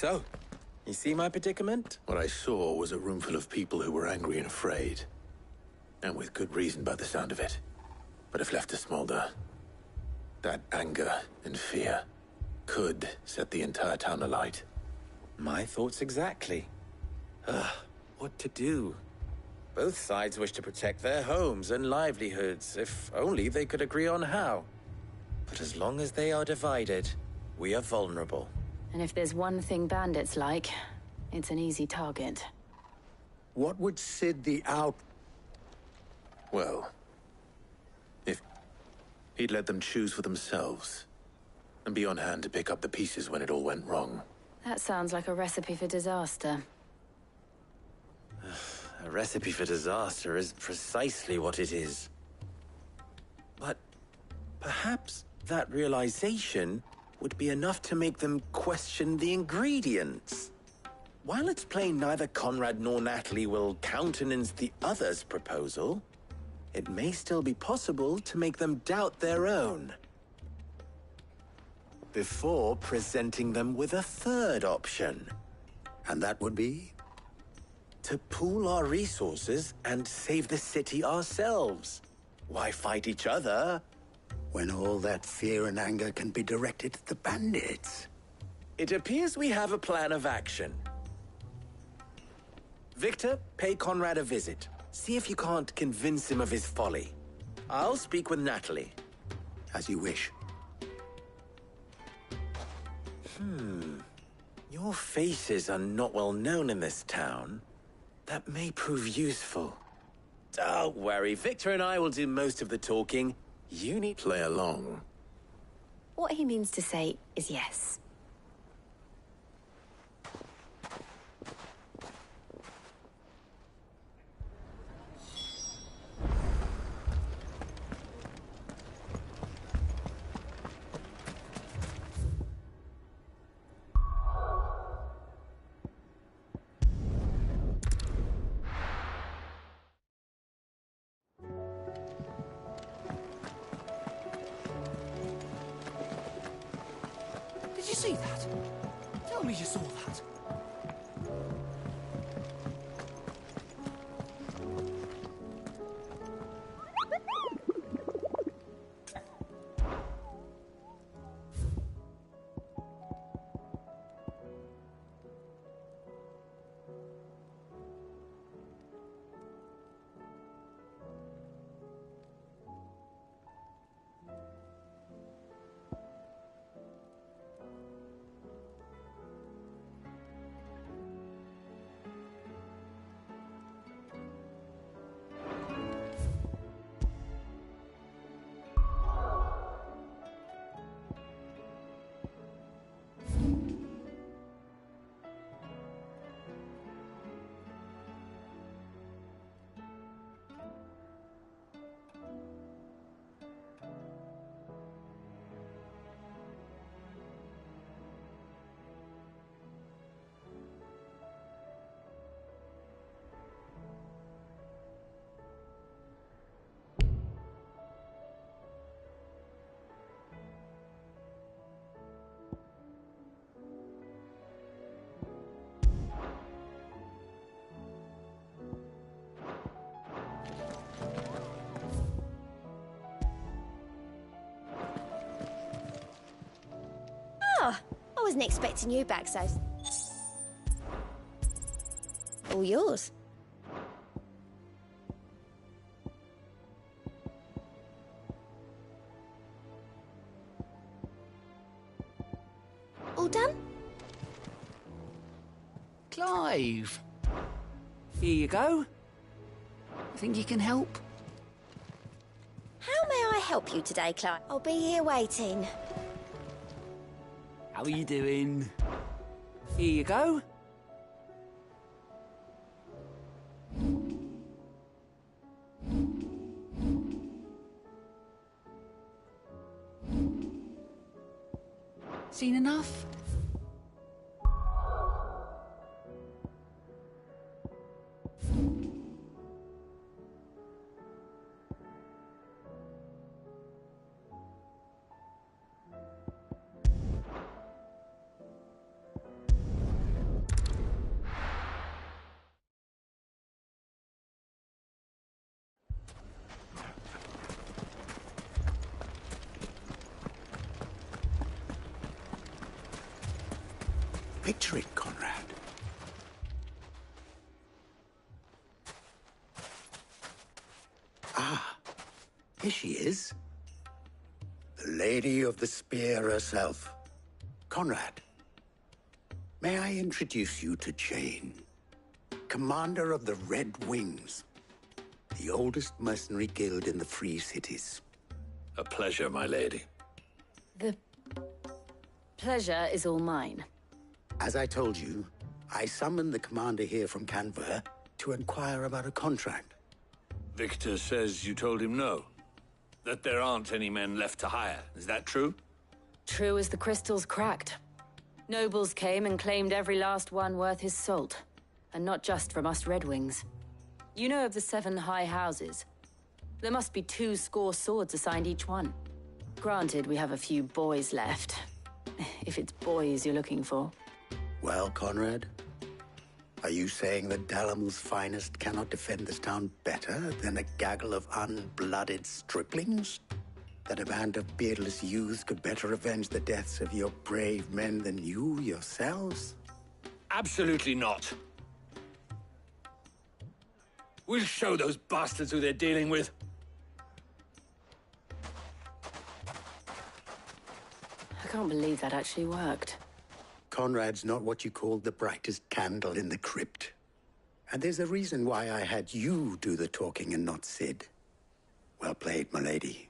So, you see my predicament? What I saw was a room full of people who were angry and afraid. And with good reason by the sound of it. But if left to smolder, that anger and fear could set the entire town alight. My thoughts exactly. What to do? Both sides wish to protect their homes and livelihoods, if only they could agree on how. But as long as they are divided, we are vulnerable. And if there's one thing bandits like, it's an easy target. What would Sid the Out... Well, if he'd let them choose for themselves, and be on hand to pick up the pieces when it all went wrong. That sounds like a recipe for disaster. A recipe for disaster is precisely what it is. But perhaps that realization would be enough to make them question the ingredients. While it's plain neither Conrad nor Natalie will countenance the other's proposal, it may still be possible to make them doubt their own. Before presenting them with a third option. And that would be? To pool our resources and save the city ourselves. Why fight each other? When all that fear and anger can be directed at the bandits. It appears we have a plan of action. Victor, pay Conrad a visit. See if you can't convince him of his folly. I'll speak with Natalie. As you wish. Your faces are not well known in this town. That may prove useful. Don't worry, Victor and I will do most of the talking. You need to Play along. What he means to say is yes. Did you see that? Tell me you saw that. Oh, I wasn't expecting you back, so... All yours. All done? Clive. Here you go. Think you can help? How may I help you today, Clive? I'll be here waiting. How are you doing? Here you go. Seen enough? Picture it, Conrad. Ah, here she is. The Lady of the Spear herself. Conrad, may I introduce you to Jane, commander of the Red Wings, the oldest mercenary guild in the Free Cities. A pleasure, my lady. The pleasure is all mine. As I told you, I summoned the commander here from Canver to inquire about a contract. Victor says you told him no. That there aren't any men left to hire. Is that true? True as the crystals cracked. Nobles came and claimed every last one worth his salt. And not just from us Red Wings. You know of the 7 high houses. There must be 2 swords assigned each one. Granted, we have a few boys left. If it's boys you're looking for. Well, Conrad, are you saying that Dalamul's finest cannot defend this town better than a gaggle of unblooded striplings? That a band of beardless youths could better avenge the deaths of your brave men than you yourselves? Absolutely not. We'll show those bastards who they're dealing with. I can't believe that actually worked. Conrad's not what you call the brightest candle in the crypt. And there's a reason why I had you do the talking and not Sid. Well played, my lady.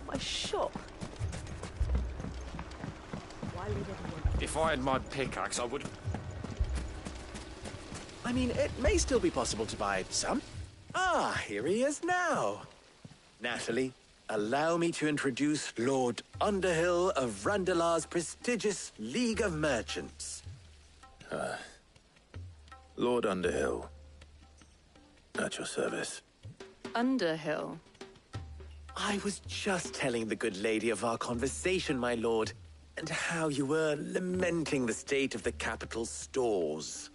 My shop. If I had my pickaxe, I would... I mean, it may still be possible to buy some. Ah, here he is now. Natalie, allow me to introduce Lord Underhill of Randalar's prestigious League of Merchants. Lord Underhill. At your service. Underhill. I was just telling the good lady of our conversation, my lord, and how you were lamenting the state of the capital's stores.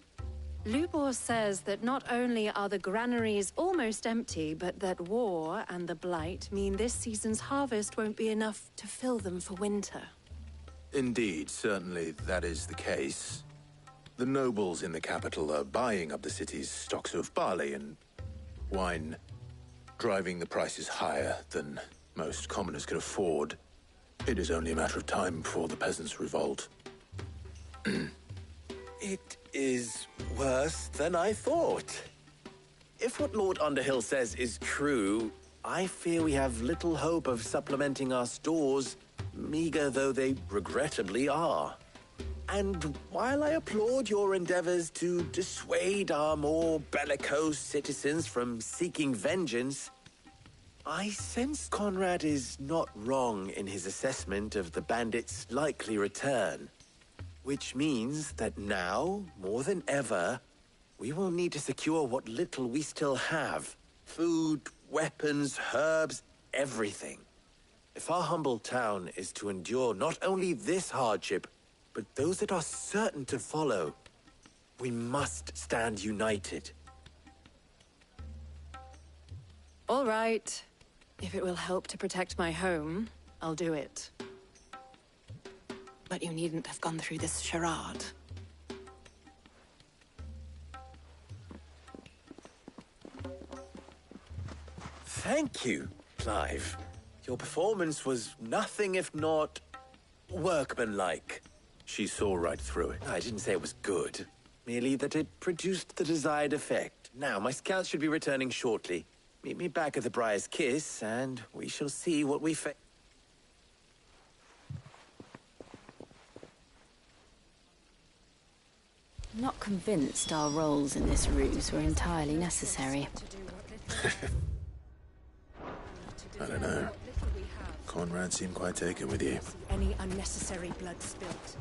Lubor says that not only are the granaries almost empty, but that war and the Blight mean this season's harvest won't be enough to fill them for winter. Indeed, certainly that is the case. The nobles in the capital are buying up the city's stocks of barley and wine, driving the prices higher than most commoners can afford. It is only a matter of time before the peasants revolt. It is worse than I thought. If what Lord Underhill says is true, I fear we have little hope of supplementing our stores, meager though they regrettably are. And while I applaud your endeavors to dissuade our more bellicose citizens from seeking vengeance, I sense Conrad is not wrong in his assessment of the bandits' likely return. Which means that now, more than ever, we will need to secure what little we still have. Food, weapons, herbs, everything. If our humble town is to endure not only this hardship, but those that are certain to follow, we must stand united. All right. If it will help to protect my home, I'll do it. But you needn't have gone through this charade. Thank you, Clive. Your performance was nothing if not workmanlike. She saw right through it. I didn't say it was good, merely that it produced the desired effect. Now, my scouts should be returning shortly. Meet me back at the Briar's Kiss, and we shall see what we I'm not convinced our roles in this ruse were entirely necessary. I don't know. Conrad seemed quite taken with you. Any unnecessary blood spilt.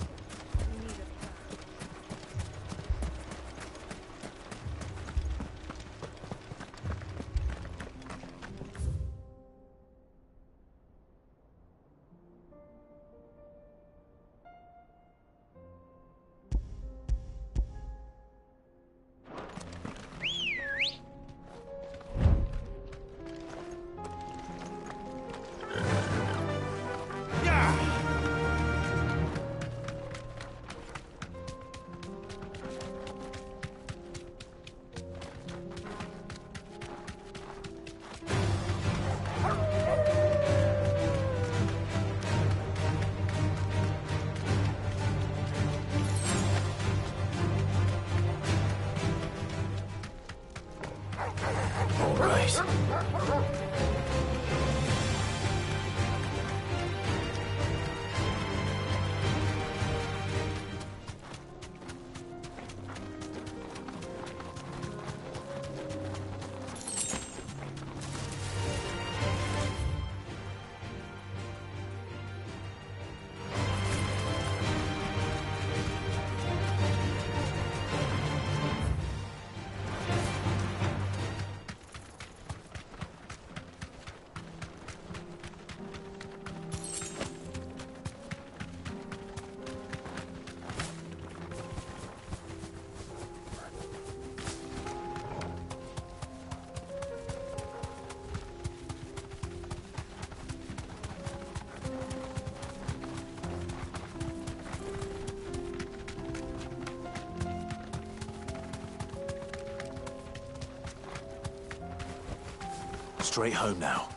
straight home now.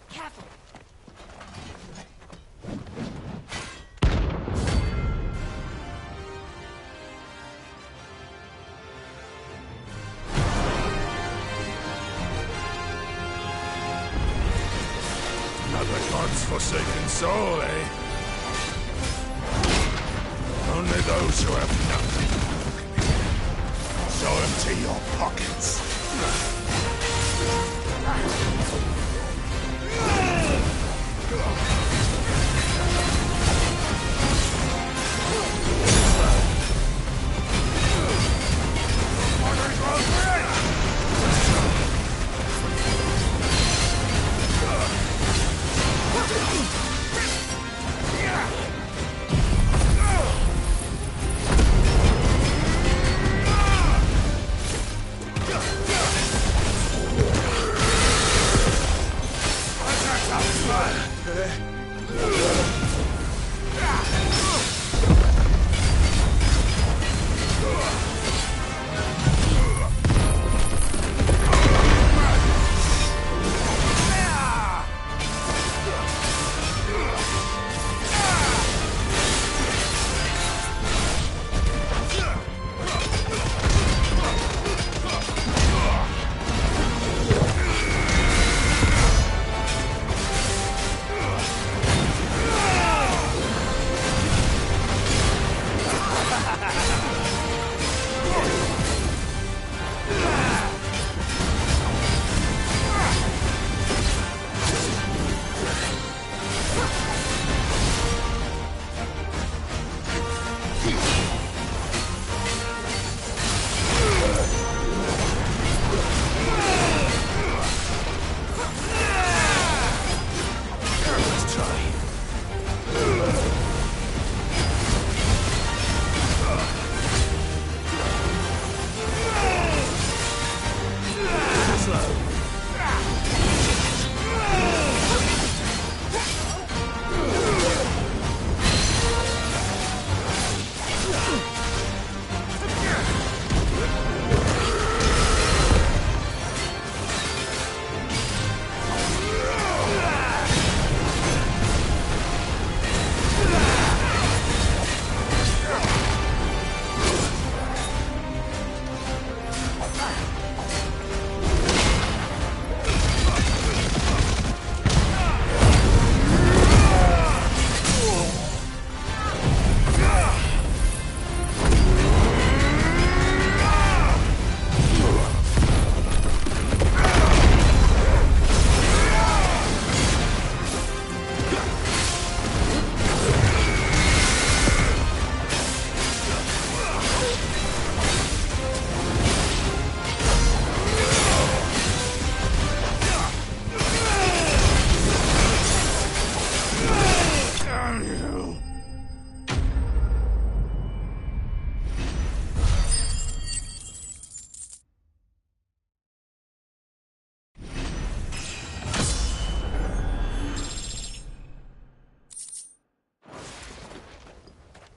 Careful! Another God's forsaken soul, eh? Only those who have nothing. So empty your pockets.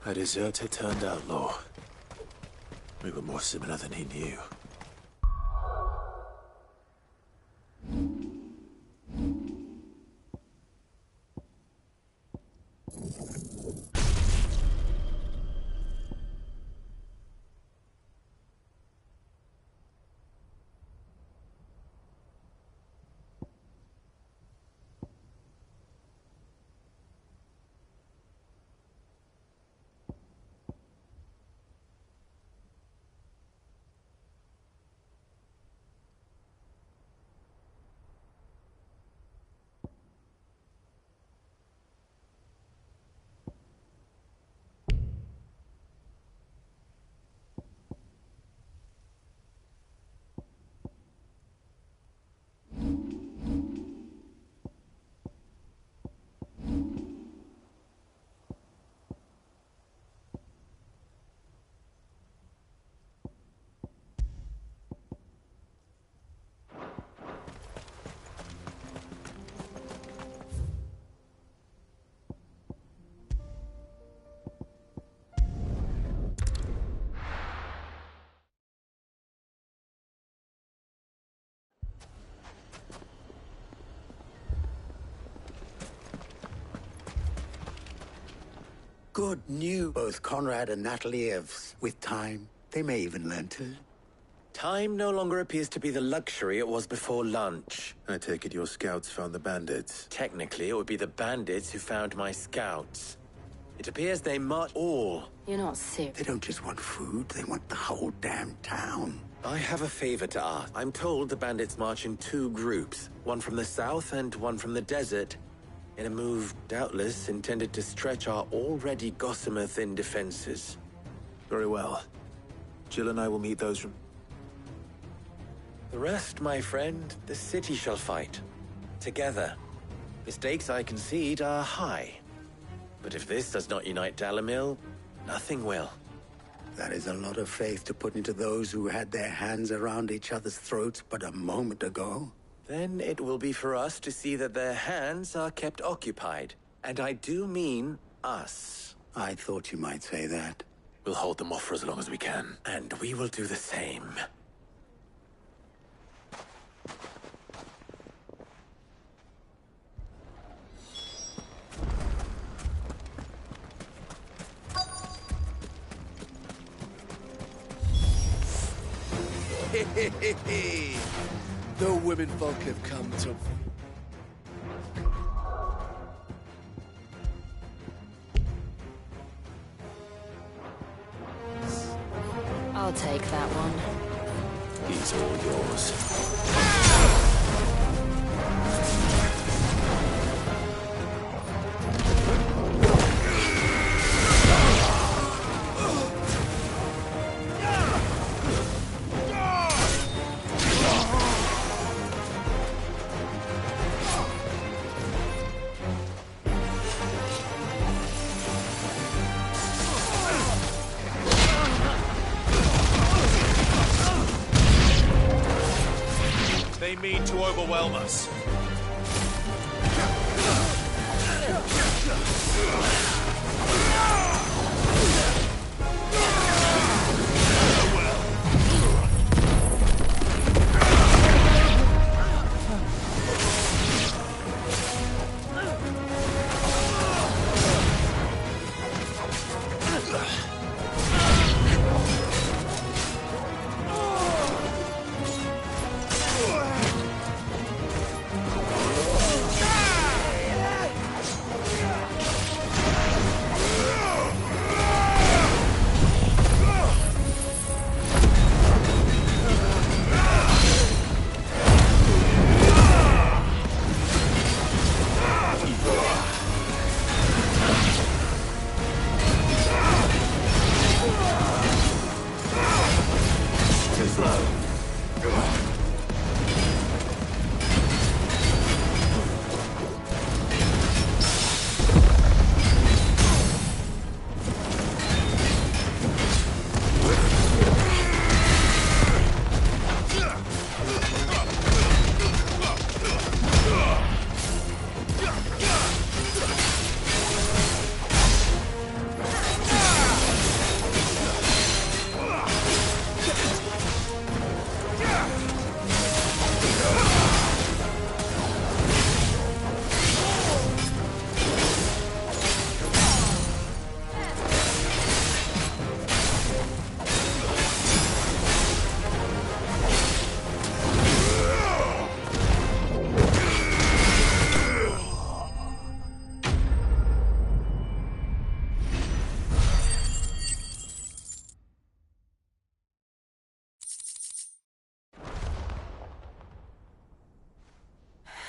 A deserter turned outlaw. We were more similar than he knew. good news. Both Conrad and Natalie have, with time, they may even learn to. Time no longer appears to be the luxury it was before lunch. I take it your scouts found the bandits. Technically, it would be the bandits who found my scouts. It appears they marched all. You're not serious. They don't just want food, they want the whole damn town. I have a favor to ask. I'm told the bandits march in 2 groups, one from the south and one from the desert, in a move doubtless intended to stretch our already gossamer-thin defenses. Very well. Jill and I will meet those from... The rest, my friend, the city shall fight. Together. The stakes, I concede, are high. But if this does not unite Dalimil, nothing will. That is a lot of faith to put into those who had their hands around each other's throats but a moment ago. Then it will be for us to see that their hands are kept occupied. And I do mean us. I thought you might say that. We'll hold them off for as long as we can. And we will do the same. The women folk have come to... I'll take that one. He's all yours. They mean to overwhelm us.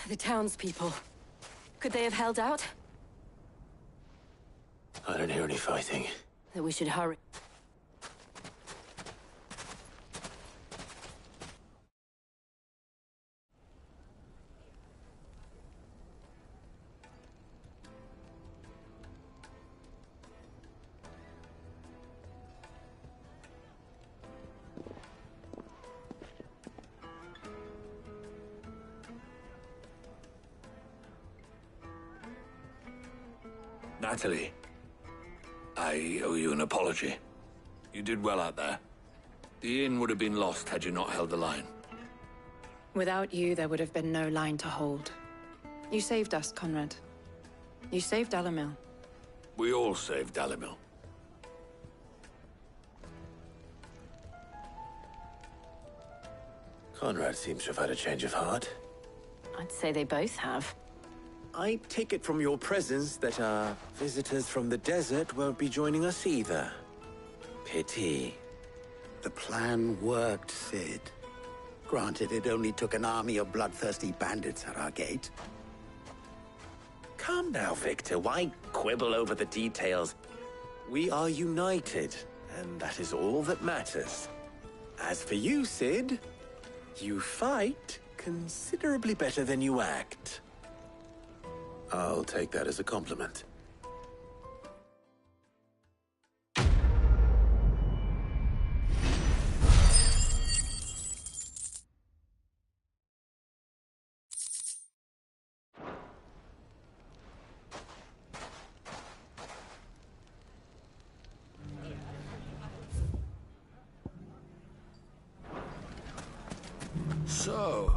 The townspeople. Could they have held out? I don't hear any fighting. That we should hurry. Natalie, I owe you an apology. You did well out there. The inn would have been lost had you not held the line. Without you, there would have been no line to hold. You saved us, Conrad. You saved Dalimil. We all saved Dalimil. Conrad seems to have had a change of heart. I'd say they both have. I take it from your presence that our visitors from the desert won't be joining us either. Pity. The plan worked, Cid. Granted, it only took an army of bloodthirsty bandits at our gate. Come now, Victor. Why quibble over the details? We are united, and that is all that matters. As for you, Cid, you fight considerably better than you act. I'll take that as a compliment. So...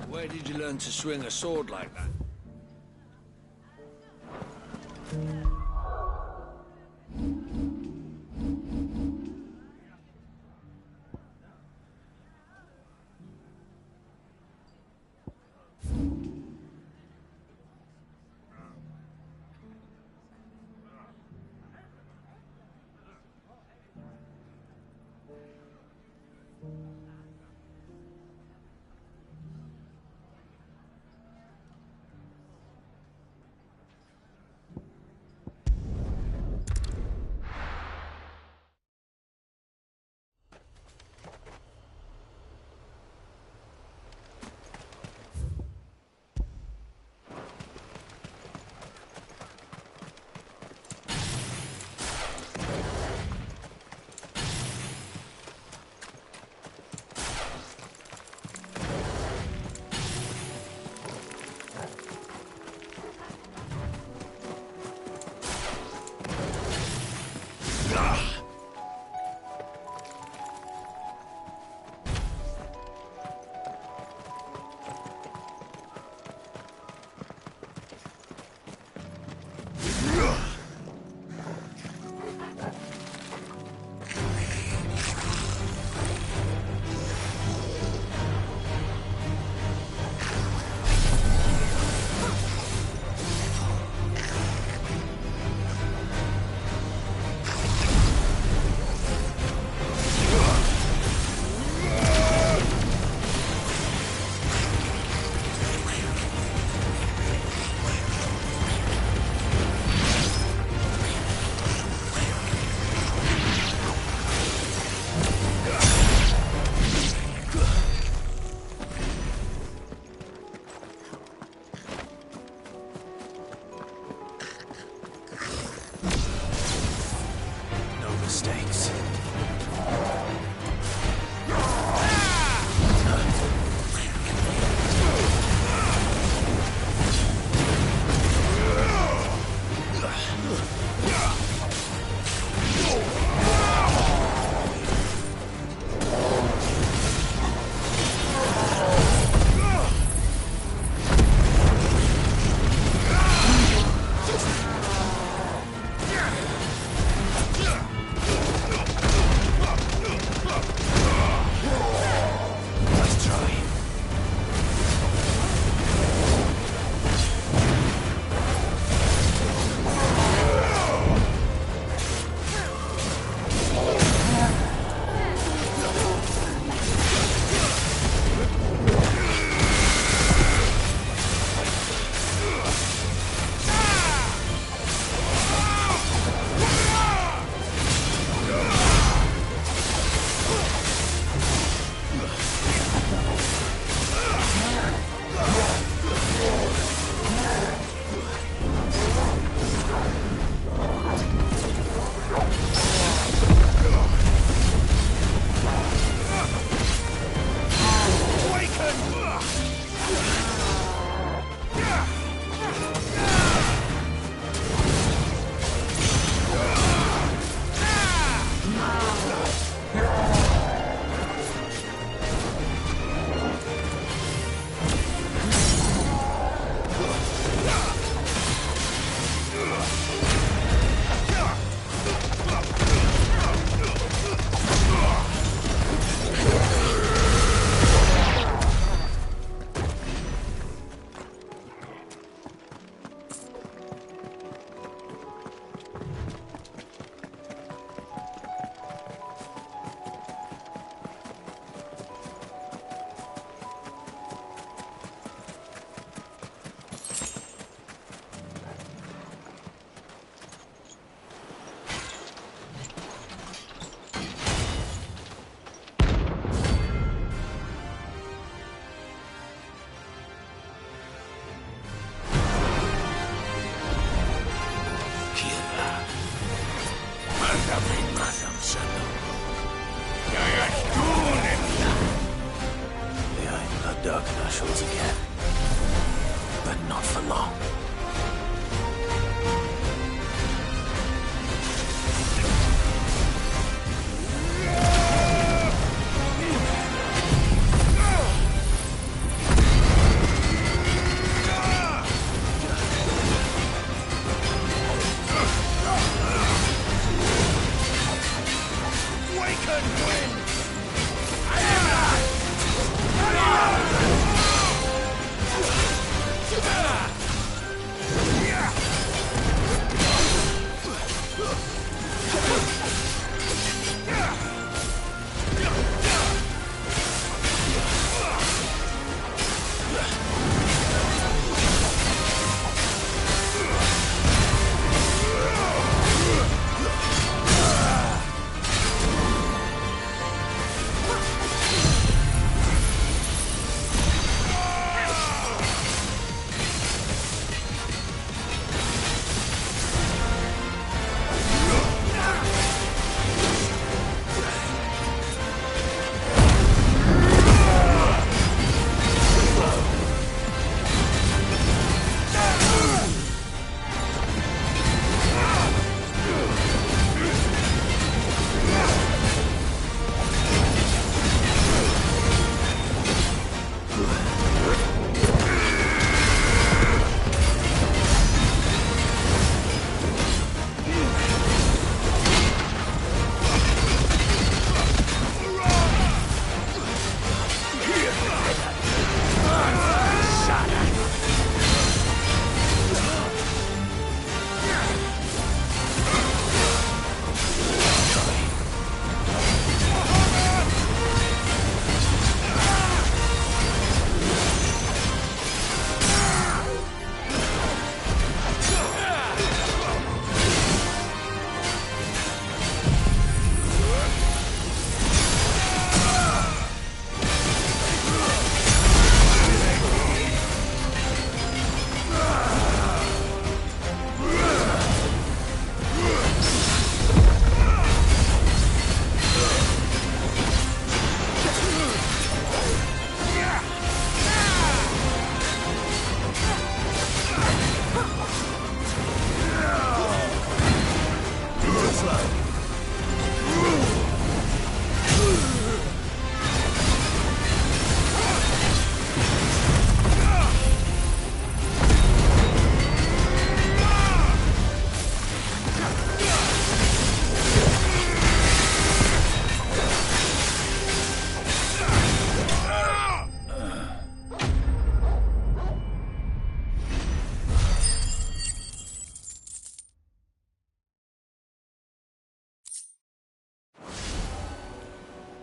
Where did you learn to swing a sword like that? Not for long.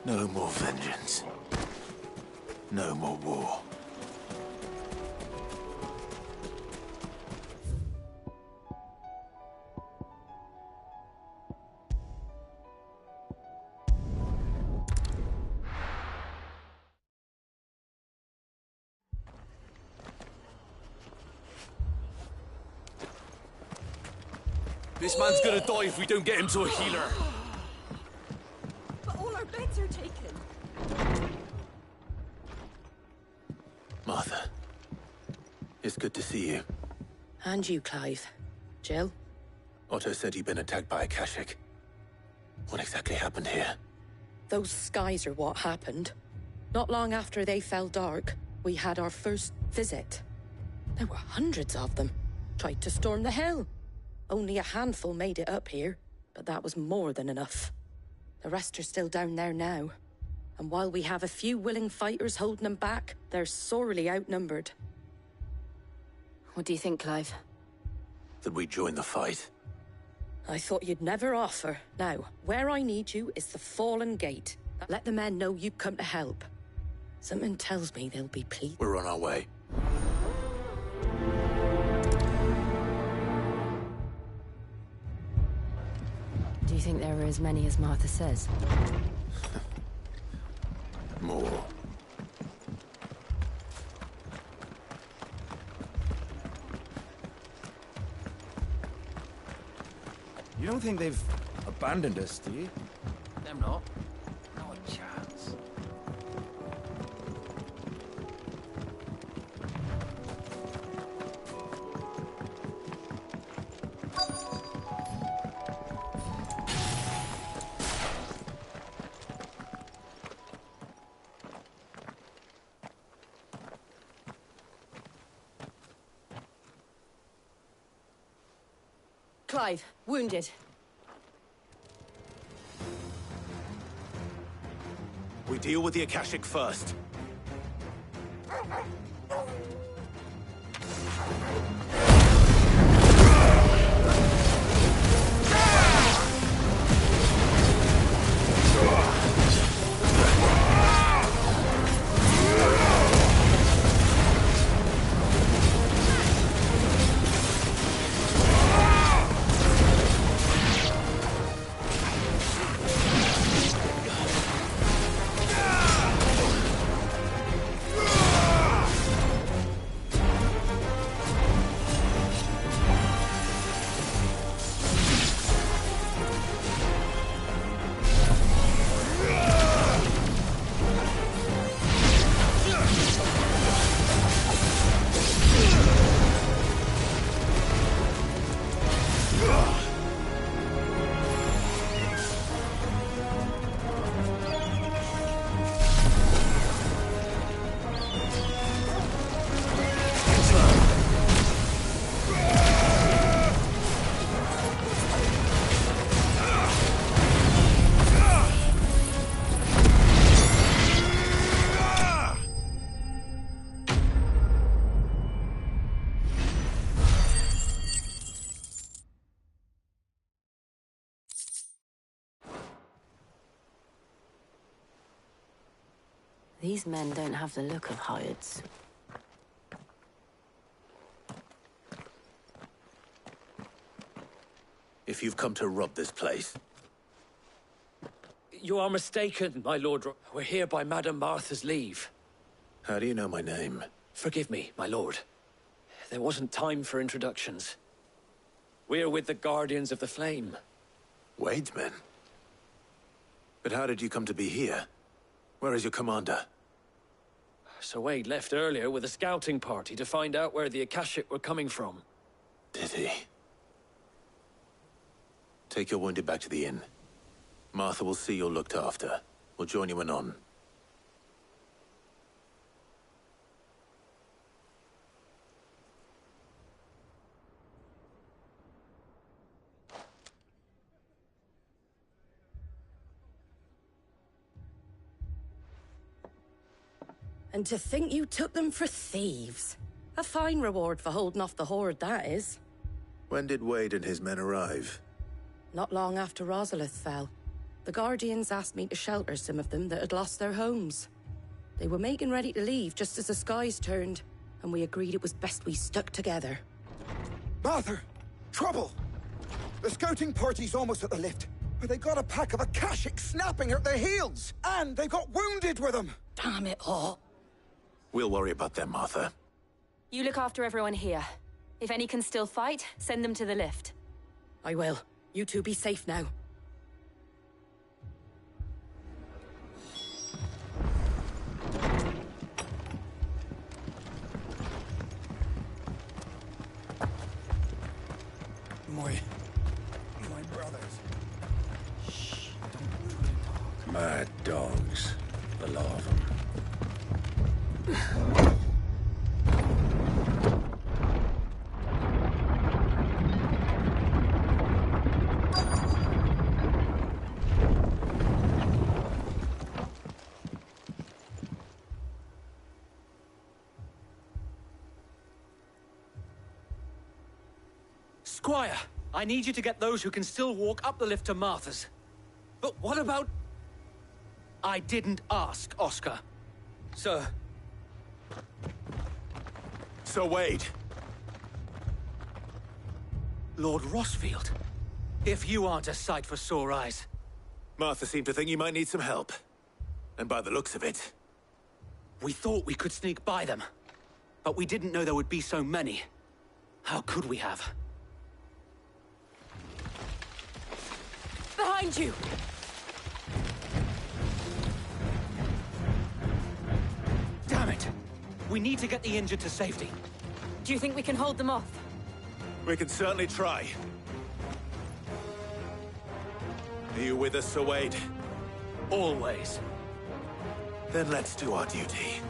No more vengeance. No more war. This man's gonna die if we don't get him to a healer. But all our beds are taken. Martha, it's good to see you. And you, Clive. Jill? Otto said you'd been attacked by a Kashik. What exactly happened here? Those skies are what happened. Not long after they fell dark, we had our first visit. There were hundreds of them. Tried to storm the hill. Only a handful made it up here, but that was more than enough. The rest are still down there now. And while we have a few willing fighters holding them back, they're sorely outnumbered. What do you think, Clive? That we join the fight? I thought you'd never offer. Now, where I need you is the Fallen Gate. Let the men know you've come to help. Something tells me they'll be pleased. We're on our way. Do you think there are as many as Martha says? More. You don't think they've abandoned us, do you? Them not. Not a chance. Clive, wounded. We deal with the Akashic first. These men don't have the look of Hireds. If you've come to rob this place, You are mistaken, my lord. We're here by Madame Martha's leave. how do you know my name? Forgive me, my lord. There wasn't time for introductions. We're with the Guardians of the Flame. Wade's men? But how did you come to be here? Where is your commander? Sir Wade left earlier with a scouting party to find out where the Akashic were coming from. Did he? Take your wounded back to the inn. Martha will see you're looked after. We'll join you anon. And to think you took them for thieves. A fine reward for holding off the horde, that is. When did Wade and his men arrive? Not long after Rosalith fell. The Guardians asked me to shelter some of them that had lost their homes. They were making ready to leave just as the skies turned, and we agreed it was best we stuck together. Martha! Trouble! The scouting party's almost at the lift, but they got a pack of Akashic snapping at their heels! And they got wounded with them! Damn it all. We'll worry about them, Martha. You look after everyone here. If any can still fight, send them to the lift. I will. You two be safe now. My brothers. Shh, don't mad dogs. The lot of them. Squire, I need you to get those who can still walk up the lift to Martha's. But what about... I didn't ask, Oscar. Sir. Sir Wade. Lord Rosfield. If you aren't a sight for sore eyes. Martha seemed to think you might need some help. And by the looks of it... We thought we could sneak by them. But we didn't know there would be so many. How could we have? Behind you! Damn it! We need to get the injured to safety. Do you think we can hold them off? We can certainly try. Are you with us, Sir Wade? Always. Then let's do our duty.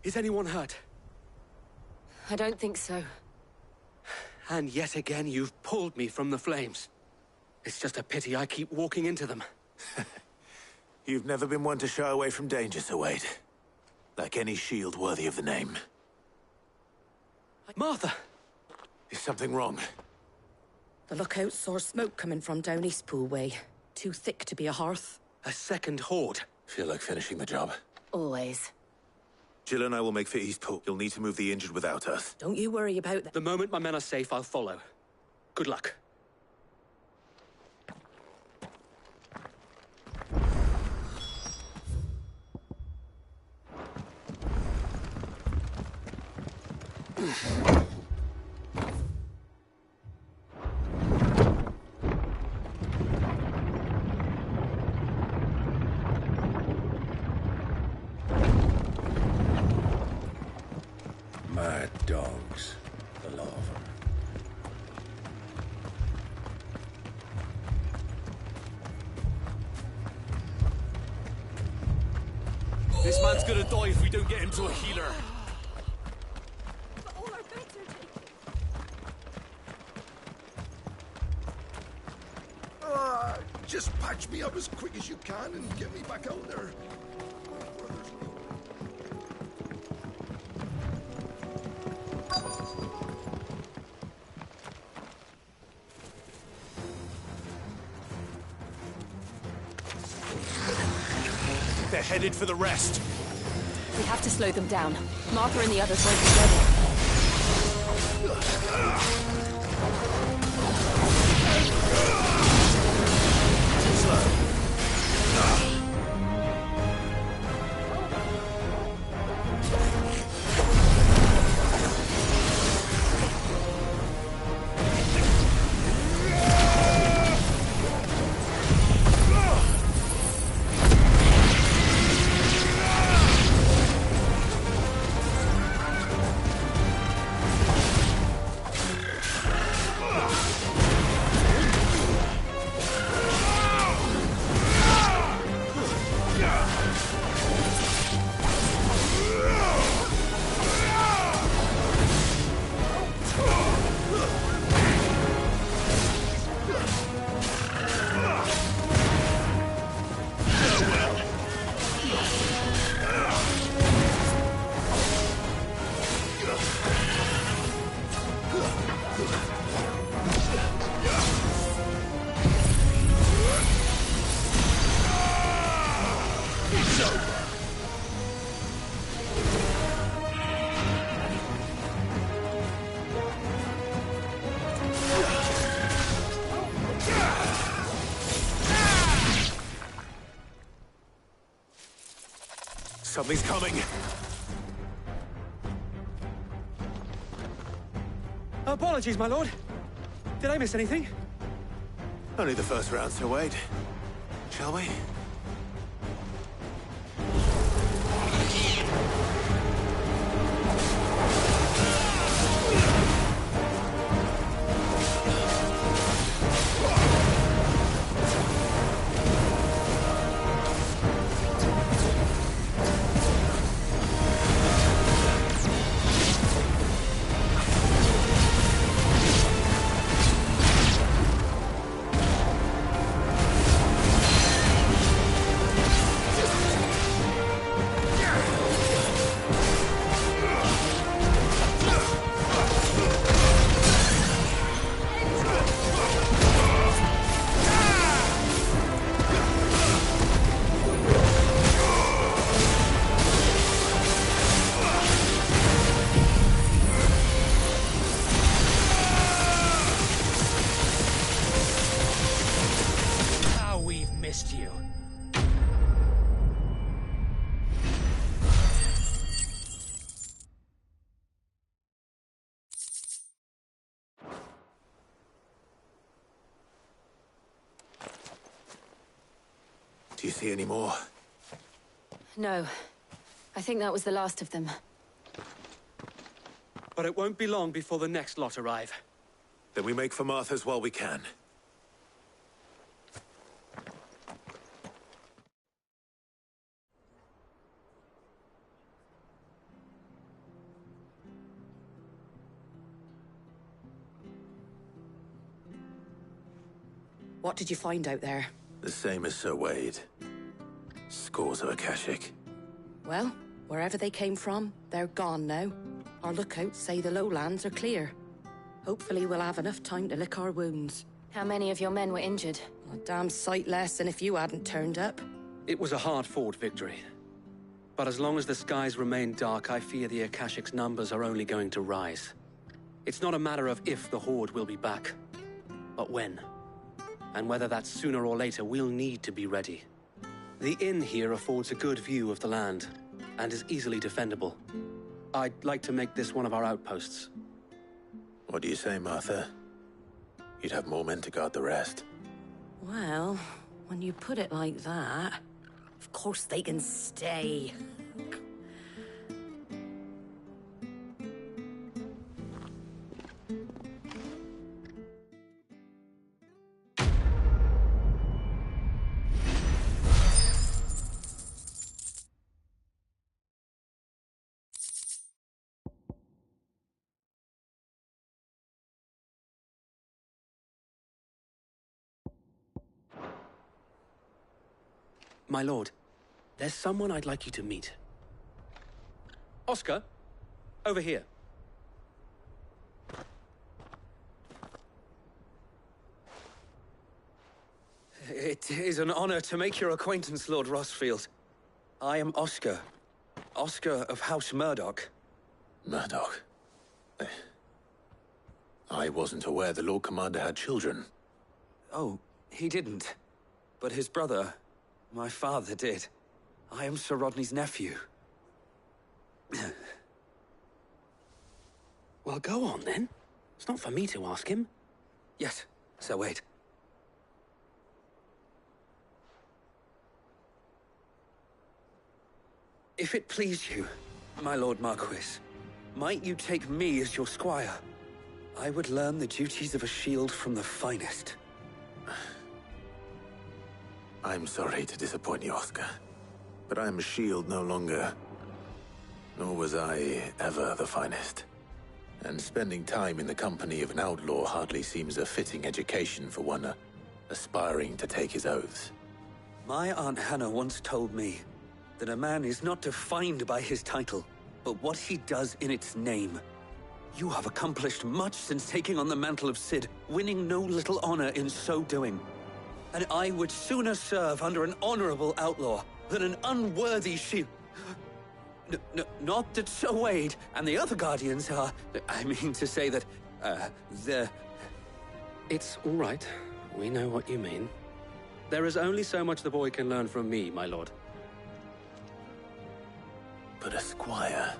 Is anyone hurt? I don't think so. And yet again, you've pulled me from the flames. It's just a pity I keep walking into them. You've never been one to shy away from danger, Sir Wade. Like any shield worthy of the name. Martha! Is something wrong? The lookout saw smoke coming from down Eastpool way. Too thick to be a hearth. A second horde. Feel like finishing the job? Always. Jill and I will make for Eastpool. You'll need to move the injured without us. Don't you worry about that. The moment my men are safe, I'll follow. Good luck. Mad dogs, the lot of them. This man's gonna die if we don't get him to a healer. But all our beds are taken. Just patch me up as quick as you can and get me back out there. They're headed for the rest. We have to slow them down. Martha and the others won't be ready. Too slow. Something's coming. Apologies, my lord. Did I miss anything? Only the first round, Sir Wade. Shall we? Do you see any more? No. I think that was the last of them. But it won't be long before the next lot arrive. Then we make for Martha's while we can. What did you find out there? The same as Sir Wade. Scores of Akashic. Well, wherever they came from, they're gone now. Our lookouts say the lowlands are clear. Hopefully we'll have enough time to lick our wounds. How many of your men were injured? A damn sight less than if you hadn't turned up. It was a hard-fought victory. But as long as the skies remain dark, I fear the Akashic's numbers are only going to rise. It's not a matter of if the Horde will be back, but when. And whether that's sooner or later, we'll need to be ready. The inn here affords a good view of the land, and is easily defendable. I'd like to make this one of our outposts. What do you say, Martha? You'd have more men to guard the rest. Well, when you put it like that, of course they can stay. My lord, there's someone I'd like you to meet. Oscar, over here. It is an honor to make your acquaintance, Lord Rosfield. I am Oscar. Oscar of House Murdoch. Murdoch? I wasn't aware the Lord Commander had children. Oh, he didn't. But his brother, my father, did. I am Sir Rodney's nephew. Well, go on, then. It's not for me to ask him. Yes, Sir Wade. If it please you, my Lord Marquis, might you take me as your squire? I would learn the duties of a shield from the finest. I'm sorry to disappoint you, Oscar, but I am a shield no longer. Nor was I ever the finest. And spending time in the company of an outlaw hardly seems a fitting education for one aspiring to take his oaths. My Aunt Hannah once told me that a man is not defined by his title, but what he does in its name. You have accomplished much since taking on the mantle of Cid, winning no little honor in so doing. And I would sooner serve under an honorable outlaw than an unworthy shield. Not that Sir Wade and the other Guardians are... I mean to say that, they're... It's all right. We know what you mean. There is only so much the boy can learn from me, my lord. But a squire...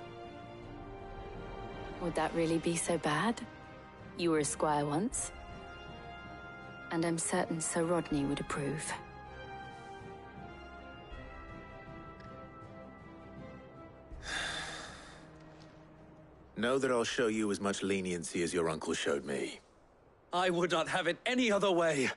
Would that really be so bad? You were a squire once. And I'm certain Sir Rodney would approve. Know that I'll show you as much leniency as your uncle showed me. I would not have it any other way.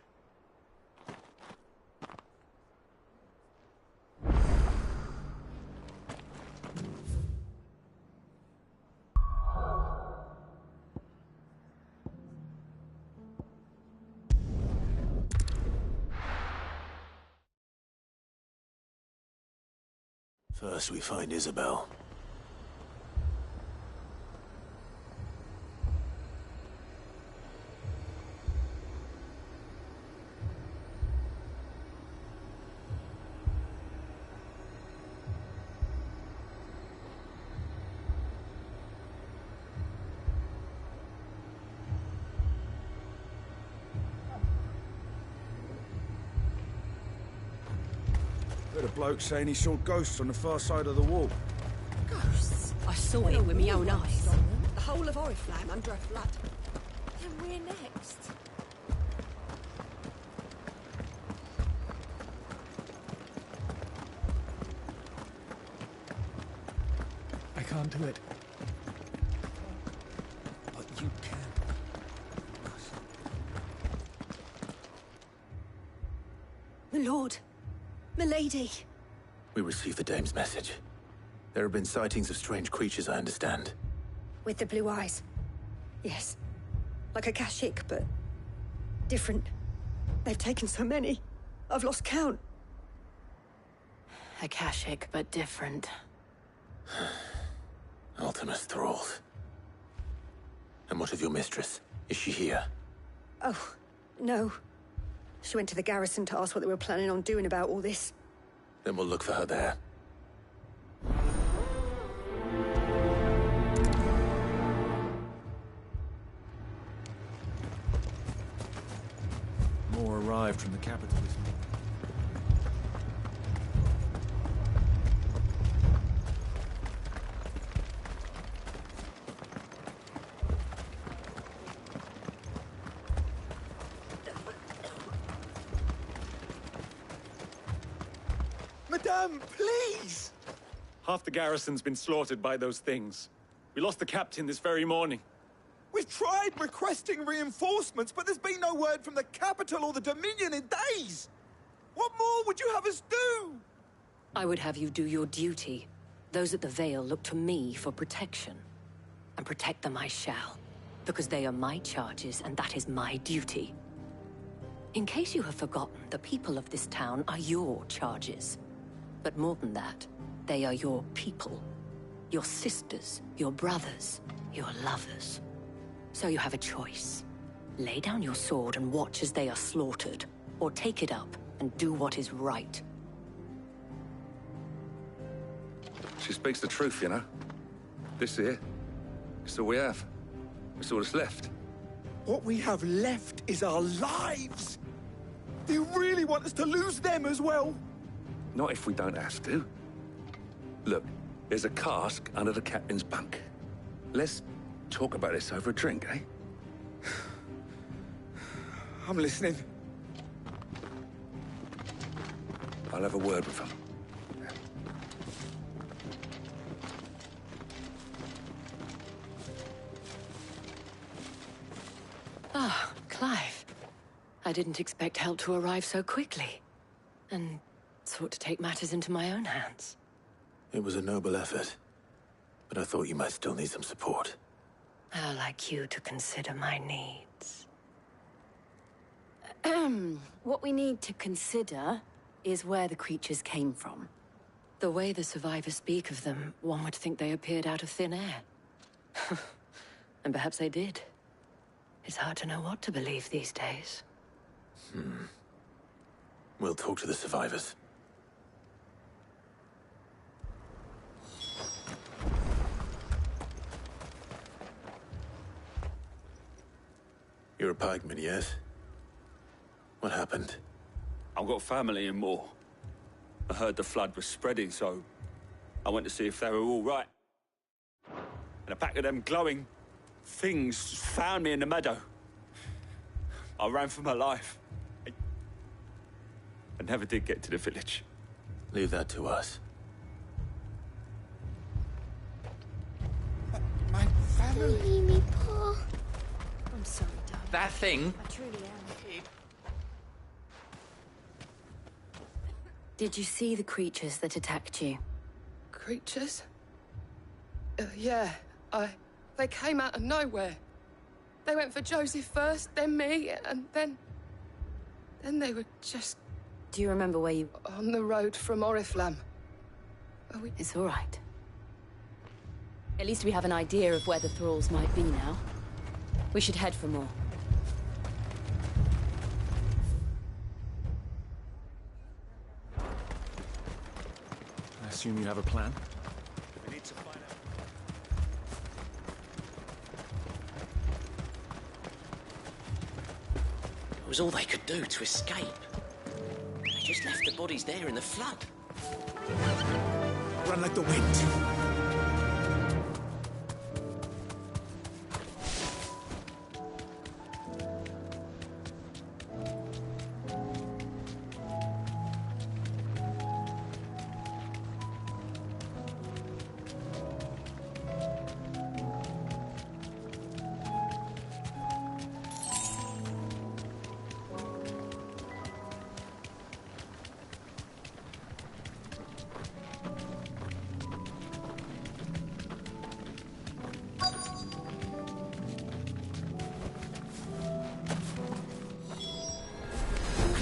First we find Isabel. Heard a bloke saying he saw ghosts on the far side of the wall. Ghosts? I saw it with my own eyes. The whole of Oriflamme under a flood. Then we're next. I can't do it. But you can. My lord. Milady. We received the dame's message. There have been sightings of strange creatures, I understand. With the blue eyes. Yes. Like Akashic, but different. They've taken so many. I've lost count. Akashic, but different. Ultimus thralls. And what of your mistress? Is she here? Oh, no. She went to the garrison to ask what they were planning on doing about all this. Then we'll look for her there. More arrived from the capital this morning. Madame, please! Half the garrison's been slaughtered by those things. We lost the captain this very morning. We've tried requesting reinforcements, but there's been no word from the capital or the Dominion in days! What more would you have us do? I would have you do your duty. Those at the Vale look to me for protection. And protect them I shall. Because they are my charges, and that is my duty. In case you have forgotten, the people of this town are your charges. But more than that, they are your people. Your sisters, your brothers, your lovers. So you have a choice. Lay down your sword and watch as they are slaughtered, or take it up and do what is right. She speaks the truth, you know. This here, it's all we have. It's all that's left. What we have left is our lives! Do you really want us to lose them as well? Not if we don't have to. Look, there's a cask under the captain's bunk. Let's talk about this over a drink, eh? I'm listening. I'll have a word with him. Ah, Clive. I didn't expect help to arrive so quickly. And sought to take matters into my own hands. It was a noble effort, but I thought you might still need some support. I'd like you to consider my needs. What we need to consider is where the creatures came from. The way the survivors speak of them, one would think they appeared out of thin air. And perhaps they did. It's hard to know what to believe these days. We'll talk to the survivors. You're a pikeman, yes? What happened? I've got family in Moor. I heard the flood was spreading, so I went to see if they were all right. And a pack of them glowing things found me in the meadow. I ran for my life. I never did get to the village. Leave that to us. My family. Me, Paul. I'm sorry, darling. That thing? I truly am. Did you see the creatures that attacked you? Creatures? Yeah, they came out of nowhere. They went for Joseph first, then me, and then they were just... Do you remember where you... On the road from Oriflamme. It's all right. At least we have an idea of where the thralls might be now. We should head for more. I assume you have a plan? We need to find out. It was all they could do to escape. They just left the bodies there in the flood. Run like the wind.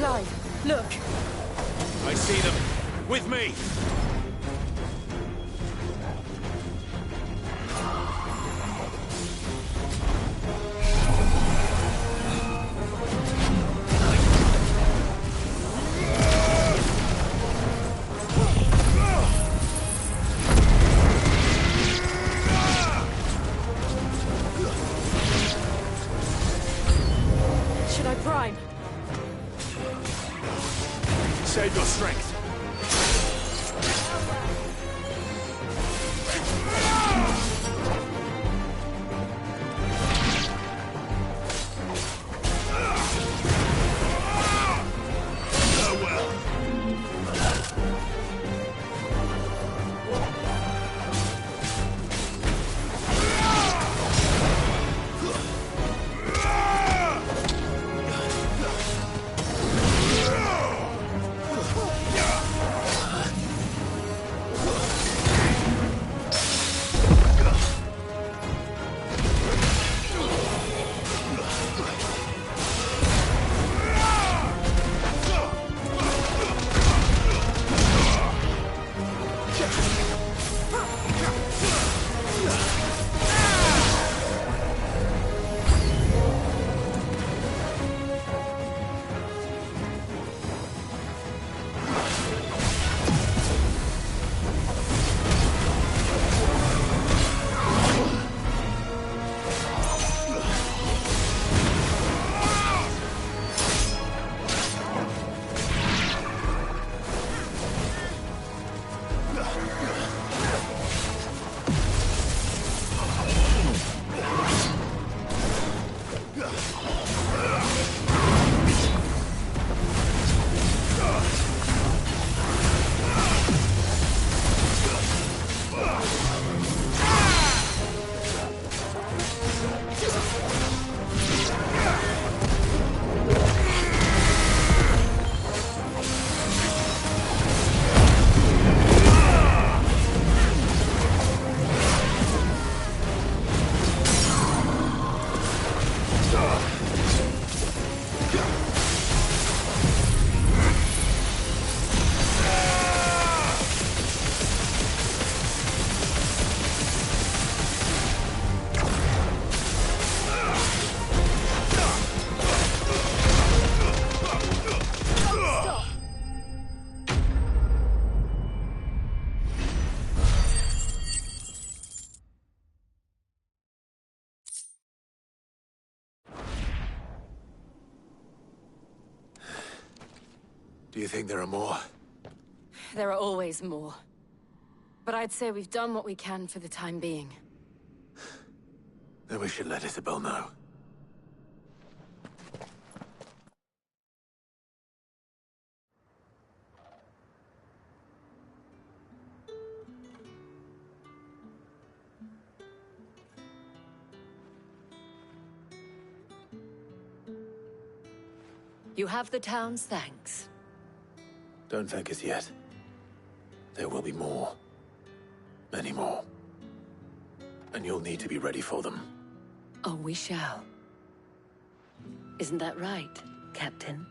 Clive, look! I see them. With me! Should I prime? Save your strength. Do you think there are more? There are always more. But I'd say we've done what we can for the time being. Then we should let Isabel know. You have the town's thanks. Don't thank us yet. There will be more. Many more. And you'll need to be ready for them. Oh, we shall. Isn't that right, Captain?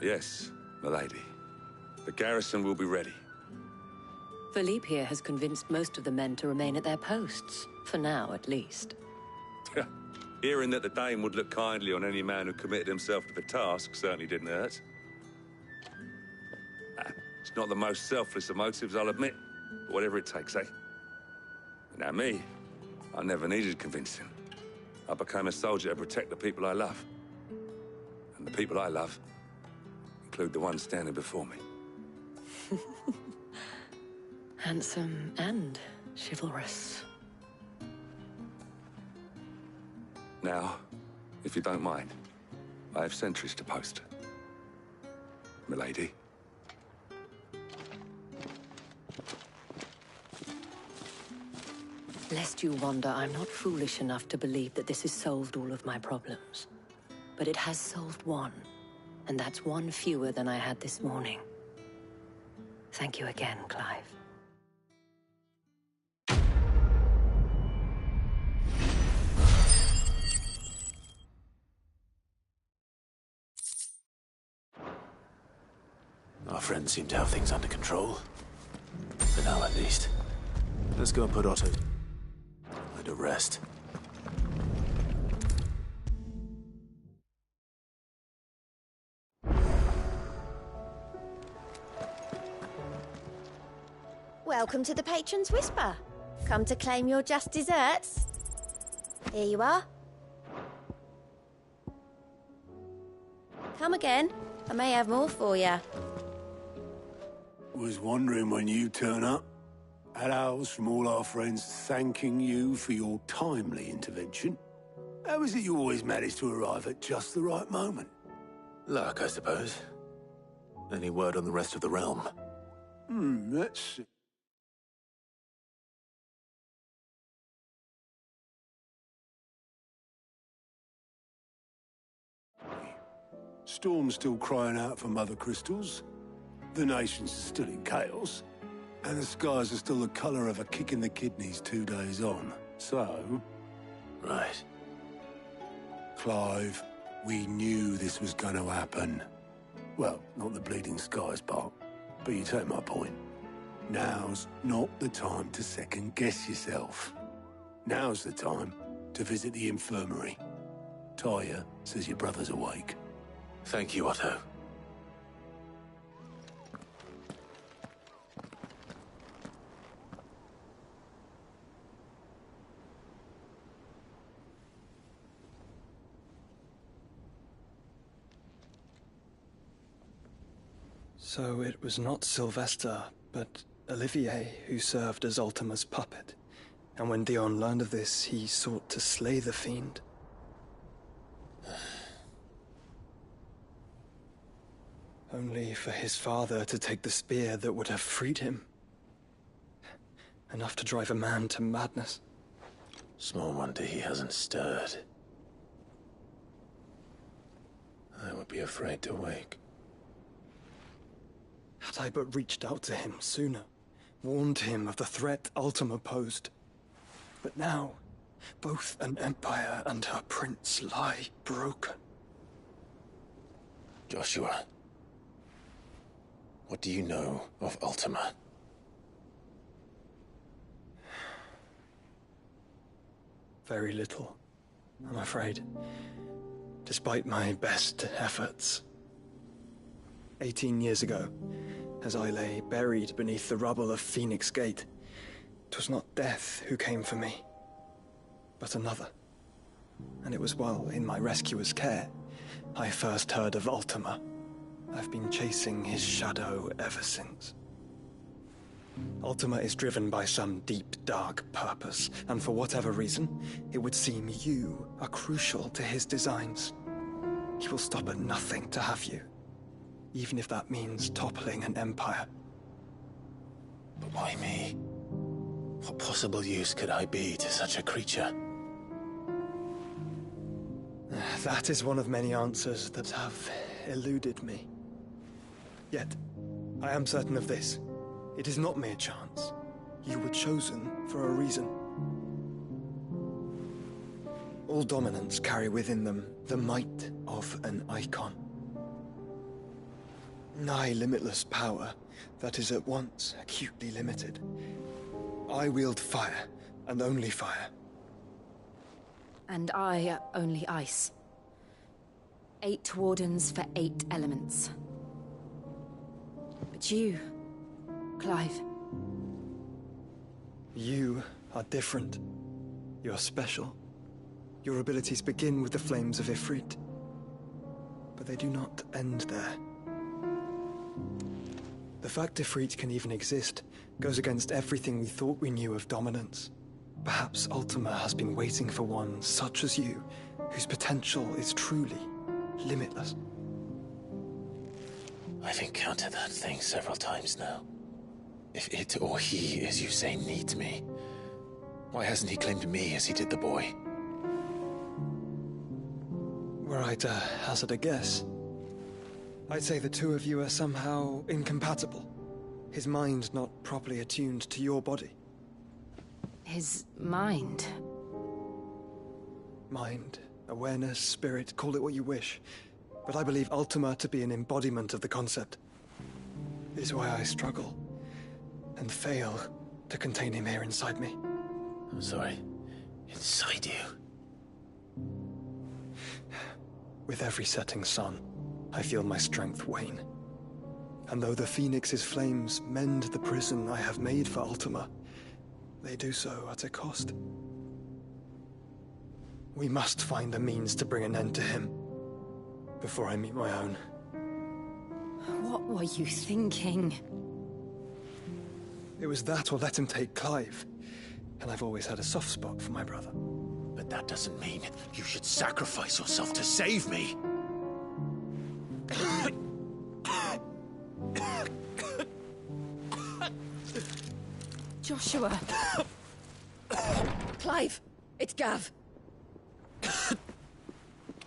Yes, milady. The garrison will be ready. Philippe here has convinced most of the men to remain at their posts. For now, at least. Hearing that the Dane would look kindly on any man who committed himself to the task certainly didn't hurt. It's not the most selfless of motives, I'll admit. But whatever it takes, eh? Now me, I never needed convincing. I became a soldier to protect the people I love. And the people I love include the ones standing before me. Handsome and chivalrous. Now, if you don't mind, I have sentries to post. Milady. Lest you wonder, I'm not foolish enough to believe that this has solved all of my problems. But it has solved one, and that's one fewer than I had this morning. Thank you again, Clive. Our friends seem to have things under control. For now, at least. Let's go and put Otto to rest. Welcome to the Patron's Whisper. Come to claim your just desserts? Here you are. Come again. I may have more for you. Was wondering when you turn up. Had owls from all our friends thanking you for your timely intervention. How is it you always manage to arrive at just the right moment? Luck, I suppose. Any word on the rest of the realm? Let's see. Storm's still crying out for Mother Crystals. The nations are still in chaos. And the skies are still the colour of a kick in the kidneys 2 days on. So... Right. Clive, we knew this was going to happen. Well, not the bleeding skies part, but you take my point. Now's not the time to second-guess yourself. Now's the time to visit the infirmary. Taya says your brother's awake. Thank you, Otto. So it was not Sylvester, but Olivier who served as Ultima's puppet. And when Dion learned of this, he sought to slay the fiend. Only for his father to take the spear that would have freed him. Enough to drive a man to madness. Small wonder he hasn't stirred. I would be afraid to wake. Had I but reached out to him sooner, warned him of the threat Ultima posed. But now, both an empire and her prince lie broken. Joshua, what do you know of Ultima? Very little, I'm afraid. Despite my best efforts. 18 years ago, as I lay buried beneath the rubble of Phoenix Gate, 'twas not death who came for me, but another. And it was while in my rescuer's care, I first heard of Ultima. I've been chasing his shadow ever since. Ultima is driven by some deep, dark purpose, and for whatever reason, it would seem you are crucial to his designs. He will stop at nothing to have you, even if that means toppling an empire. But why me? What possible use could I be to such a creature? That is one of many answers that have eluded me. Yet, I am certain of this. It is not mere chance. You were chosen for a reason. All dominants carry within them the might of an icon. Nigh limitless power that is at once acutely limited. I wield fire, and only fire. And I only ice. 8 wardens for 8 elements. But you, Clive. You are different. You're special. Your abilities begin with the flames of Ifrit. But they do not end there. The fact Ifrit can even exist goes against everything we thought we knew of dominance. Perhaps Ultima has been waiting for one such as you, whose potential is truly limitless. I've encountered that thing several times now. If it or he, as you say, needs me, why hasn't he claimed me as he did the boy? Were I to hazard a guess, I'd say the two of you are somehow incompatible. His mind not properly attuned to your body. His mind? Mind, awareness, spirit, call it what you wish. But I believe Ultima to be an embodiment of the concept. is why I struggle and fail to contain him here inside me. I'm sorry. Inside you? With every setting sun, I feel my strength wane. And though the Phoenix's flames mend the prison I have made for Ultima, they do so at a cost. We must find a means to bring an end to him before I meet my own. What were you thinking? It was that or let him take Clive. And I've always had a soft spot for my brother. But that doesn't mean you should sacrifice yourself to save me. Joshua! Clive! It's Gav!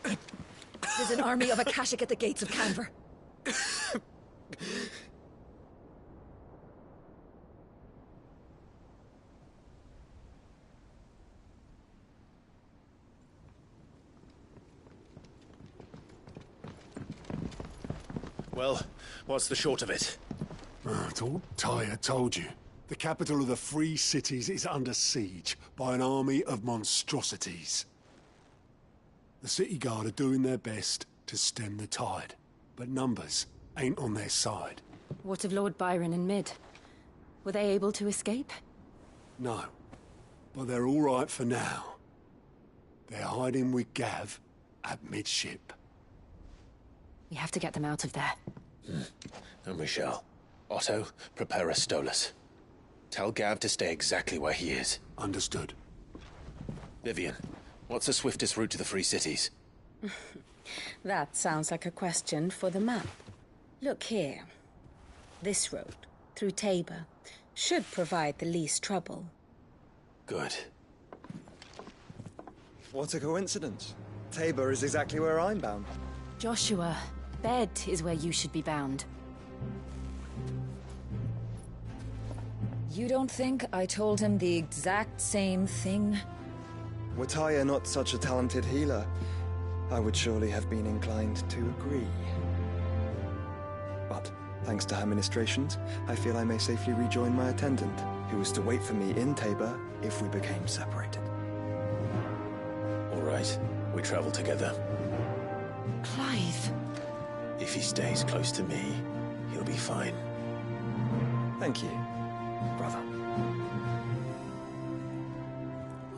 There's an army of Akashic at the gates of Canver. Well, what's the short of it? I thought Tyre told you. The capital of the Free Cities is under siege by an army of monstrosities. The City Guard are doing their best to stem the tide, but numbers ain't on their side. What of Lord Byron and Mid? Were they able to escape? No, but they're all right for now. They're hiding with Gav at midship. We have to get them out of there. And we shall. Otto, prepare a Stolas. Tell Gav to stay exactly where he is. Understood. Vivian, what's the swiftest route to the Free Cities? That sounds like a question for the map. Look here. This road, through Tabor, should provide the least trouble. Good. What a coincidence. Tabor is exactly where I'm bound. Joshua, Bed is where you should be bound. You don't think I told him the exact same thing? Were Tyre not such a talented healer, I would surely have been inclined to agree. But, thanks to her ministrations, I feel I may safely rejoin my attendant, who was to wait for me in Tabor if we became separated. All right, we travel together. Clive. If he stays close to me, he'll be fine. Thank you, brother.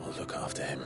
I'll look after him.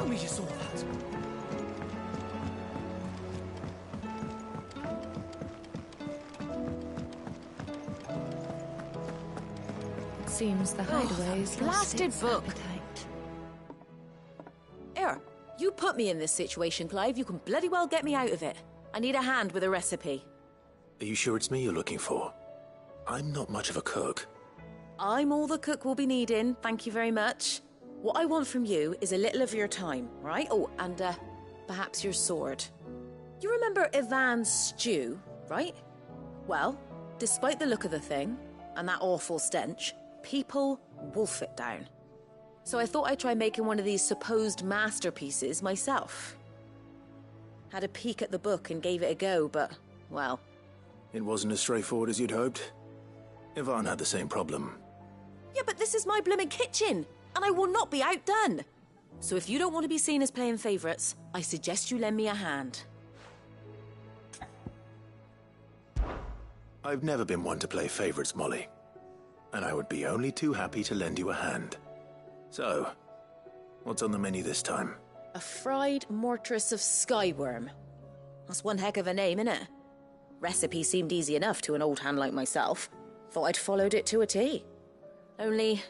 Tell me you saw that. Seems the hideaway's Blasted book. Here, you put me in this situation, Clive. You can bloody well get me out of it. I need a hand with a recipe. Are you sure it's me you're looking for? I'm not much of a cook. I'm all the cook will be needing, thank you very much. What I want from you is a little of your time, right? Oh, and perhaps your sword. You remember Ivan's stew, right? Well, despite the look of the thing, and that awful stench, people wolf it down. So I thought I'd try making one of these supposed masterpieces myself. Had a peek at the book and gave it a go, but, well... It wasn't as straightforward as you'd hoped. Ivan had the same problem. Yeah, but this is my blooming kitchen, and I will not be outdone. So if you don't want to be seen as playing favourites, I suggest you lend me a hand. I've never been one to play favourites, Molly. And I would be only too happy to lend you a hand. So, what's on the menu this time? A fried mortress of skyworm. That's one heck of a name, innit? Recipe seemed easy enough to an old hand like myself. Thought I'd followed it to a T. Only,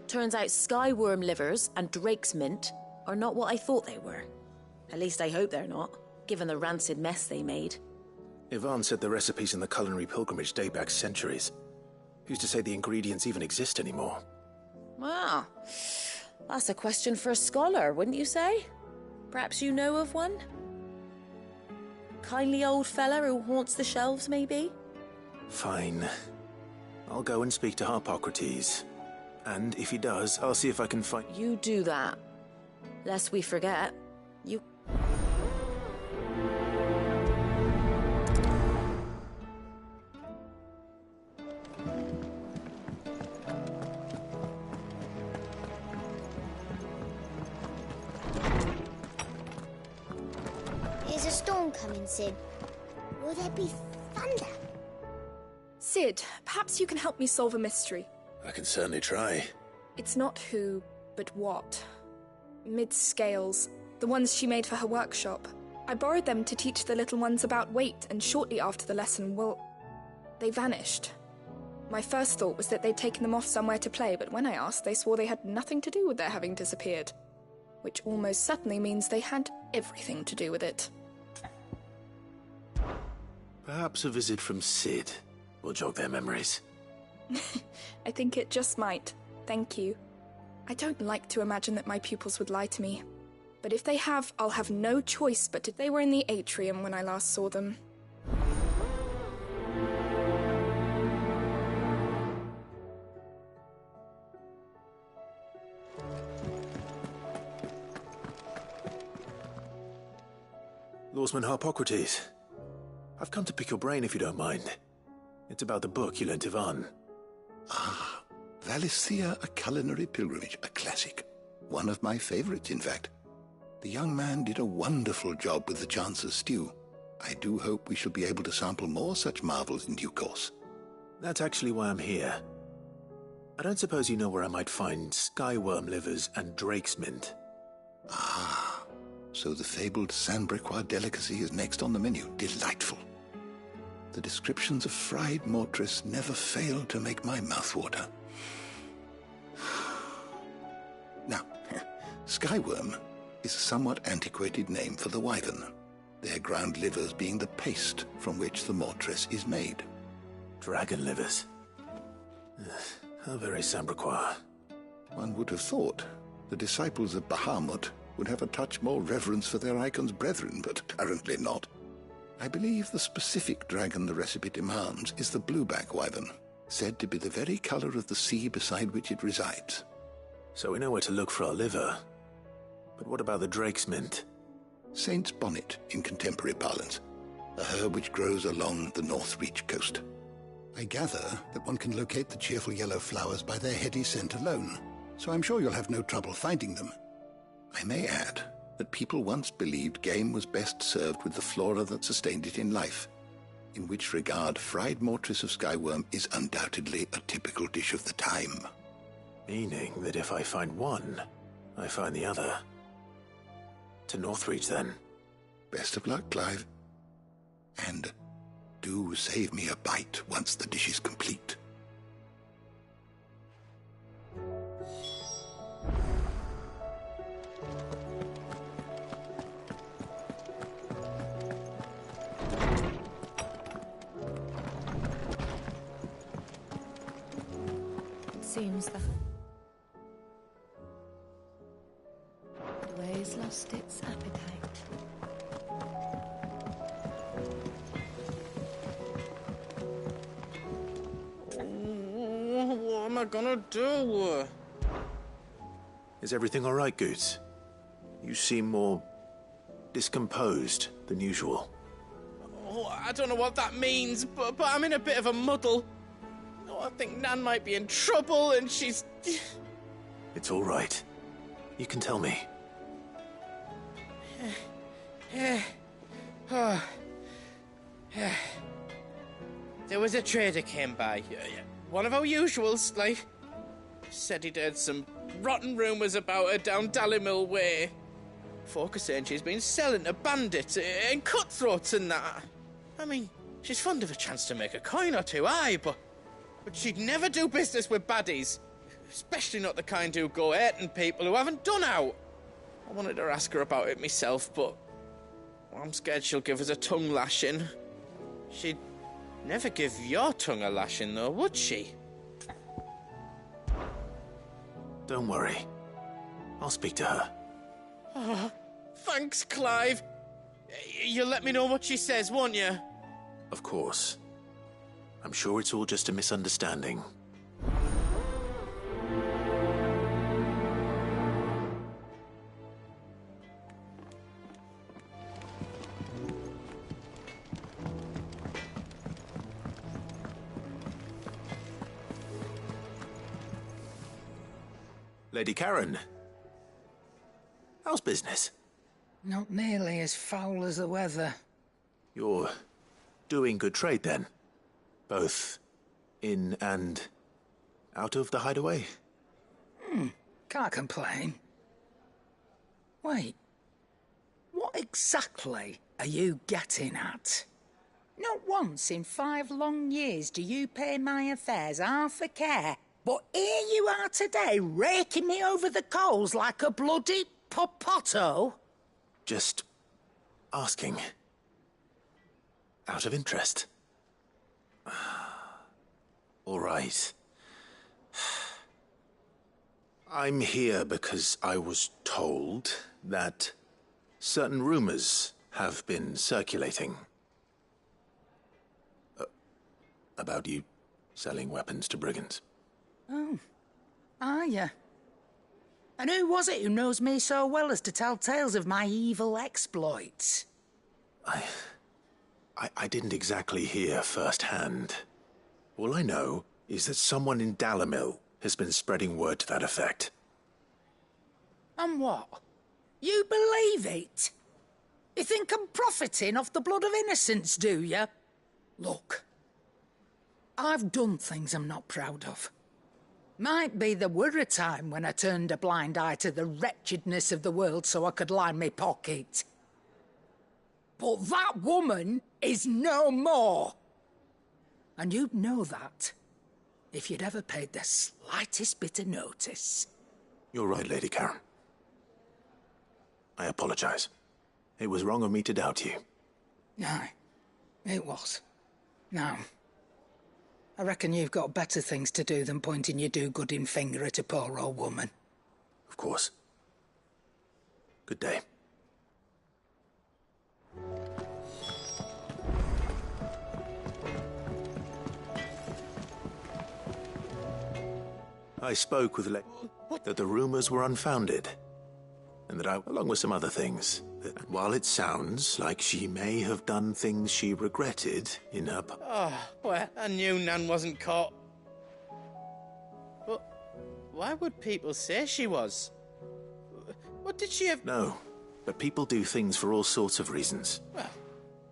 turns out skyworm livers and drake's mint are not what I thought they were. At least I hope they're not, given the rancid mess they made. Ivan said the recipes in the culinary pilgrimage date back centuries. Who's to say the ingredients even exist anymore? Well, that's a question for a scholar, wouldn't you say? Perhaps you know of one? Kindly old fella who haunts the shelves, maybe? Fine. I'll go and speak to Harpocrates. And if he does, I'll see if I can find... You do that. Lest we forget, you... Is a storm coming, Sid? Will there be thunder? Sid, perhaps you can help me solve a mystery. I can certainly try. It's not who, but what. Mid-scales, the ones she made for her workshop. I borrowed them to teach the little ones about weight, and shortly after the lesson, well, they vanished. My first thought was that they'd taken them off somewhere to play, but when I asked, they swore they had nothing to do with their having disappeared. Which almost certainly means they had everything to do with it. Perhaps a visit from Sid will jog their memories. I think it just might. Thank you. I don't like to imagine that my pupils would lie to me. But if they have, I'll have no choice but to... They were in the atrium when I last saw them. Lawsman Harpocrates. I've come to pick your brain if you don't mind. It's about the book you lent Ivan. Ah, Valisthea, A Culinary Pilgrimage, a classic. One of my favorites, in fact. The young man did a wonderful job with the Chance's stew. I do hope we shall be able to sample more such marvels in due course. That's actually why I'm here. I don't suppose you know where I might find skyworm livers and drake's mint. Ah, so the fabled Sanbriquois delicacy is next on the menu. Delightful. The descriptions of fried mortress never fail to make my mouth water. Now, skyworm is a somewhat antiquated name for the wyvern, their ground livers being the paste from which the mortress is made. Dragon livers. How very Sanbriquois. One would have thought the disciples of Bahamut would have a touch more reverence for their icon's brethren, but apparently not. I believe the specific dragon the recipe demands is the blueback wyvern, said to be the very color of the sea beside which it resides. So we know where to look for our liver. But what about the drake's mint? Saint's bonnet in contemporary parlance, a herb which grows along the North Reach coast. I gather that one can locate the cheerful yellow flowers by their heady scent alone, so I'm sure you'll have no trouble finding them. I may add that people once believed game was best served with the flora that sustained it in life, in which regard fried mortress of skyworm is undoubtedly a typical dish of the time. Meaning that if I find one, I find the other. To Northreach, then. Best of luck, Clive. And do save me a bite once the dish is complete. It seems that the way's lost its appetite. What am I gonna do? Is everything all right, Goots? You seem more discomposed than usual. Oh, I don't know what that means, but I'm in a bit of a muddle. Oh, I think Nan might be in trouble, and she's... It's all right. You can tell me. There was a trader came by. One of our usuals, like. Said he'd heard some rotten rumours about her down Dallimil Way. Folk are saying she's been selling to bandits and cutthroats and that. I mean, she's fond of a chance to make a coin or two, aye, but she'd never do business with baddies. Especially not the kind who go hurting people who haven't done out. I wanted to ask her about it myself, but I'm scared she'll give us a tongue lashing. She'd never give your tongue a lashing, though, would she? Don't worry. I'll speak to her. Oh, thanks, Clive. You'll let me know what she says, won't you? Of course. I'm sure it's all just a misunderstanding. Lady Karen. How's business? Not nearly as foul as the weather. You're doing good trade, then? Both in and out of the hideaway? Can't complain. Wait. What exactly are you getting at? Not once in 5 long years do you pay my affairs half a care. But here you are today, raking me over the coals like a bloody popoto? Just asking. Out of interest. All right. I'm here because I was told that certain rumors have been circulating. About you selling weapons to brigands. Oh, are you? And who was it who knows me so well as to tell tales of my evil exploits? I didn't exactly hear firsthand. All I know is that someone in Dallimil has been spreading word to that effect. And what? You believe it? You think I'm profiting off the blood of innocents, do you? Look, I've done things I'm not proud of. Might be there were a time when I turned a blind eye to the wretchedness of the world so I could line my pocket. But that woman is no more. And you'd know that if you'd ever paid the slightest bit of notice. You're right, Lady Karen. I apologize. It was wrong of me to doubt you. Aye, it was. Now, I reckon you've got better things to do than pointing your do-gooding finger at a poor old woman. Of course. Good day. I spoke with that the rumors were unfounded, and that I, along with some other things, that while it sounds like she may have done things she regretted in her... Oh, well, I knew Nan wasn't caught. But why would people say she was? What did she have... No, but people do things for all sorts of reasons. Well,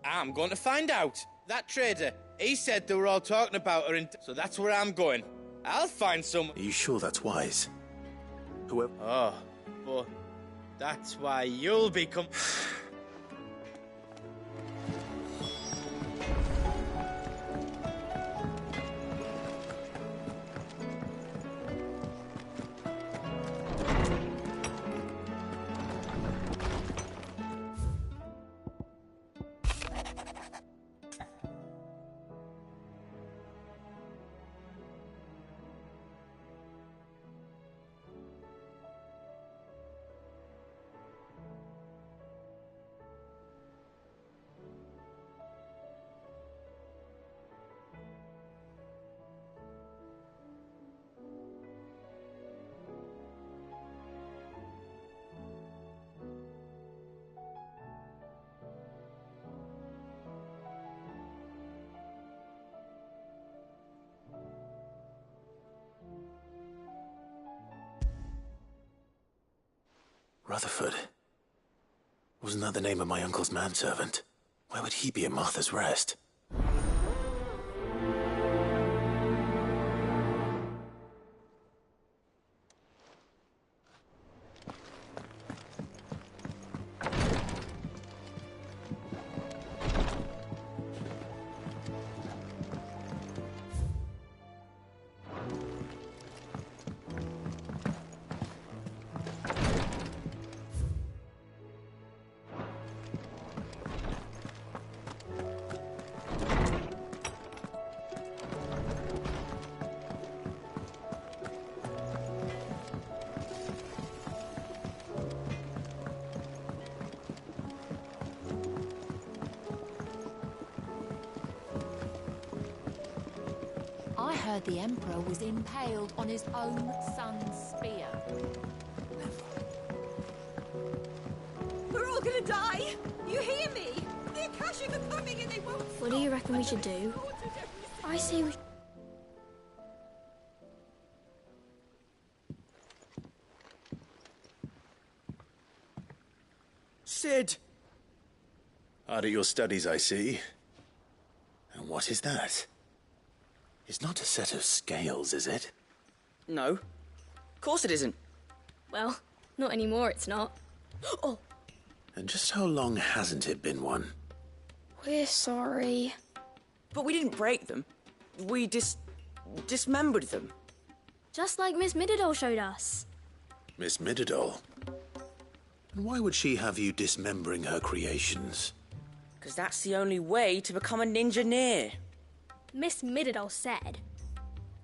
I'm going to find out. That trader, he said they were all talking about her, so that's where I'm going. I'll find some... Are you sure that's wise? Whoever... Oh, but That's why you'll become... Rutherford. Wasn't that the name of my uncle's manservant? Why would he be at Martha's Rest? I heard the Emperor was impaled on his own son's spear. We're all gonna die! You hear me? The Akashic are coming and they won't What do you reckon we should do? I say we... Sid! Hard at your studies, I see. And what is that? It's not a set of scales, is it? No. Of course it isn't. Well, not anymore, it's not. Oh! And just how long hasn't it been one? We're sorry. But we didn't break them. We dismembered them. Just like Miss Mididol showed us. Miss Mididol? And why would she have you dismembering her creations? Because that's the only way to become a ninja-neer. Miss Mididol said,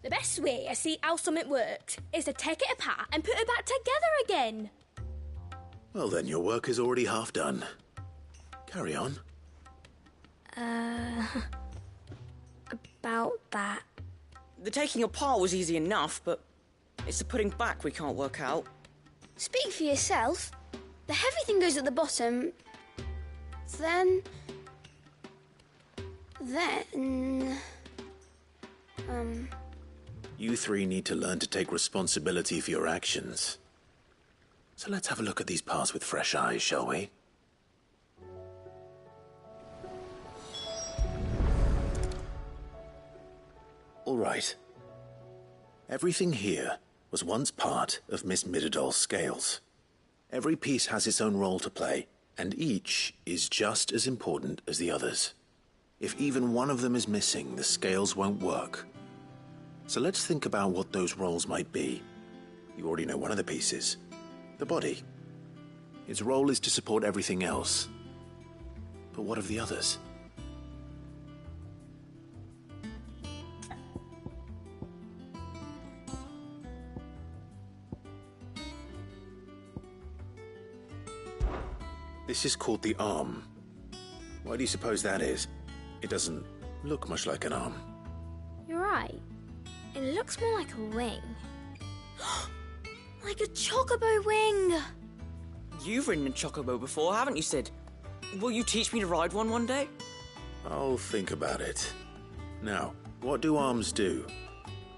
the best way to see how something works is to take it apart and put it back together again. Well then, your work is already half done. Carry on. About that. The taking apart was easy enough, but it's the putting back we can't work out. Speak for yourself. The heavy thing goes at the bottom. Then... You three need to learn to take responsibility for your actions. So let's have a look at these parts with fresh eyes, shall we? All right. Everything here was once part of Miss Mididol's scales. Every piece has its own role to play, and each is just as important as the others. If even one of them is missing, the scales won't work. So let's think about what those roles might be. You already know one of the pieces. The body. Its role is to support everything else. But what of the others? This is called the arm. Why do you suppose that is? It doesn't look much like an arm. You're right. It looks more like a wing. Like a chocobo wing! You've ridden a chocobo before, haven't you, Sid? Will you teach me to ride one day? I'll think about it. Now, what do arms do?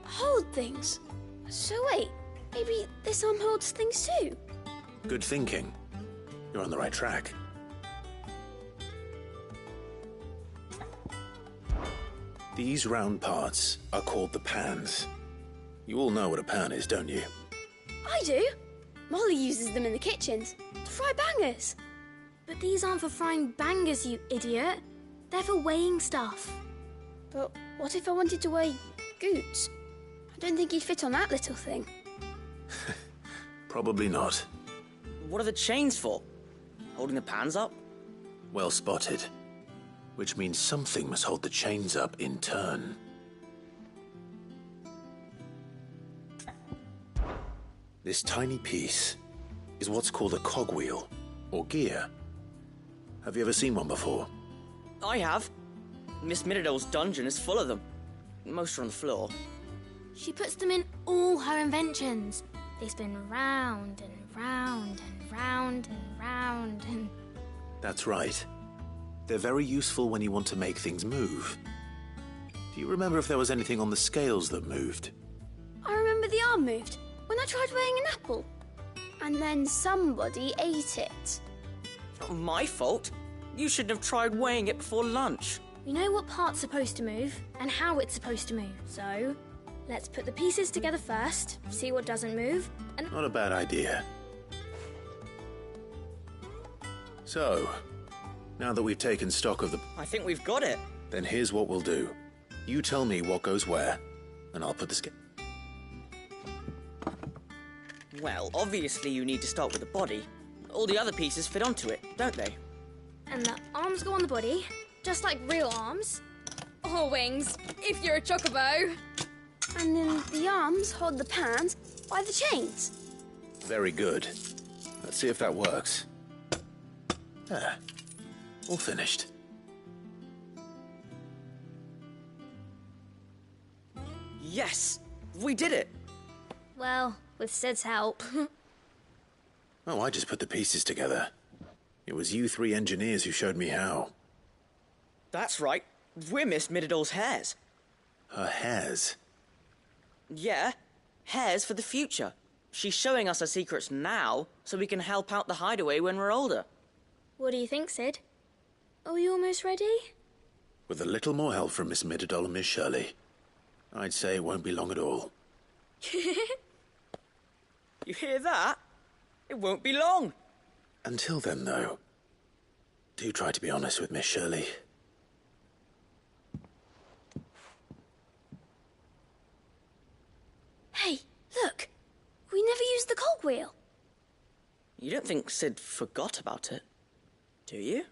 Hold things. So wait, maybe this arm holds things too? Good thinking. You're on the right track. These round parts are called the pans. You all know what a pan is, don't you? I do. Molly uses them in the kitchens to fry bangers. But these aren't for frying bangers, you idiot. They're for weighing stuff. But what if I wanted to weigh Goots? I don't think he'd fit on that little thing. Probably not. What are the chains for? Holding the pans up? Well spotted. Which means something must hold the chains up in turn. This tiny piece is what's called a cogwheel, or gear. Have you ever seen one before? I have. Miss Midadol's dungeon is full of them. Most are on the floor. She puts them in all her inventions. They spin round and round and round and round and... That's right. They're very useful when you want to make things move. Do you remember if there was anything on the scales that moved? I remember the arm moved when I tried weighing an apple. And then somebody ate it. Not my fault. You shouldn't have tried weighing it before lunch. We know what part's supposed to move and how it's supposed to move. So, let's put the pieces together first, see what doesn't move, and... Not a bad idea. So, now that we've taken stock of the... I think we've got it. Then here's what we'll do. You tell me what goes where, and I'll put the scale... Well, obviously you need to start with the body. All the other pieces fit onto it, don't they? And the arms go on the body, just like real arms. Or wings, if you're a chocobo. And then the arms hold the pans by the chains. Very good. Let's see if that works. There. All finished. Yes! We did it! Well, with Sid's help. Oh, I just put the pieces together. It was you three engineers who showed me how. That's right. We're Miss Midadol's hares. Her hares? Yeah. Hares for the future. She's showing us her secrets now, so we can help out the hideaway when we're older. What do you think, Sid? Are we almost ready? With a little more help from Miss Midadol and Miss Shirley, I'd say it won't be long at all. You hear that? It won't be long. Until then, though, do try to be honest with Miss Shirley. Hey, look! We never used the cogwheel. You don't think Sid forgot about it, do you?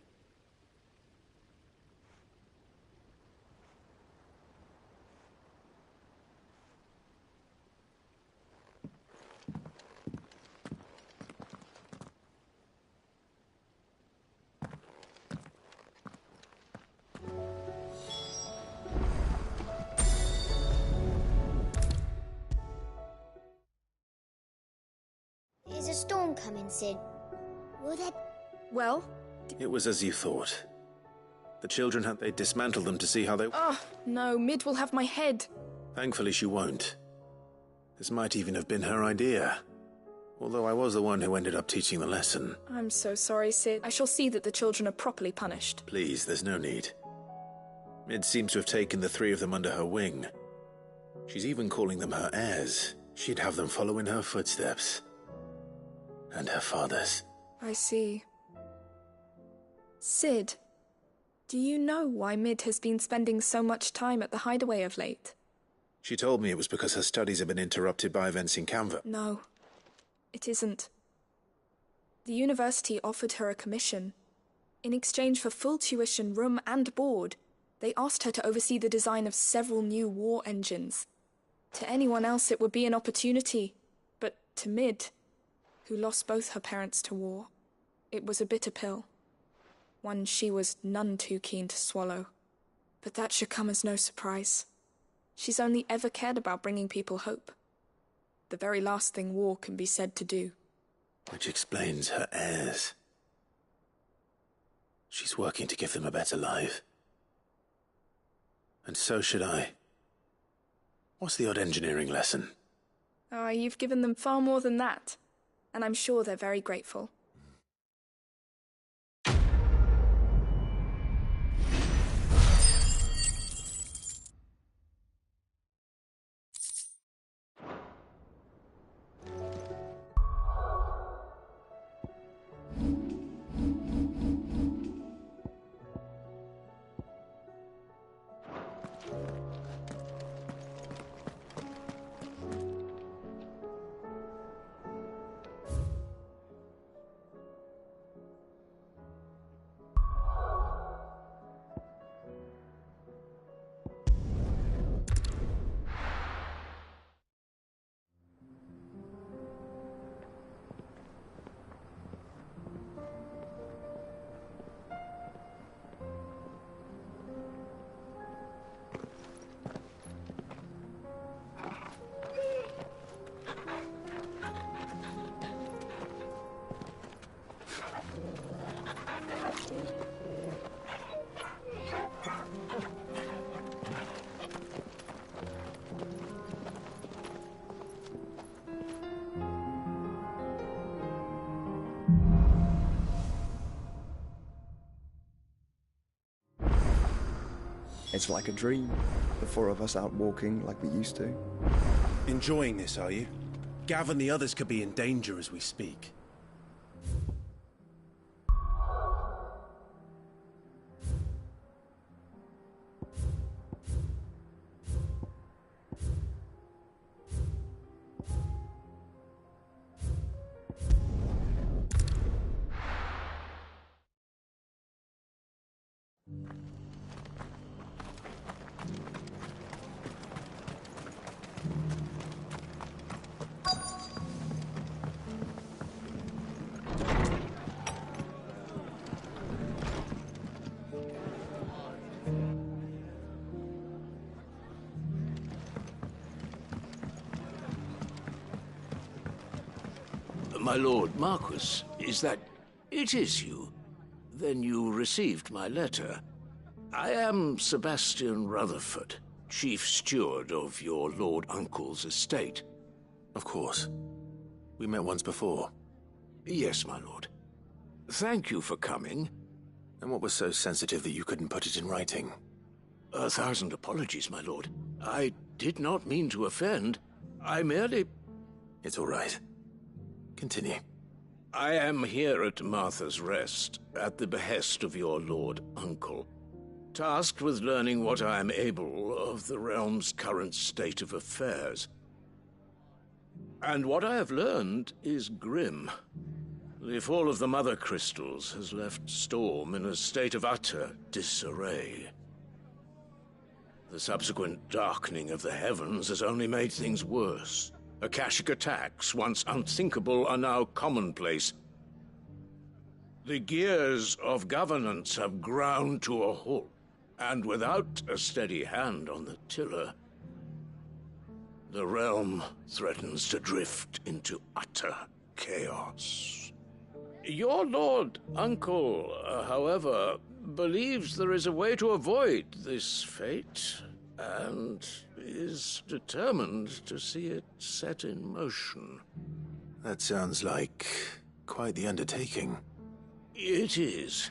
Is a storm coming, Sid? Will there... Well? It was as you thought. The children had they dismantled them to see how they... Oh, no, Mid will have my head. Thankfully she won't. This might even have been her idea. Although I was the one who ended up teaching the lesson. I'm so sorry, Sid. I shall see that the children are properly punished. Please, there's no need. Mid seems to have taken the three of them under her wing. She's even calling them her heirs. She'd have them follow in her footsteps. And her father's. I see. Sid, do you know why Mid has been spending so much time at the hideaway of late? She told me it was because her studies have been interrupted by events in Canva. No, it isn't. The university offered her a commission. In exchange for full tuition, room and board, they asked her to oversee the design of several new war engines. To anyone else it would be an opportunity, but to Mid, who lost both her parents to war, it was a bitter pill. One she was none too keen to swallow. But that should come as no surprise. She's only ever cared about bringing people hope. The very last thing war can be said to do. Which explains her heirs. She's working to give them a better life. And so should I. What's the odd engineering lesson? Ah, you've given them far more than that. And I'm sure they're very grateful. It's like a dream. The four of us out walking like we used to. Enjoying this, are you? Gav and the others could be in danger as we speak. My lord Marquis, is that... It is you. Then you received my letter. I am Sebastian Rutherford, Chief Steward of your Lord Uncle's estate. Of course. We met once before. Yes, my lord. Thank you for coming. And what was so sensitive that you couldn't put it in writing? 1,000 apologies, my lord. I did not mean to offend. I merely... It's all right. Continue. I am here at Martha's Rest, at the behest of your Lord Uncle, tasked with learning what I am able of the realm's current state of affairs. And what I have learned is grim. The fall of the Mother Crystals has left Storm in a state of utter disarray. The subsequent darkening of the heavens has only made things worse. Akashic attacks, once unthinkable, are now commonplace. The gears of governance have ground to a halt, and without a steady hand on the tiller, the realm threatens to drift into utter chaos. Your Lord Uncle, however, believes there is a way to avoid this fate, and is determined to see it set in motion. That sounds like quite the undertaking. It is.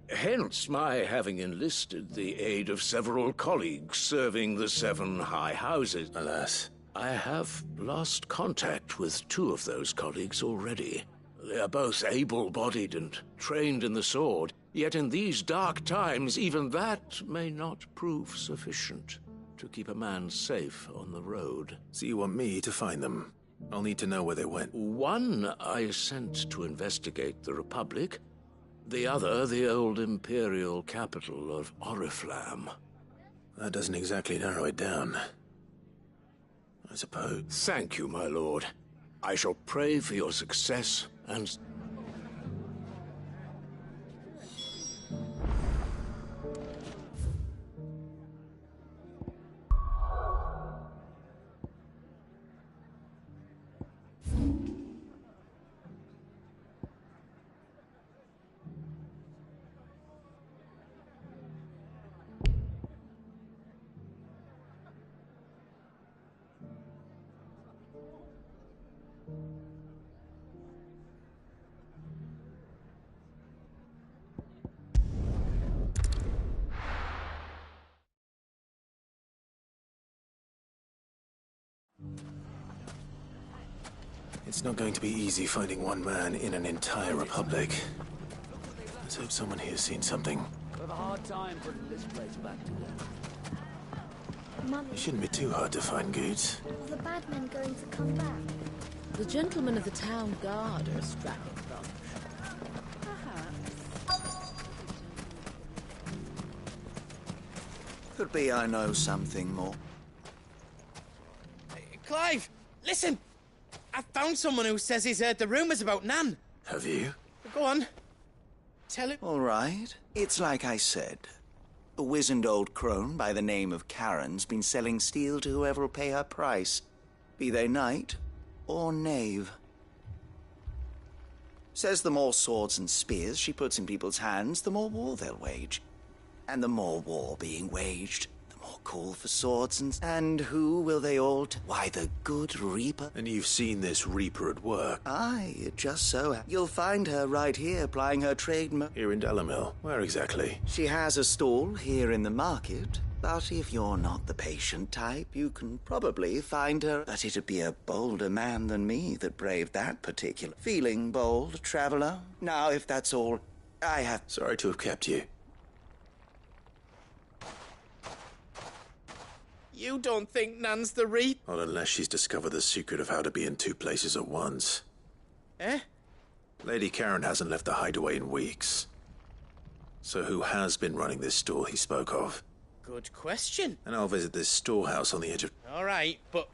Hence my having enlisted the aid of several colleagues serving the 7 high houses. Alas. I have lost contact with 2 of those colleagues already. They are both able-bodied and trained in the sword, yet in these dark times even that may not prove sufficient to keep a man safe on the road. So you want me to find them? I'll need to know where they went. One I sent to investigate the Republic, the other the old Imperial capital of Oriflamme. That doesn't exactly narrow it down, I suppose. Thank you, my lord. I shall pray for your success and... It's not going to be easy finding one man in an entire republic. Let's hope someone here's seen something. We have a hard time putting this place back together. Mummy, It shouldn't be too hard to find Goods. are the bad men going to come back? The gentlemen of the town guard are a strapping bunch. Could be I know something more. Clive, listen! I found someone who says he's heard the rumours about Nan. Have you? Go on. Tell him. All right. It's like I said. A wizened old crone by the name of Karen's been selling steel to whoever will pay her price, be they knight or knave. Says the more swords and spears she puts in people's hands, the more war they'll wage. And the more war being waged, the more call for swords and who will they all Why, the good Reaper. And you've seen this Reaper at work? Aye, it just so you'll find her right here plying her trade Here in Dalimil? Where exactly? She has a stall here in the market, but if you're not the patient type, you can probably find her. But it'd be a bolder man than me that braved that particular. Feeling bold, traveler? Now, if that's all, I have... Sorry to have kept you. You don't think Nan's the Reaper? Not unless she's discovered the secret of how to be in two places at once. Eh? Lady Karen hasn't left the hideaway in weeks. So who has been running this store he spoke of? Good question. And I'll visit this storehouse on the edge of... All right, but...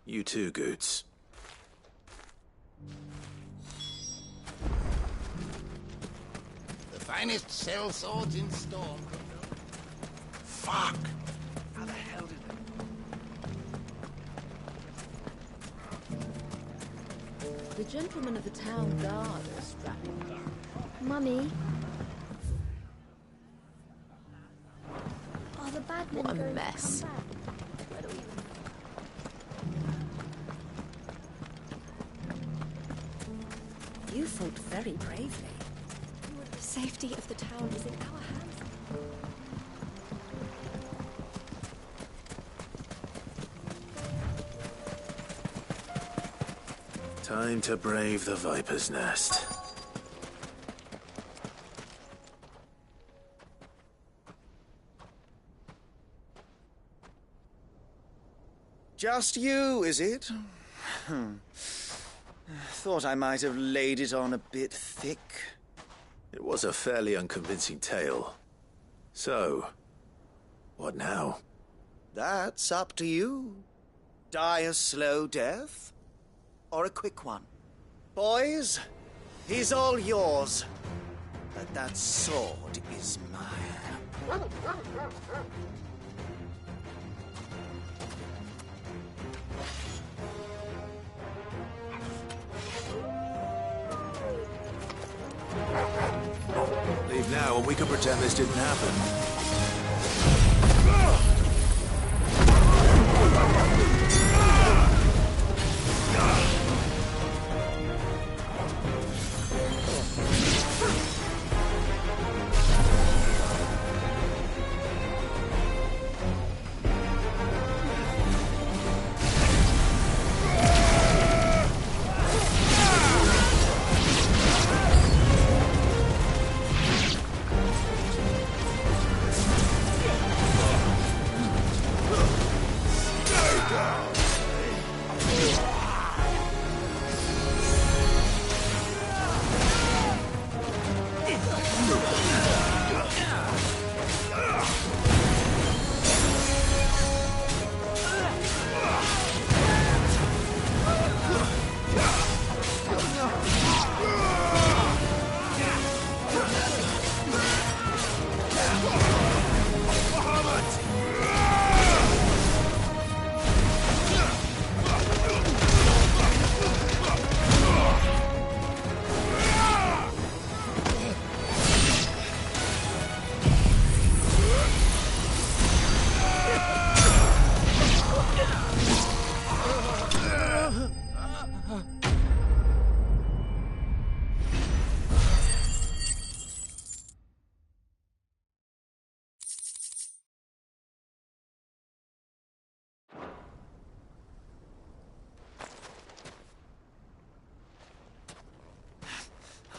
You too, Goots. The finest sell swords in Storm. Fuck! How the hell did The gentlemen of the town guard are strapping. Mummy. Are the bad men What a going to mess. come back? You fought very bravely. The safety of the town is in our hands. Time to brave the Viper's Nest. Just you, is it? Thought I might have laid it on a bit thick. It was a fairly unconvincing tale. So, what now? That's up to you. Die a slow death, or a quick one. Boys, he's all yours. But that sword is mine. Leave now and we can pretend this didn't happen.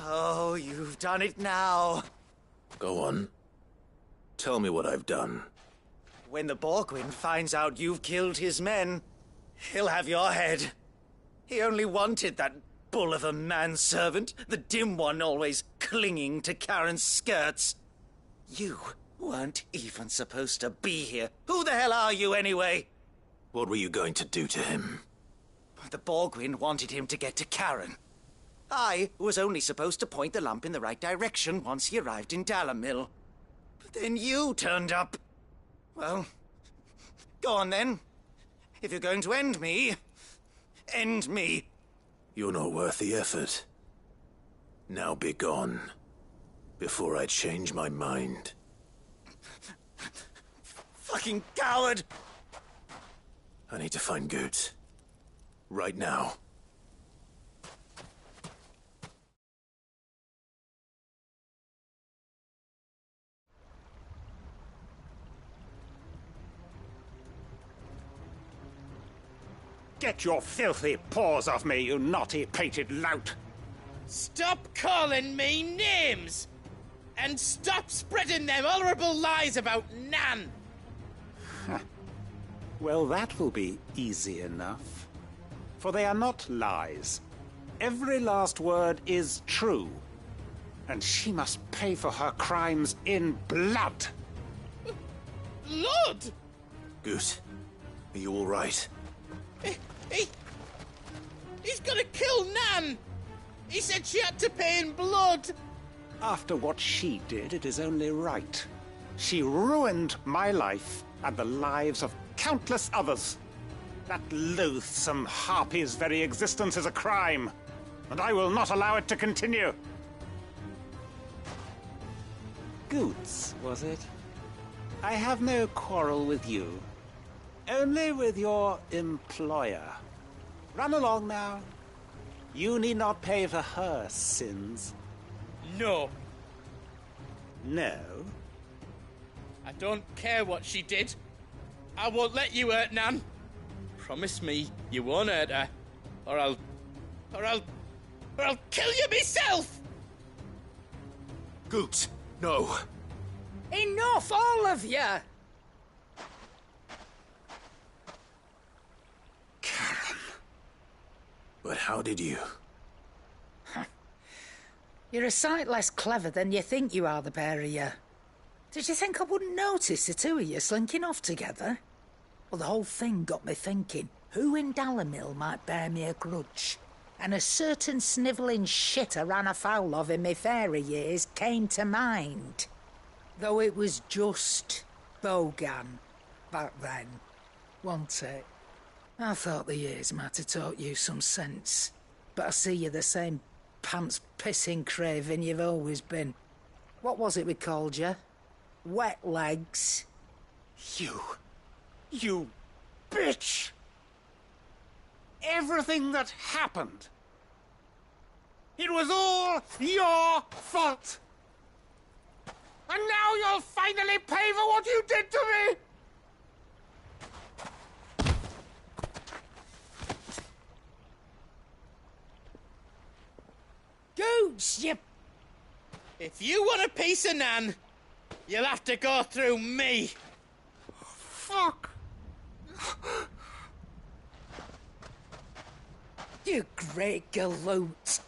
Oh, you've done it now. Go on. Tell me what I've done. When the Borgwyn finds out you've killed his men, he'll have your head. He only wanted that bull of a manservant, the dim one always clinging to Karen's skirts. You weren't even supposed to be here. Who the hell are you, anyway? What were you going to do to him? The Borgwyn wanted him to get to Karen. I was only supposed to point the lamp in the right direction once he arrived in Dalimil. But then you turned up. Well, go on then. If you're going to end me, end me. You're not worth the effort. Now be gone, before I change my mind. Fucking coward! I need to find Goots. Right now. Get your filthy paws off me, you naughty-pated lout! Stop calling me names! And stop spreading them horrible lies about Nan! Well, that will be easy enough. For they are not lies. Every last word is true. And she must pay for her crimes in blood. Blood? Goose, are you all right? He's gonna kill Nan! He said she had to pay in blood! After what she did, it is only right. She ruined my life and the lives of countless others. That loathsome harpy's very existence is a crime, and I will not allow it to continue. Goots, was it? I have no quarrel with you. Only with your employer. Run along now. You need not pay for her sins. No. No? I don't care what she did. I won't let you hurt Nan. Promise me you won't hurt her, or I'll kill you myself! Goots, no. Enough, all of you! Karen. But how did you? You're a sight less clever than you think you are, the pair of you. Did you think I wouldn't notice the two of you slinking off together? Well, the whole thing got me thinking, who in Dalimil might bear me a grudge? And a certain snivelling shit I ran afoul of in my fairy years came to mind. Though it was just Bogan back then, wasn't it? I thought the years might have taught you some sense, but I see you're the same pants-pissing craven you've always been. What was it we called you? Wet legs. You bitch! Everything that happened, it was all your fault! And now you'll finally pay for what you did to me! Goots, you... If you want a piece of Nan, you'll have to go through me. Fuck! You great galoot.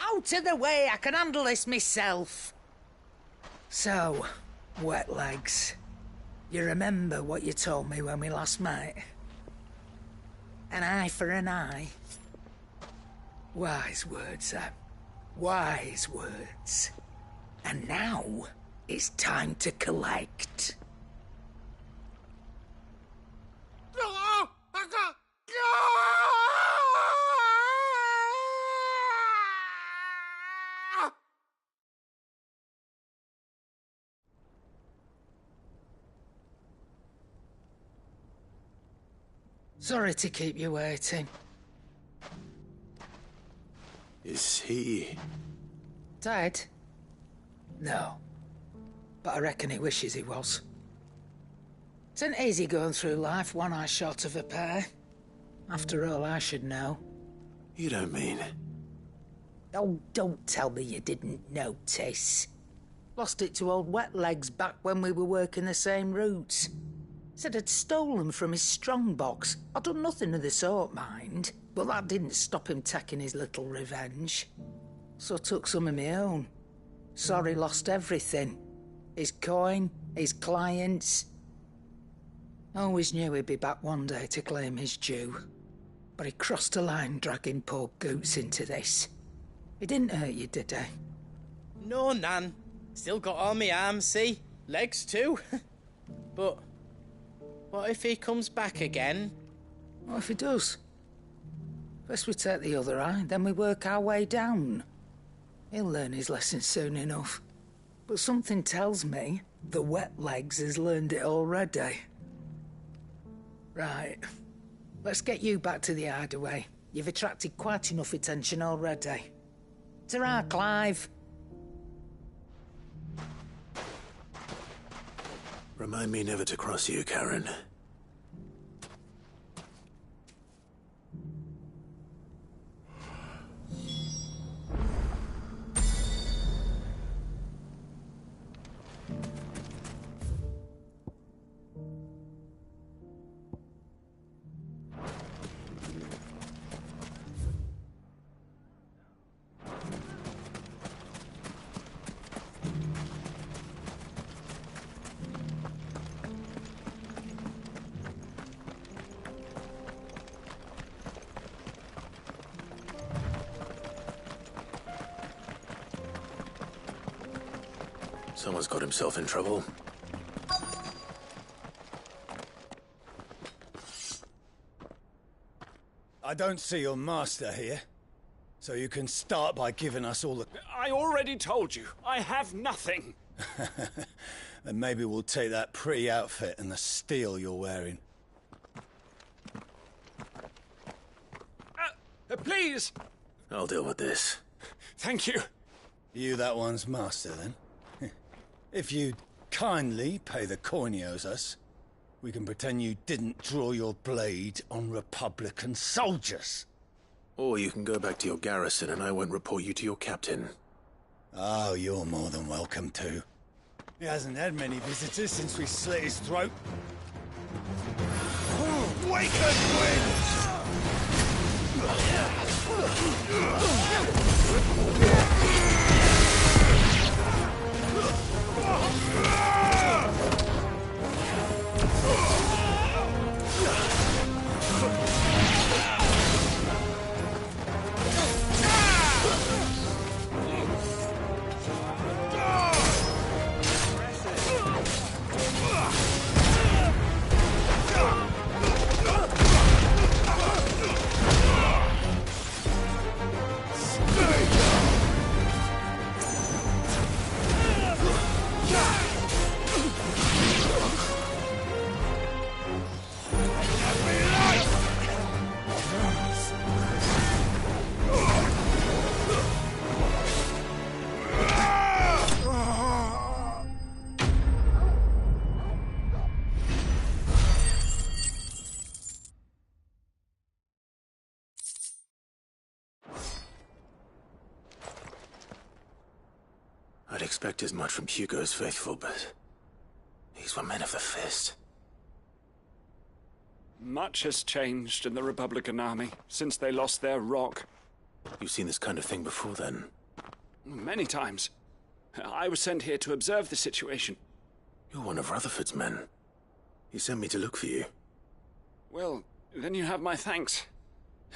Out of the way, I can handle this myself. So, Wet Legs, you remember what you told me when we last met? An eye for an eye. Wise words, Sam. Wise words. And now, it's time to collect. Sorry to keep you waiting. Is he... dead? No. But I reckon he wishes he was. It isn't easy going through life one eye short of a pair. After all, I should know. You don't mean... Oh, don't tell me you didn't notice. Lost it to old Wet Legs back when we were working the same routes. Said I'd stolen from his strongbox. I'd done nothing of the sort, mind. But that didn't stop him taking his little revenge. So I took some of my own. Sorry, lost everything. His coin, his clients. Always knew he'd be back one day to claim his due. But he crossed a line dragging poor Goots into this. He didn't hurt you, did he? No, Nan. Still got all my arms, see? Legs too. But what if he comes back again? What if he does? First we take the other eye, then we work our way down. He'll learn his lesson soon enough. But something tells me the wet legs has learned it already. Right. Let's get you back to the hideaway. You've attracted quite enough attention already. Ta-ra, Clive. Remind me never to cross you, Karen. Someone's got himself in trouble. I don't see your master here, so you can start by giving us all the... I already told you, I have nothing. Then maybe we'll take that pretty outfit and the steel you're wearing. Please! I'll deal with this. Thank you. You that one's master, then? If you'd kindly pay the coin he owes us, we can pretend you didn't draw your blade on Republican soldiers. Or you can go back to your garrison and I won't report you to your captain. Oh, you're more than welcome to. He hasn't had many visitors since we slit his throat. Waken winds! I'd expect as much from Hugo's faithful, but these were men of the fist. Much has changed in the Republican army since they lost their rock. You've seen this kind of thing before, then? Many times. I was sent here to observe the situation. You're one of Rutherford's men. He sent me to look for you. Well, then you have my thanks.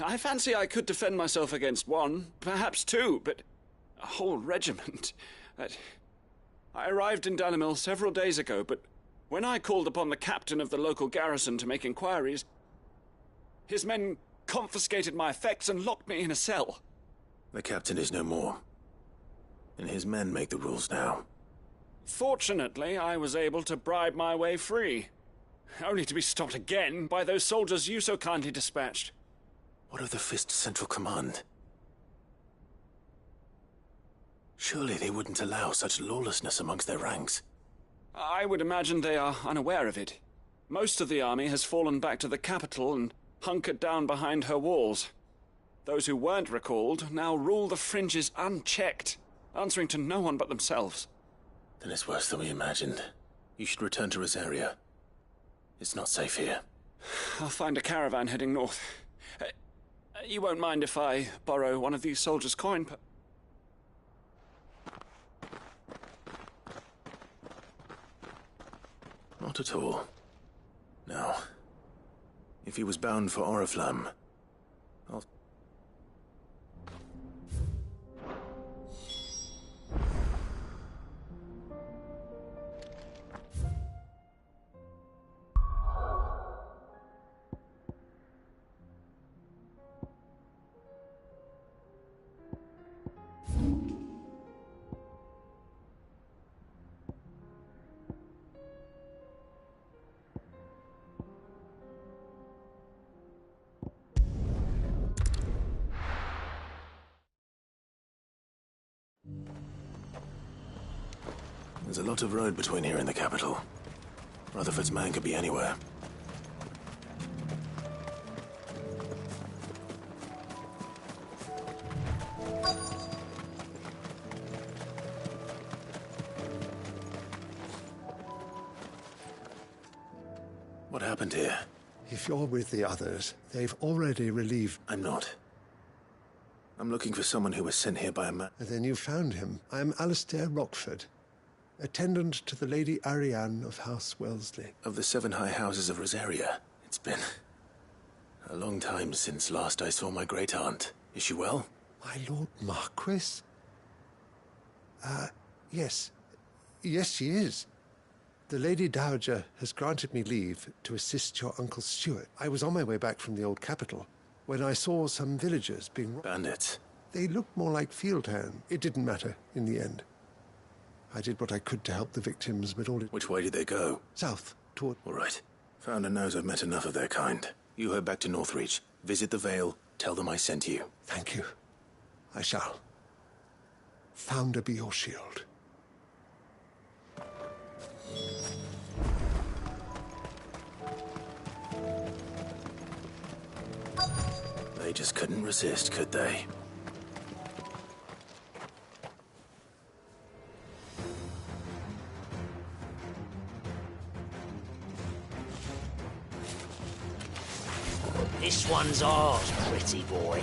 I fancy I could defend myself against one, perhaps two, but a whole regiment... I arrived in Dalimil several days ago, but when I called upon the captain of the local garrison to make inquiries, his men confiscated my effects and locked me in a cell. The captain is no more, and his men make the rules now. Fortunately, I was able to bribe my way free, only to be stopped again by those soldiers you so kindly dispatched. What of the Fist's Central Command? Surely they wouldn't allow such lawlessness amongst their ranks. I would imagine they are unaware of it. Most of the army has fallen back to the capital and hunkered down behind her walls. Those who weren't recalled now rule the fringes unchecked, answering to no one but themselves. Then it's worse than we imagined. You should return to Rosaria. It's not safe here. I'll find a caravan heading north. You won't mind if I borrow one of these soldiers' coin, but... Not at all. Now, if he was bound for Oriflamme, I'll... There's a lot of road between here and the capital. Rutherford's man could be anywhere. What happened here? If you're with the others, they've already relieved... I'm not. I'm looking for someone who was sent here by a man. Then you found him. I am Alistair Rockford, attendant to the Lady Ariane of House Wellesley. Of the 7 high houses of Rosaria. It's been a long time since last I saw my great-aunt. Is she well? My Lord Marquis? Yes. Yes, she is. The Lady Dowager has granted me leave to assist your Uncle Stuart. I was on my way back from the old capital when I saw some villagers being... Bandits? They looked more like field hands. It didn't matter in the end. I did what I could to help the victims, but all it... Which way did they go? South, toward... All right. Founder knows I've met enough of their kind. You head back to Northreach. Visit the Vale. Tell them I sent you. Thank you. I shall. Founder be your shield. They just couldn't resist, could they? This one's ours, pretty boy.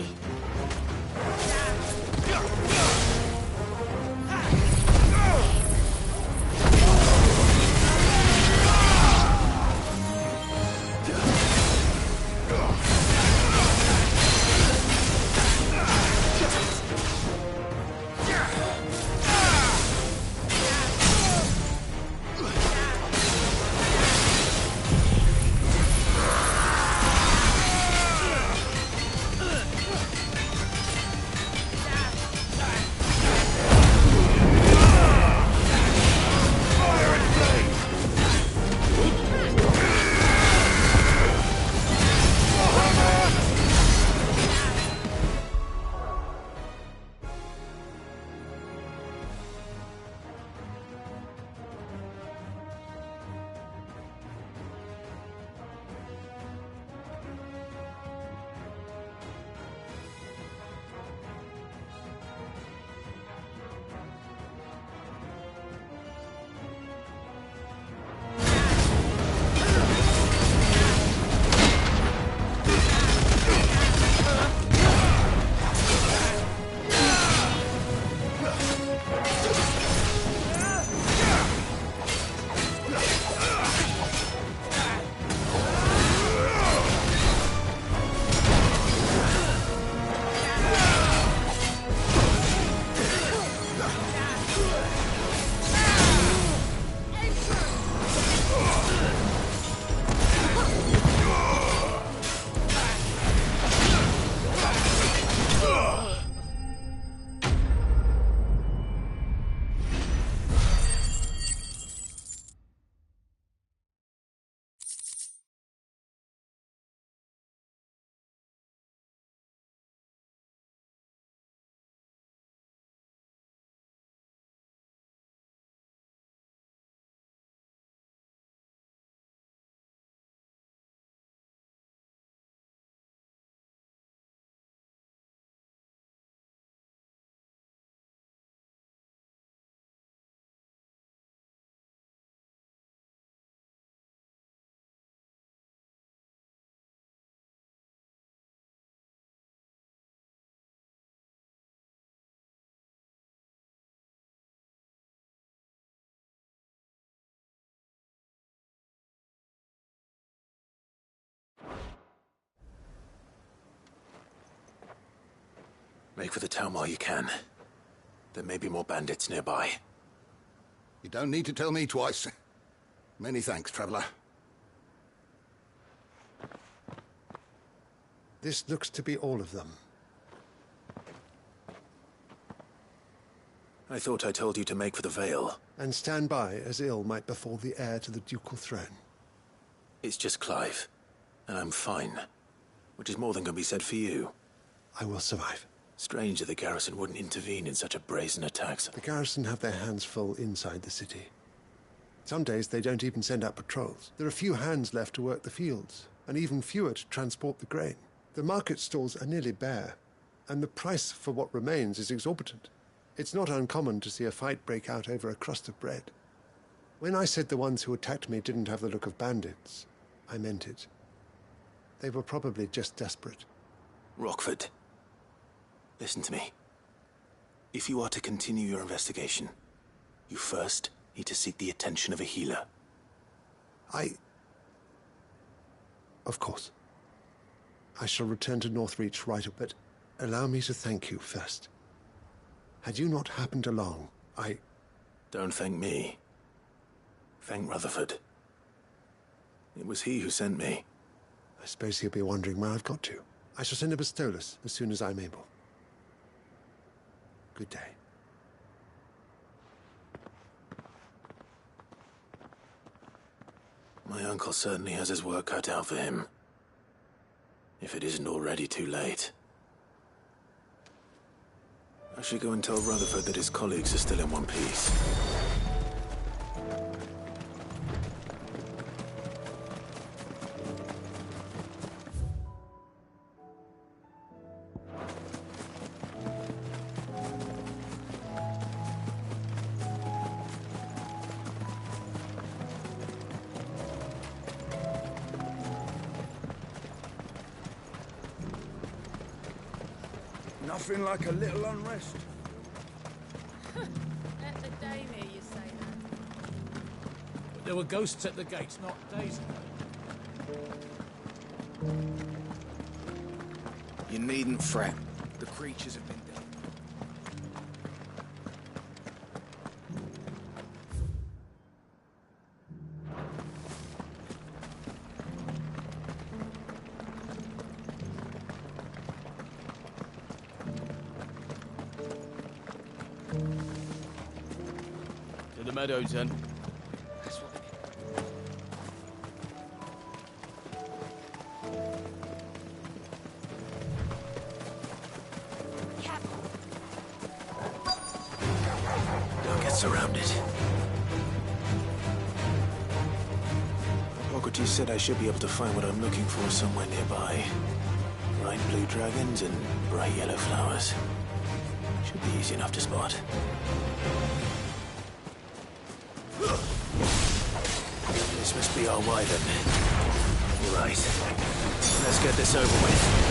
Make for the town while you can. There may be more bandits nearby. You don't need to tell me twice. Many thanks, traveler. This looks to be all of them. I thought I told you to make for the Vale. And stand by as ill might befall the heir to the ducal throne. It's just Clive, and I'm fine. Which is more than can be said for you. I will survive. Strange that the garrison wouldn't intervene in such a brazen attack. The garrison have their hands full inside the city. Some days they don't even send out patrols. There are few hands left to work the fields, and even fewer to transport the grain. The market stalls are nearly bare, and the price for what remains is exorbitant. It's not uncommon to see a fight break out over a crust of bread. When I said the ones who attacked me didn't have the look of bandits, I meant it. They were probably just desperate. Rockford, listen to me. If you are to continue your investigation, you first need to seek the attention of a healer. Of course. I shall return to Northreach right away, but allow me to thank you first. Had you not happened along, Don't thank me. Thank Rutherford. It was he who sent me. I suppose he'll be wondering where I've got to. I shall send a Bastolus as soon as I'm able. Good day. My uncle certainly has his work cut out for him. If it isn't already too late. I should go and tell Rutherford that his colleagues are still in one piece. Nothing like a little unrest. Let the dame hear you say that. There were ghosts at the gates not days ago. You needn't fret. The creatures have been dead. To the meadows, then. That's what Don't get surrounded. Hippocrates said I should be able to find what I'm looking for somewhere nearby. Bright blue dragons and bright yellow flowers. Should be easy enough to spot. This must be our wyvern. Right. Let's get this over with.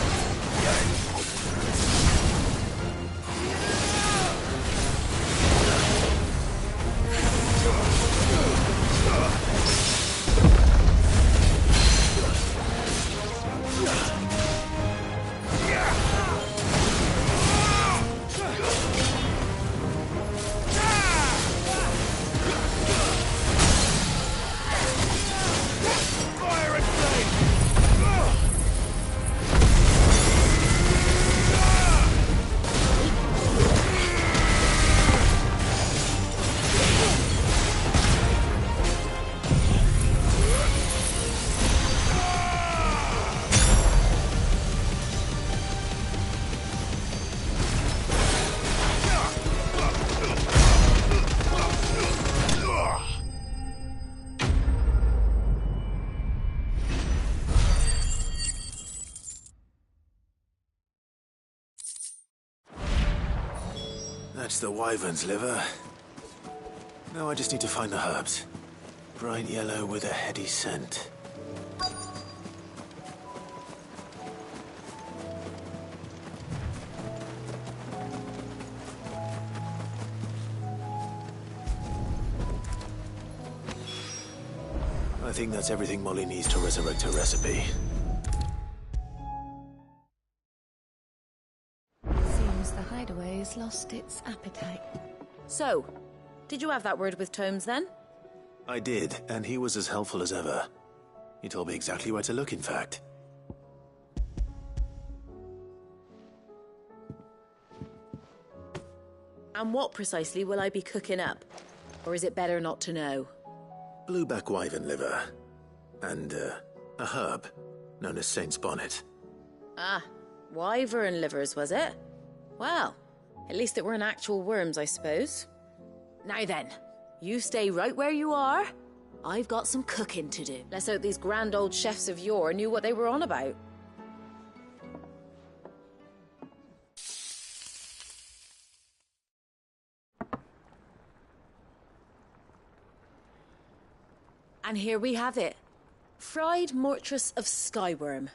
That's the wyvern's liver. Now I just need to find the herbs. Bright yellow with a heady scent. I think that's everything Molly needs to resurrect her recipe. Seems the hideaway's lost its appetite. So, did you have that word with Tomes then? I did, and he was as helpful as ever. He told me exactly where to look, in fact. And what precisely will I be cooking up? Or is it better not to know? Blueback wyvern liver. And, a herb known as Saint's Bonnet. Ah, wyvern livers, was it? Well, at least it weren't actual worms, I suppose. Now then, you stay right where you are. I've got some cooking to do. Let's hope these grand old chefs of yore knew what they were on about. And here we have it. Fried mortress of skyworm.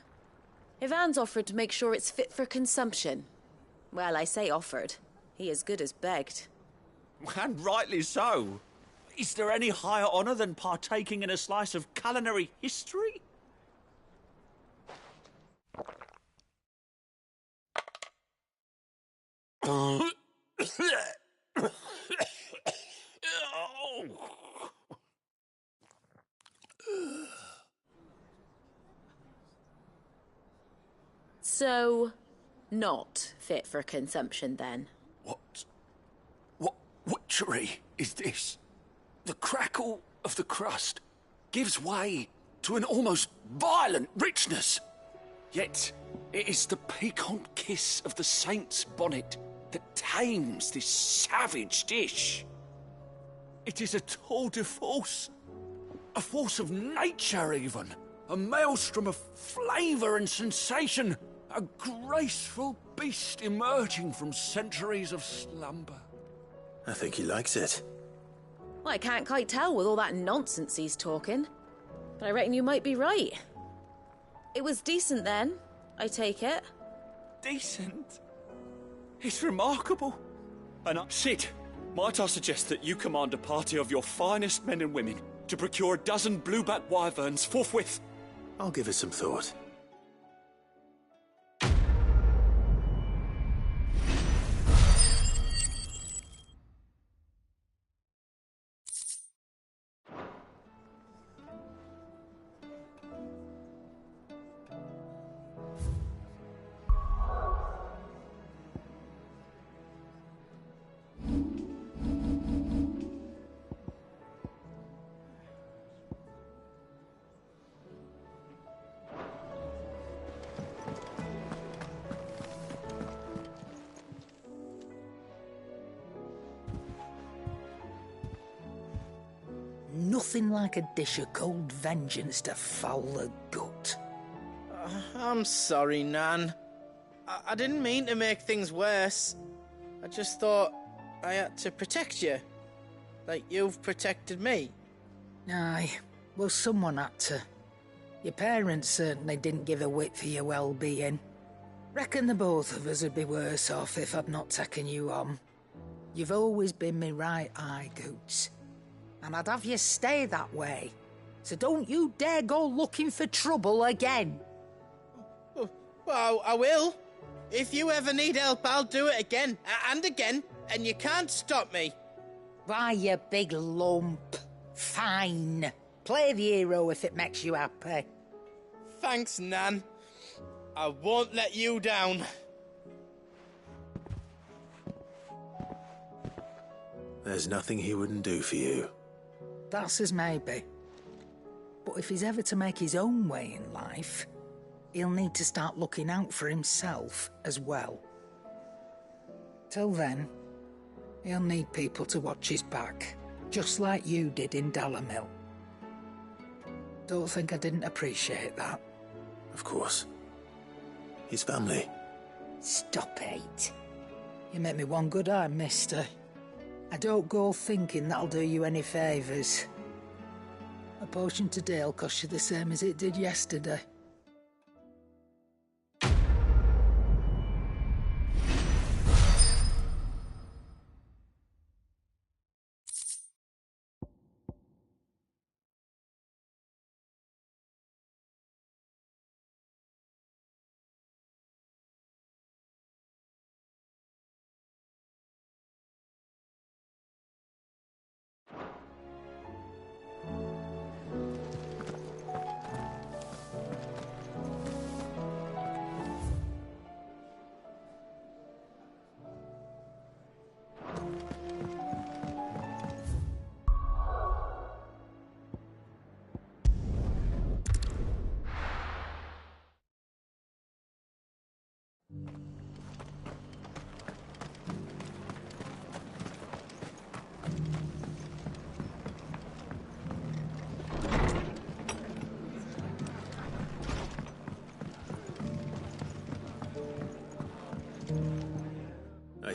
Ivan's offered to make sure it's fit for consumption. Well, I say offered. He as good as begged. And rightly so. Is there any higher honour than partaking in a slice of culinary history? So, not fit for consumption then? What witchery is this? The crackle of the crust gives way to an almost violent richness. Yet it is the piquant kiss of the saint's bonnet that tames this savage dish. It is a tour de force, a force of nature even, a maelstrom of flavour and sensation, a graceful beast emerging from centuries of slumber. I think he likes it. Well, I can't quite tell with all that nonsense he's talking. But I reckon you might be right. It was decent then, I take it. Decent? It's remarkable. And Sid, might I suggest that you command a party of your finest men and women to procure a dozen blueback wyverns forthwith? I'll give it some thought. Nothing like a dish of cold vengeance to foul the gut. I'm sorry, Nan. I didn't mean to make things worse. I just thought I had to protect you. Like you've protected me. Aye, well, someone had to. Your parents certainly didn't give a whit for your well-being. Reckon the both of us would be worse off if I'd not taken you on. You've always been me right eye, Goots. And I'd have you stay that way. So don't you dare go looking for trouble again. Well, I will. If you ever need help, I'll do it again and again, and you can't stop me. Why, you big lump. Fine. Play the hero if it makes you happy. Thanks, Nan. I won't let you down. There's nothing he wouldn't do for you. That's as maybe. But if he's ever to make his own way in life, he'll need to start looking out for himself as well. Till then, he'll need people to watch his back, just like you did in Dalimil. Don't think I didn't appreciate that. Of course. His family. Stop it. You make me one good eye, mister. I don't go thinking that'll do you any favours. A potion today'll cost you the same as it did yesterday.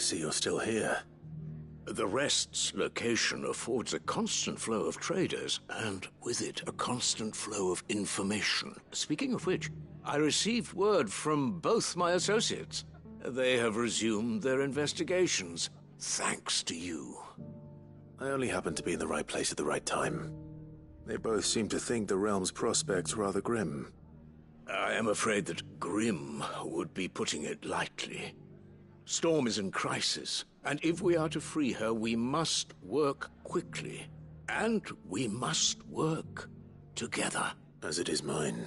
see you're still here. The Rest's location affords a constant flow of traders, and with it, a constant flow of information. Speaking of which, I received word from both my associates. They have resumed their investigations, thanks to you. I only happened to be in the right place at the right time. They both seem to think the realm's prospects rather grim. I am afraid that grim would be putting it lightly. Storm is in crisis, and if we are to free her, we must work quickly. And we must work together. As it is mine.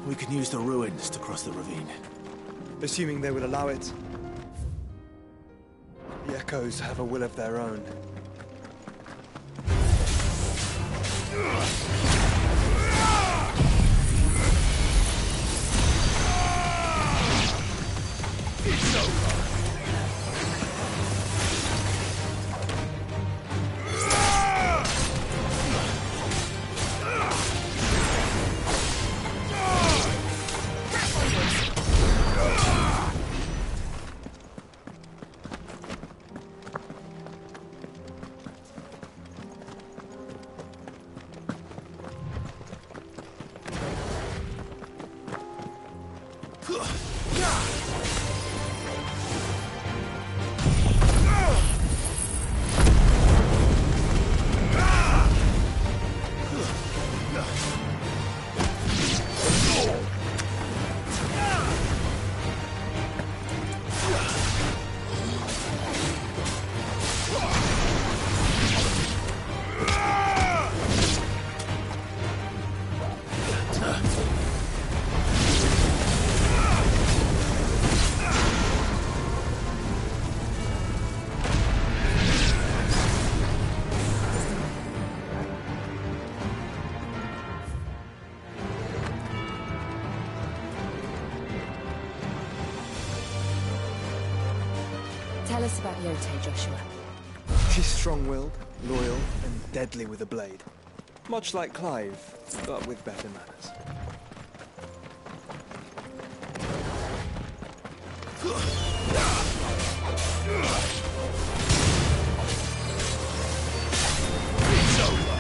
We can use the ruins to cross the ravine. Assuming they will allow it. The Echoes have a will of their own. It's over. Tell us about Yote, Joshua. She's strong-willed, loyal, and deadly with a blade. Much like Clive, but with better manners. It's over.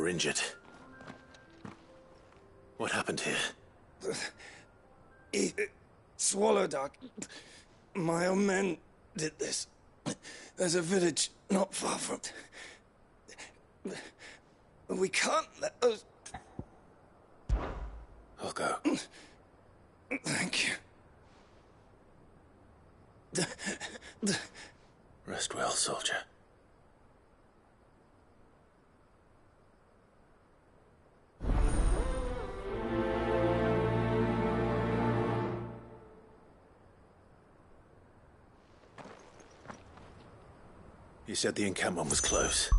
injured. What happened here? He swallowed my own men did this. There's a village not far from... We can't let those... I'll go. Thank you. Rest well, soldier. You said the encampment was close.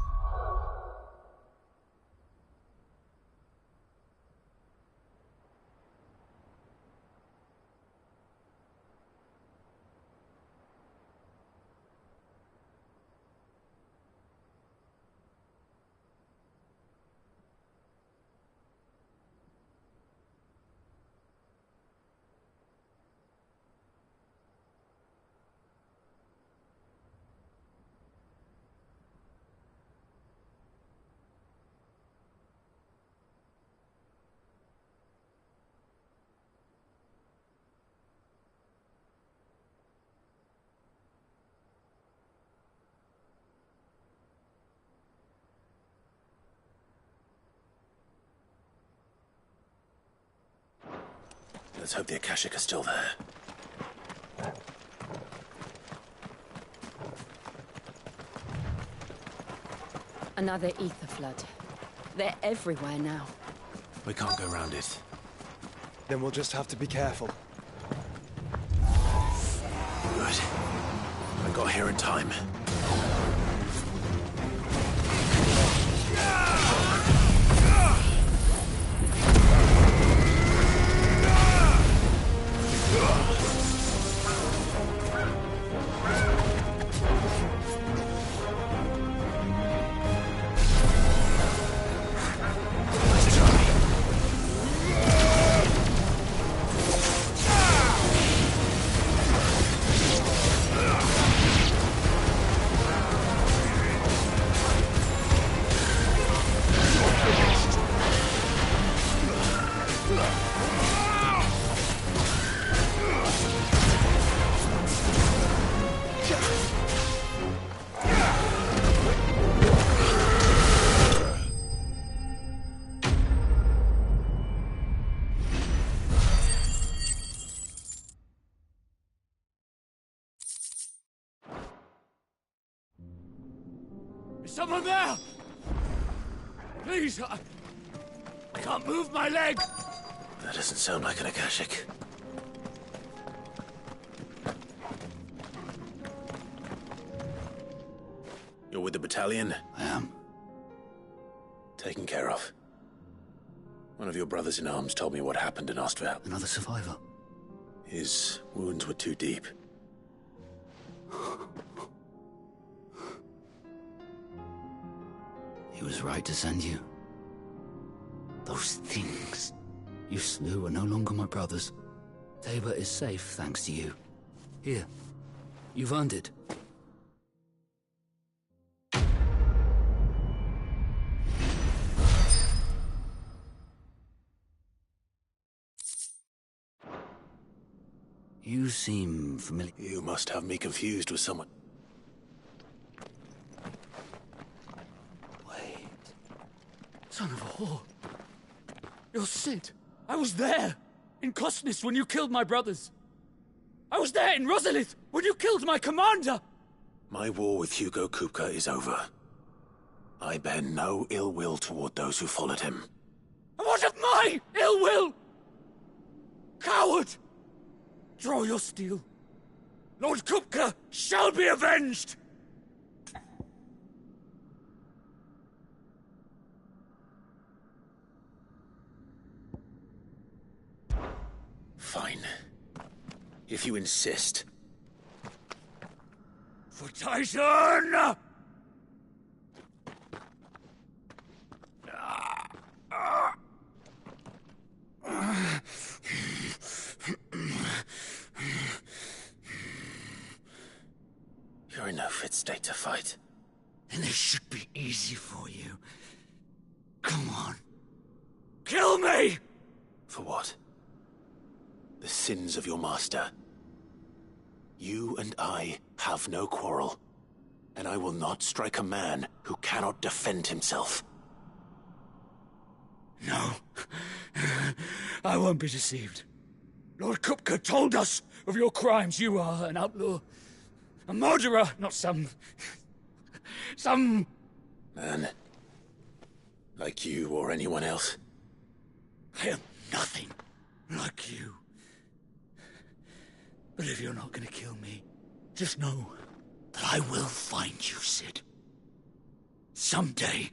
Let's hope the Akashic are still there. Another ether flood. They're everywhere now. We can't go around it. Then we'll just have to be careful. Good. I got here in time. Is someone there? Please, I can't move my leg. That doesn't sound like an Akashic. You're with the battalion? I am. Taken care of. One of your brothers in arms told me what happened in Ostval. Another survivor? His wounds were too deep. He was right to send you. Those things you slew are no longer my brothers. Tabor is safe thanks to you. Here, you've earned it. You seem familiar. You must have me confused with someone. Wait. Son of a whore. You're Cid. I was there in Costnis when you killed my brothers. I was there in Rosalith when you killed my commander. My war with Hugo Kupka is over. I bear no ill will toward those who followed him. And what of my ill will? Coward! Draw your steel. Lord Kupka shall be avenged! Fine. If you insist. For Titan! You're in no fit state to fight. And this should be easy for you. Come on. Kill me! For what? The sins of your master. You and I have no quarrel, and I will not strike a man who cannot defend himself. No. I won't be deceived. Lord Kupka told us of your crimes. You are an outlaw. A murderer, not some... Man. Like you or anyone else. I am nothing like you. But if you're not gonna kill me, just know that I will find you, Cid. Someday.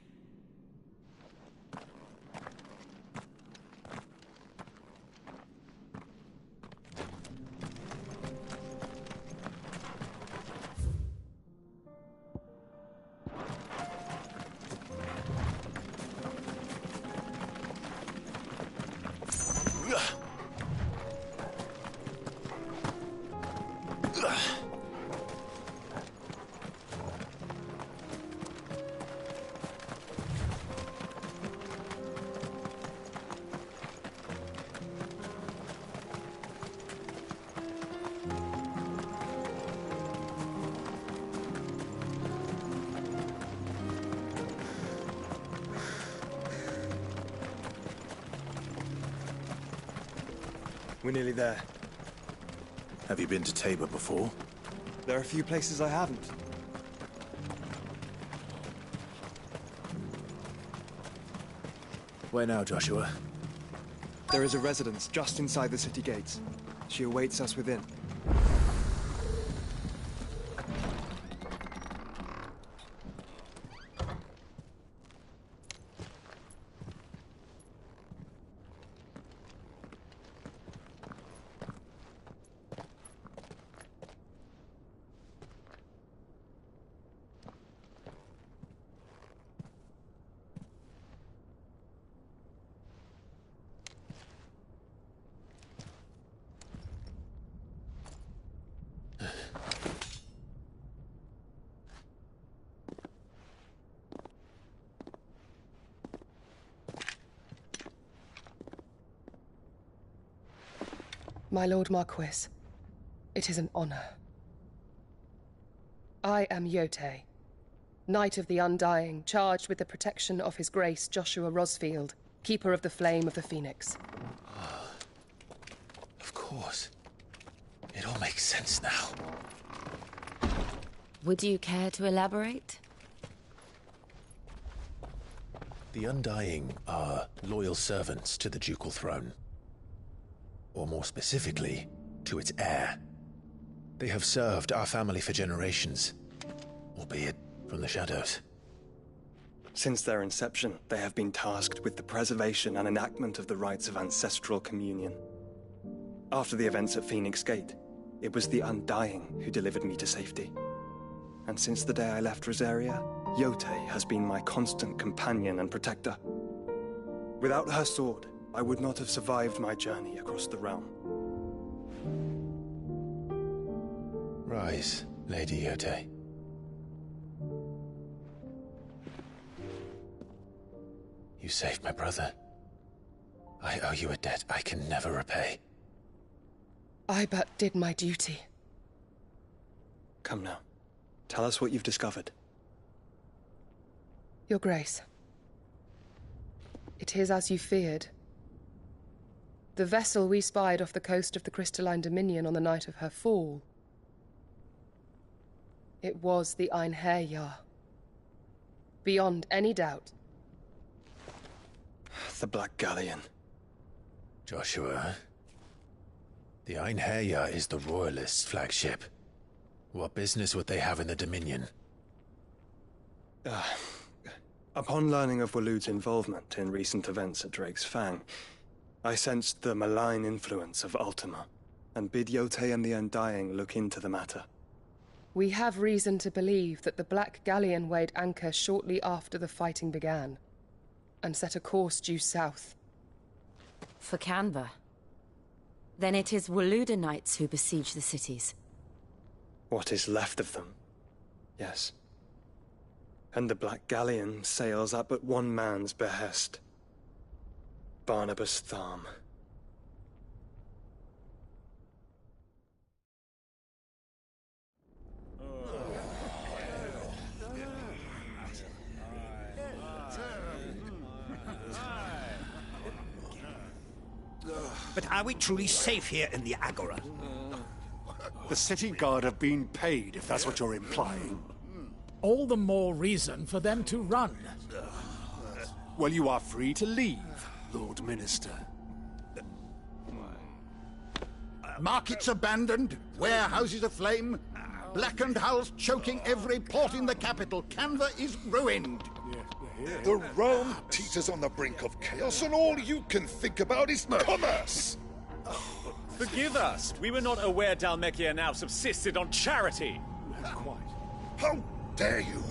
We're nearly there. Have you been to Tabor before? There are a few places I haven't. Where now, Joshua? There is a residence just inside the city gates. She awaits us within. My Lord Marquis, it is an honor. I am Yote, Knight of the Undying, charged with the protection of His Grace Joshua Rosfield, Keeper of the Flame of the Phoenix. Of course. It all makes sense now. Would you care to elaborate? The Undying are loyal servants to the ducal throne. Or more specifically, to its heir. They have served our family for generations, albeit from the shadows. Since their inception, they have been tasked with the preservation and enactment of the rites of ancestral communion. After the events at Phoenix Gate, it was the Undying who delivered me to safety. And since the day I left Rosaria, Yote has been my constant companion and protector. Without her sword, I would not have survived my journey across the realm. Rise, Lady Yote. You saved my brother. I owe you a debt I can never repay. I but did my duty. Come now. Tell us what you've discovered. Your Grace. It is as you feared. The vessel we spied off the coast of the Crystalline Dominion on the night of her fall. It was the Einherjar. Beyond any doubt. The Black Galleon. Joshua. The Einherjar is the Royalists' flagship. What business would they have in the Dominion? Upon learning of Waloed's involvement in recent events at Drake's Fang, I sensed the malign influence of Ultima, and bid Yote and the Undying look into the matter. We have reason to believe that the Black Galleon weighed anchor shortly after the fighting began, and set a course due south. For Canva. Then it is Waloed Knights who besiege the cities. What is left of them? Yes. And the Black Galleon sails at but one man's behest. Barnabas Tharm. But are we truly safe here in the Agora? The city guard have been paid, if that's what you're implying. All the more reason for them to run. Well, you are free to leave, Lord Minister. Markets abandoned, warehouses aflame, blackened hulls choking every port in the capital. Canva is ruined. The realm teeters on the brink of chaos, and all you can think about is commerce! Forgive us! We were not aware Dhalmekia now subsisted on charity! Quite. How dare you!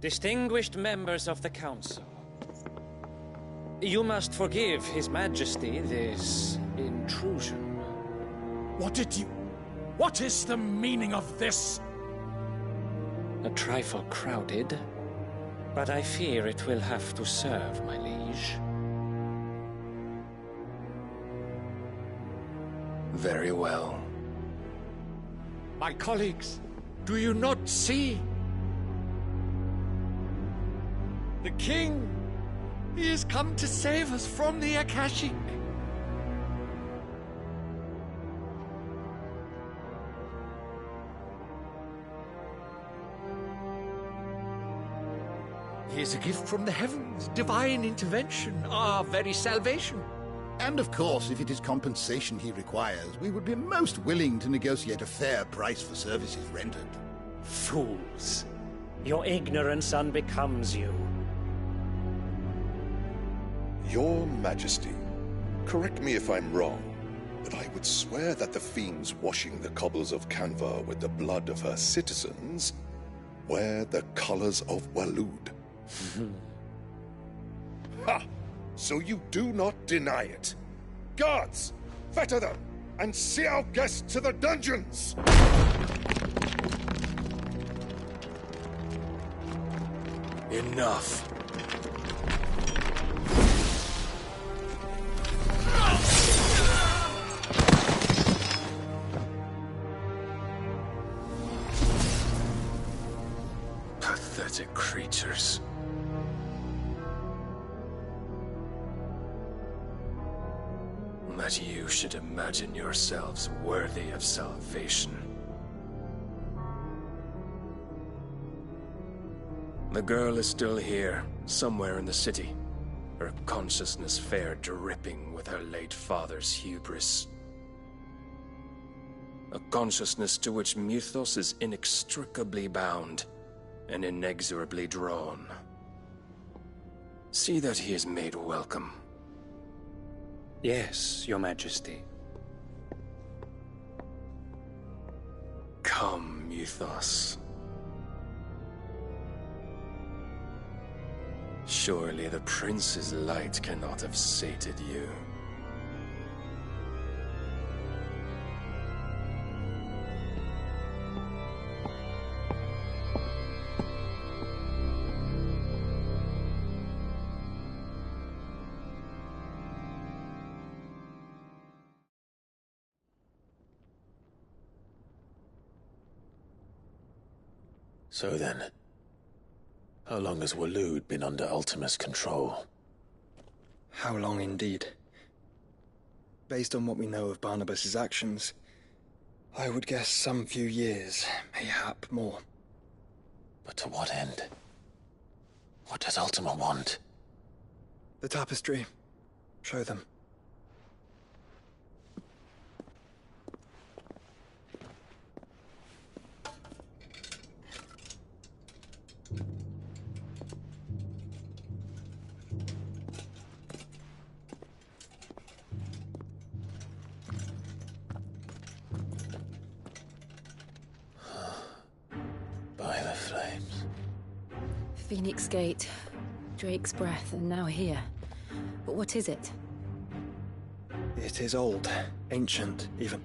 Distinguished members of the Council, you must forgive His Majesty this intrusion. What is the meaning of this? A trifle crowded, but I fear it will have to serve, my liege. Very well. My colleagues, do you not see? The king! He has come to save us from the Akashic! He is a gift from the heavens, divine intervention, our very salvation. And of course, if it is compensation he requires, we would be most willing to negotiate a fair price for services rendered. Fools. Your ignorance unbecomes you. Your Majesty, correct me if I'm wrong, but I would swear that the fiends washing the cobbles of Canva with the blood of her citizens wear the colors of Waloed. Ha! So you do not deny it. Guards, fetter them, and see our guests to the dungeons! Enough. Pathetic creatures. That you should imagine yourselves worthy of salvation. The girl is still here, somewhere in the city. Her consciousness fair dripping with her late father's hubris. A consciousness to which Mythos is inextricably bound and inexorably drawn. See that he is made welcome. Yes, Your Majesty. Come, Mythos. Surely the prince's light cannot have sated you. So then, how long has Waloed been under Ultima's control? How long indeed? Based on what we know of Barnabas's actions, I would guess some few years, mayhap more. But to what end? What does Ultima want? The tapestry. Show them. By the flames. Phoenix Gate, Drake's Breath, and now here. But what is it? It is old, ancient, even.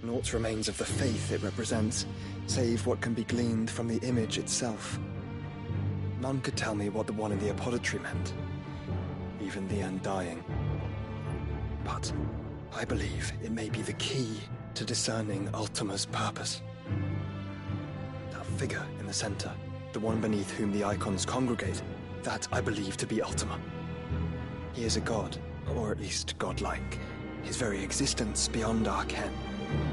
Naught remains of the faith it represents, save what can be gleaned from the image itself. None could tell me what the one in the apothecary meant, even the Undying. But I believe it may be the key to discerning Ultima's purpose. That figure in the center, the one beneath whom the icons congregate, that I believe to be Ultima. He is a god, or at least godlike, his very existence beyond our ken.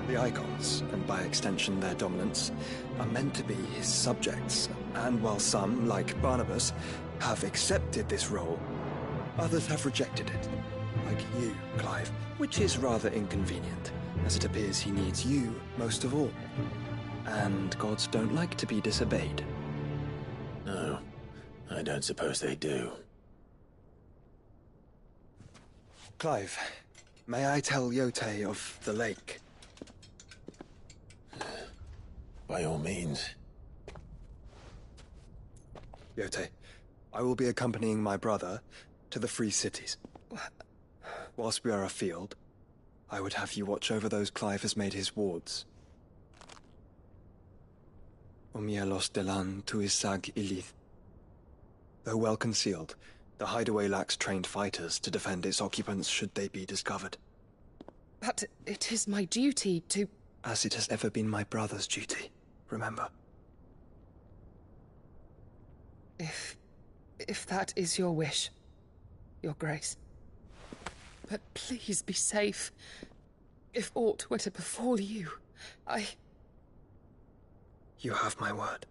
The icons, and by extension their dominants, are meant to be his subjects, and while some, like Barnabas, have accepted this role, others have rejected it, like you, Clive, which is rather inconvenient, as it appears he needs you most of all. And gods don't like to be disobeyed. No, I don't suppose they do. Clive, may I tell Yote of the lake? By all means. Yote, I will be accompanying my brother to the Free Cities. Whilst we are afield, I would have you watch over those Clive has made his wards. Omielos delan tuisag ilith. Though well concealed, the hideaway lacks trained fighters to defend its occupants should they be discovered. But it is my duty to... As it has ever been my brother's duty, remember. If that is your wish, Your Grace. But please be safe. If aught were to befall you, You have my word.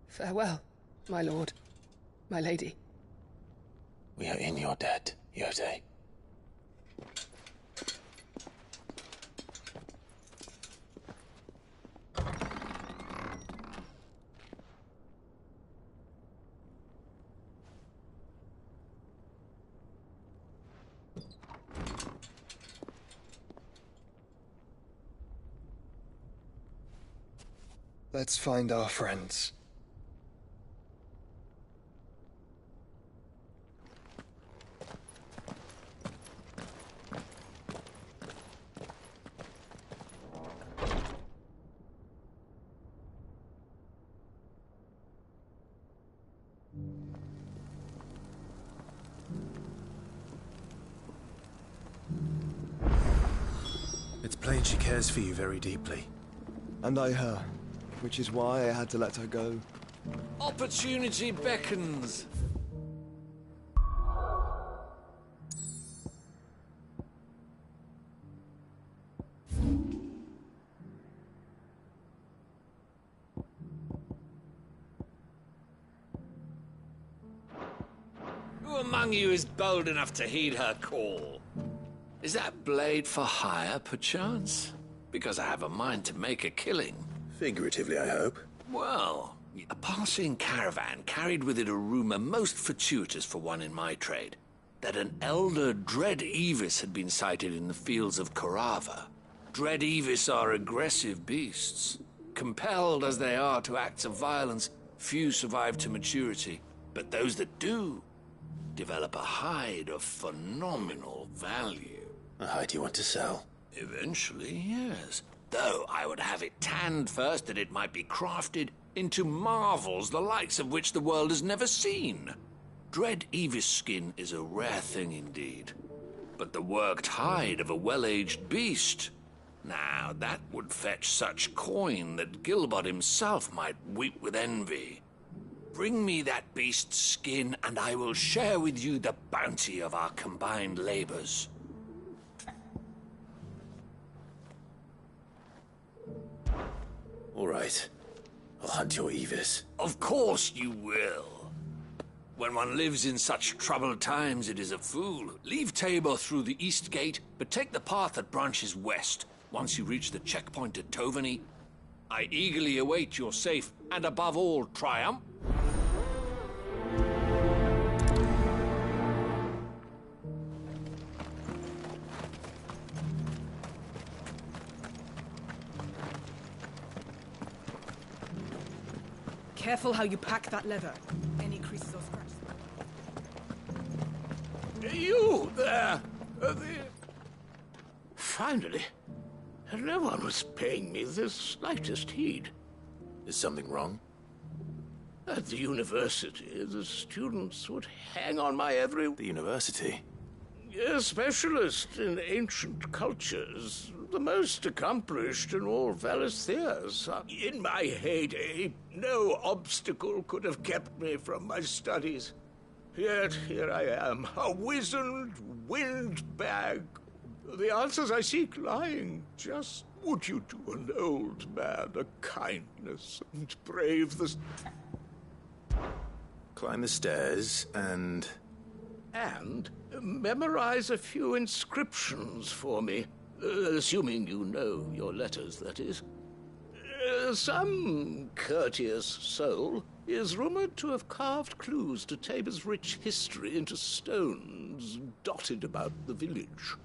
Farewell, my lord, my lady. We are in your debt, Yote. Let's find our friends. It's plain she cares for you very deeply. And I her, which is why I had to let her go. Opportunity beckons. Who among you is bold enough to heed her call? Is that blade for hire, perchance? Because I have a mind to make a killing. Figuratively, I hope. Well, a passing caravan carried with it a rumor most fortuitous for one in my trade, that an elder Dread Evis had been sighted in the fields of Korava. Dread Evis are aggressive beasts. Compelled as they are to acts of violence, few survive to maturity, but those that do develop a hide of phenomenal value. A hide you want to sell? Eventually, yes. Though I would have it tanned first that it might be crafted into marvels the likes of which the world has never seen. Dread Evis skin is a rare thing indeed. But the worked hide of a well-aged beast, now that would fetch such coin that Gilbert himself might weep with envy. Bring me that beast's skin and I will share with you the bounty of our combined labors. All right. I'll hunt your Evis. Of course you will. When one lives in such troubled times, it is a fool. Leave Tabor through the east gate, but take the path that branches west. Once you reach the checkpoint at Tovany, I eagerly await your safe and, above all, triumph. Careful how you pack that leather. Any creases or scratches. You there! Finally, no one was paying me the slightest heed. Is something wrong? At the university, the students would hang on my every... The university? A specialist in ancient cultures, the most accomplished in all Valistheas. In my heyday, no obstacle could have kept me from my studies. Yet here I am, a wizened windbag. The answers I seek lying. Just would you do an old man a kindness and brave the... Climb the stairs and... And memorize a few inscriptions for me. Assuming you know your letters, that is. Some courteous soul is rumored to have carved clues to Tabor's rich history into stones dotted about the village.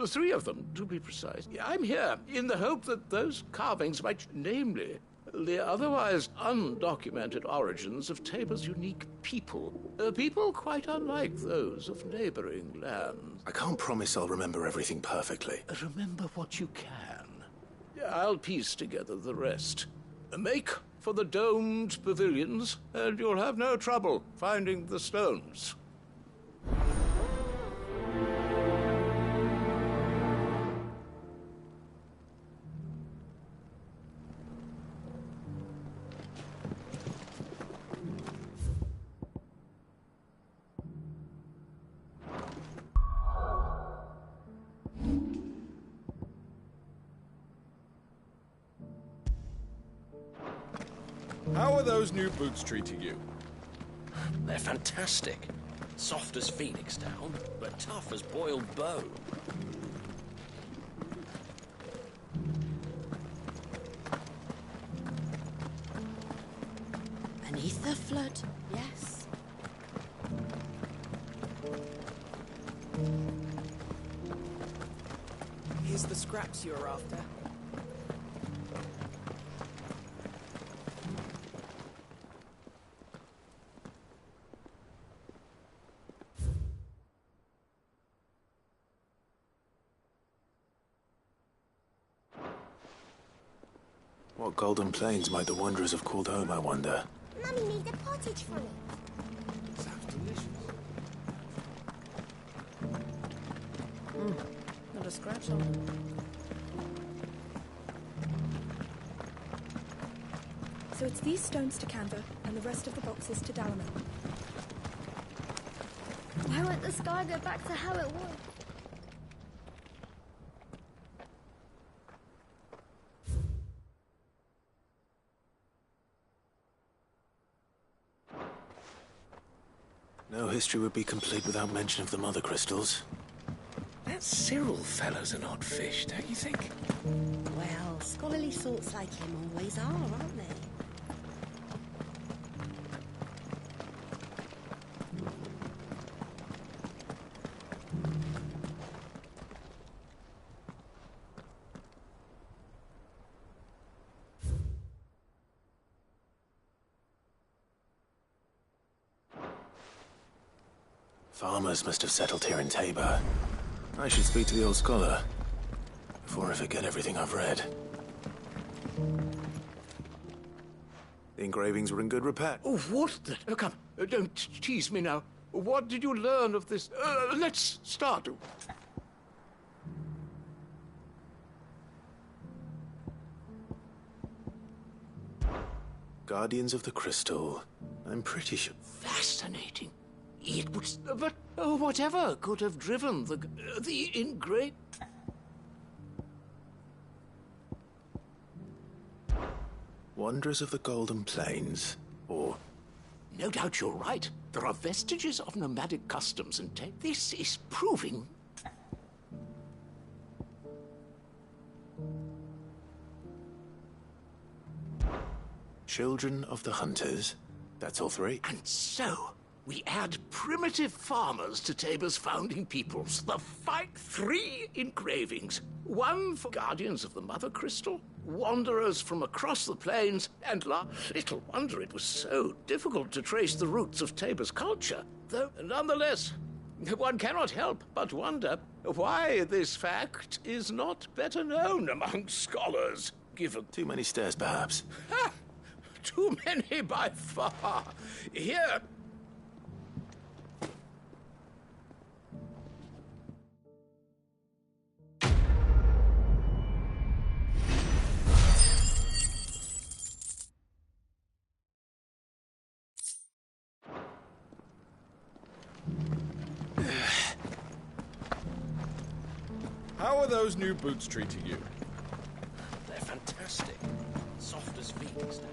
3 of them, to be precise. I'm here in the hope that those carvings might, namely, the otherwise undocumented origins of Tabor's unique people. People quite unlike those of neighboring lands. I can't promise I'll remember everything perfectly. Remember what you can. I'll piece together the rest. Make for the domed pavilions, and you'll have no trouble finding the stones. How are those new boots treating you? They're fantastic. Soft as phoenix down, but tough as boiled bone. Beneath the flood, yes. Here's the scraps you're after. What golden plains might the wanderers have called home, I wonder? Mummy made a pottage for me. Sounds delicious. Not a scratch on them. So it's these stones to Canva, and the rest of the boxes to Dalamil. Why won't the sky go back to how it was? No history would be complete without mention of the mother crystals. That Cyril fellow's an odd fish, don't you think? Well, scholarly sorts like him always are, aren't they? Farmers must have settled here in Tabor. I should speak to the old scholar before I forget everything I've read. The engravings were in good repair. Oh, what the... Oh, come, don't tease me now. What did you learn of this? Let's start. Guardians of the Crystal. I'm pretty sure... Fascinating. It was... But whatever could have driven the engraved... Wanderers of the Golden Plains, or... No doubt you're right. There are vestiges of nomadic customs and this is proving... Children of the Hunters. That's all 3. And so, we add primitive farmers to Tabor's founding peoples. 3 engravings. 1 for Guardians of the Mother Crystal, wanderers from across the plains, and little wonder it was so difficult to trace the roots of Tabor's culture. Though, nonetheless, one cannot help but wonder why this fact is not better known among scholars, given... Too many stairs, perhaps. Ha! Too many by far. Here... How are those new boots treating you? They're fantastic. Soft as phoenix down.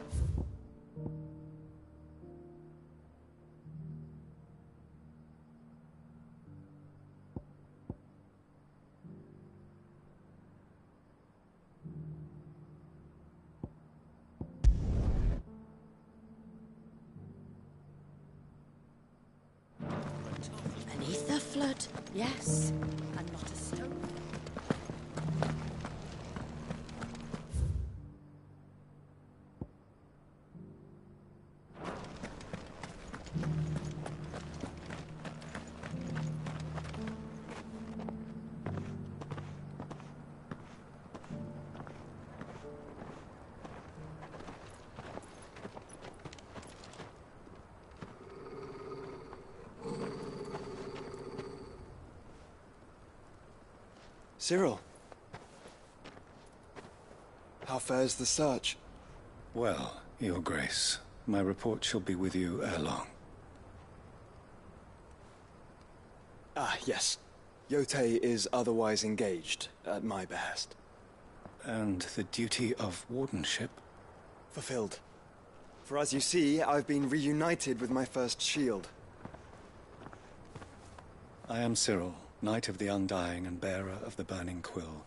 Beneath the flood, yes, and not a stone. Cyril. How fares the search? Well, Your Grace, my report shall be with you ere long. Ah, yes. Yotei is otherwise engaged, at my behest. And the duty of wardenship? Fulfilled. For as you see, I've been reunited with my first shield. I am Cyril, Knight of the Undying and bearer of the Burning Quill,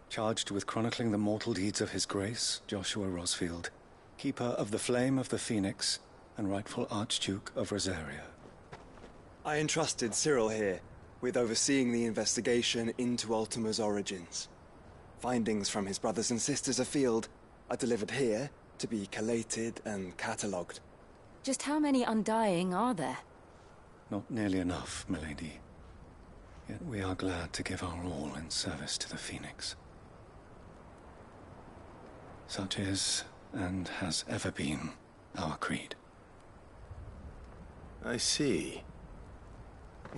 charged with chronicling the mortal deeds of His Grace, Joshua Rosfield, Keeper of the Flame of the Phoenix, and rightful Archduke of Rosaria. I entrusted Cyril here with overseeing the investigation into Ultima's origins. Findings from his brothers and sisters afield are delivered here to be collated and catalogued. Just how many Undying are there? Not nearly enough, milady. Yet we are glad to give our all in service to the Phoenix. Such is, and has ever been, our creed. I see.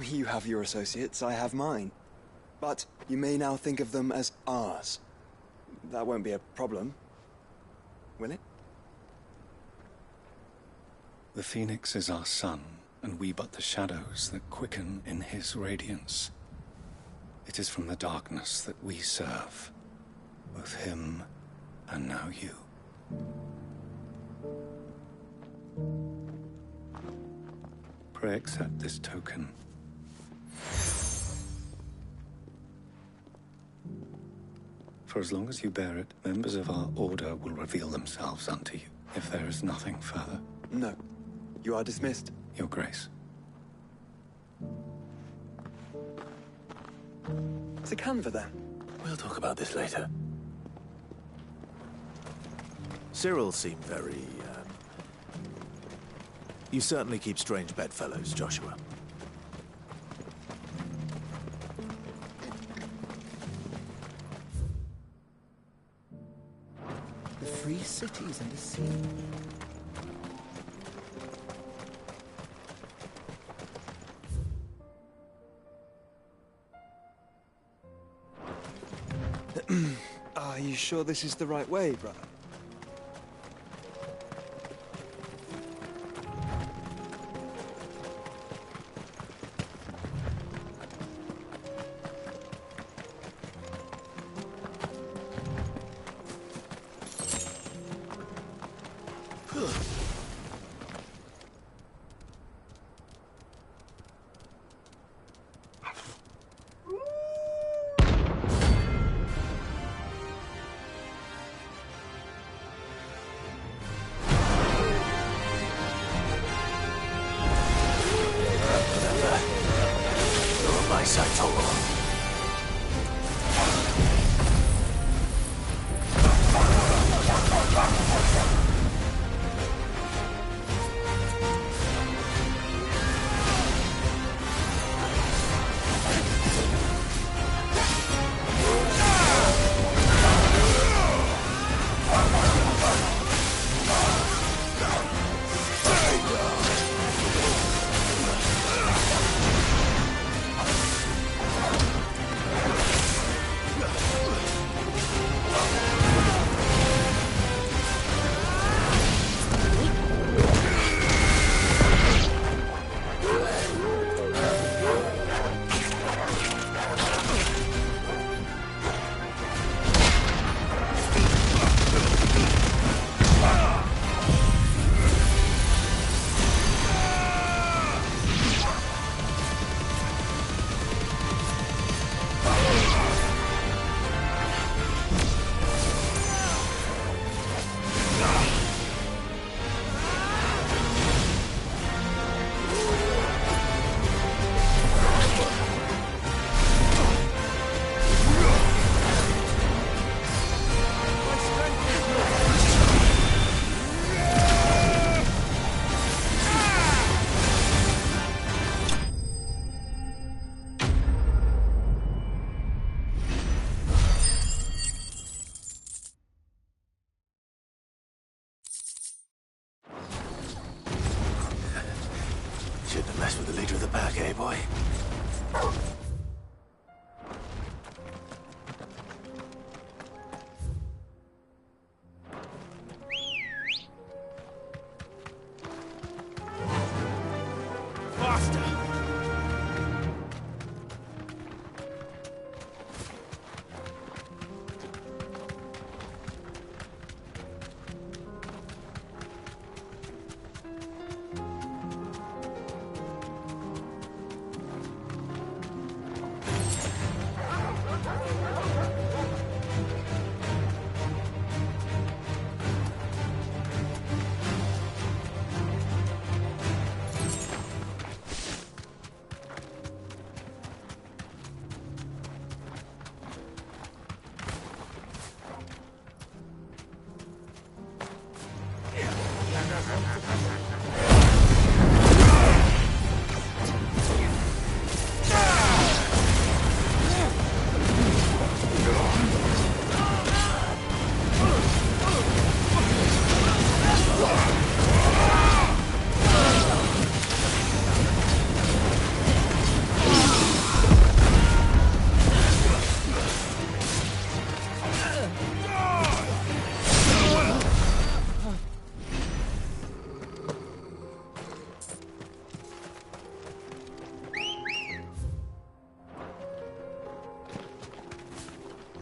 You have your associates, I have mine. But you may now think of them as ours. That won't be a problem, will it? The Phoenix is our sun, and we but the shadows that quicken in his radiance. It is from the darkness that we serve, both him and now you. Pray accept this token. For as long as you bear it, members of our order will reveal themselves unto you, if there is nothing further. No. You are dismissed. Your Grace. To Canva, then. We'll talk about this later. Cyril seemed very, You certainly keep strange bedfellows, Joshua. The free cities and the sea. Are you sure this is the right way, brother? leader of the pack, eh, boy? Faster!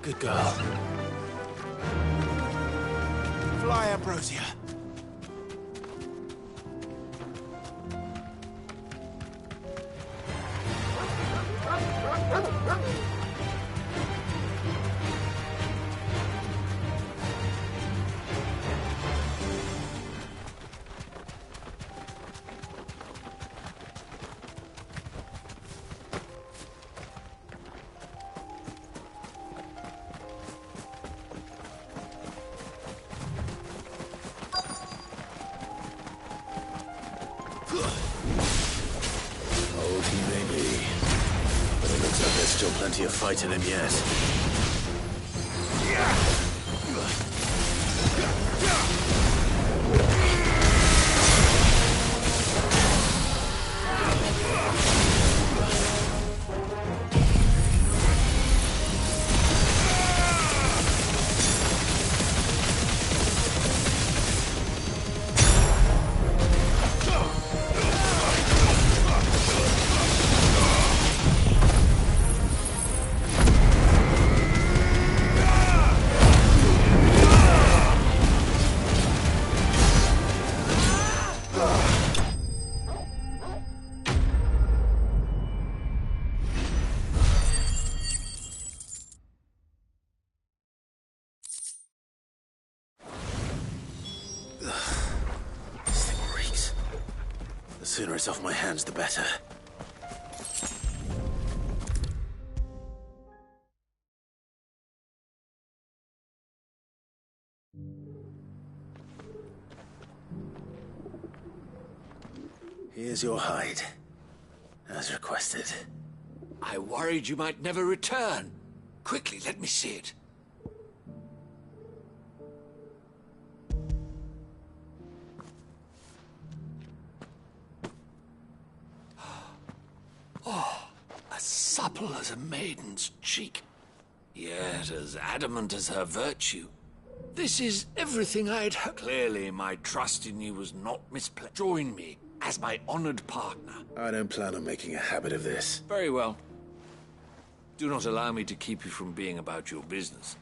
Good girl. Fly, Ambrosia. Old he may be, but it looks like there's still plenty of fight in him yet. This thing reeks. The sooner it's off my hands, the better. Here's your hide, as requested. I worried you might never return. Quickly, let me see it. Oh, as supple as a maiden's cheek, yet as adamant as her virtue. This is everything I'd hoped. Clearly, my trust in you was not misplaced. Join me as my honored partner. I don't plan on making a habit of this. Very well. Do not allow me to keep you from being about your business.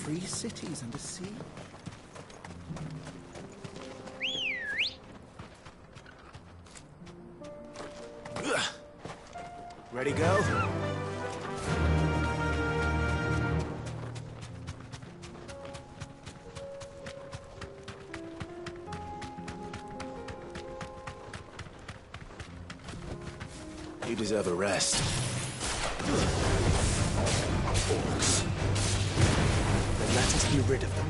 free cities and a sea. Ready, go? You deserve a rest. Orcs. Then let us be rid of them.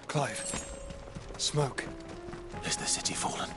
Clive. Smoke. Is the city fallen?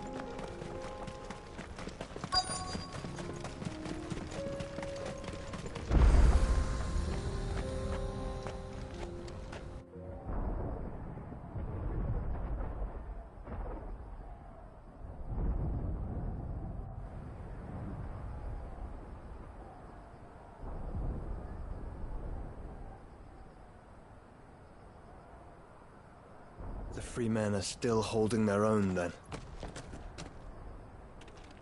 The free men are still holding their own, then.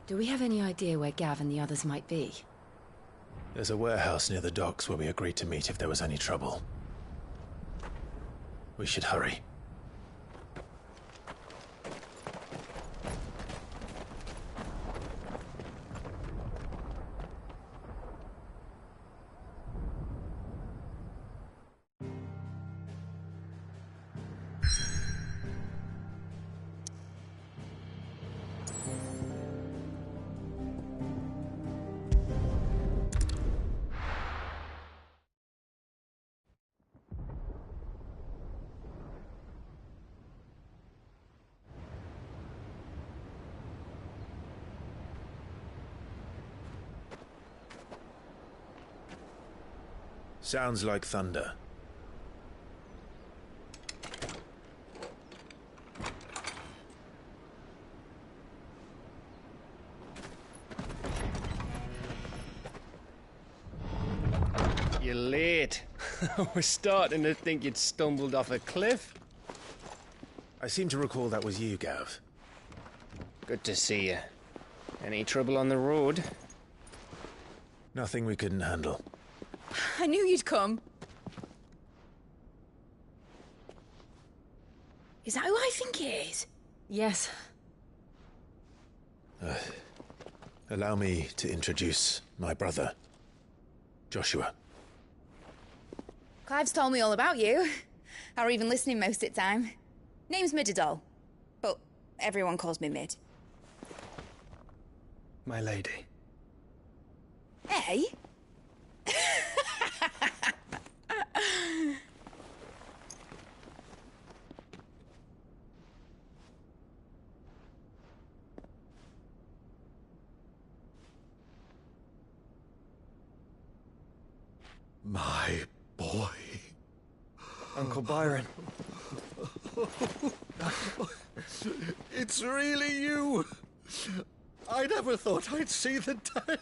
Do we have any idea where Gav and the others might be? There's a warehouse near the docks where we agreed to meet if there was any trouble. We should hurry. Sounds like thunder. You're late. We're starting to think you'd stumbled off a cliff. I seem to recall that was you, Gav. Good to see you. Any trouble on the road? Nothing we couldn't handle. I knew you'd come. Is that who I think it is? Yes. Allow me to introduce my brother, Joshua. Clive's told me all about you. Or even listening most of the time. Name's Mididol, but everyone calls me Mid. My lady. okay? My boy. Uncle Byron. It's really you. I never thought I'd see the day.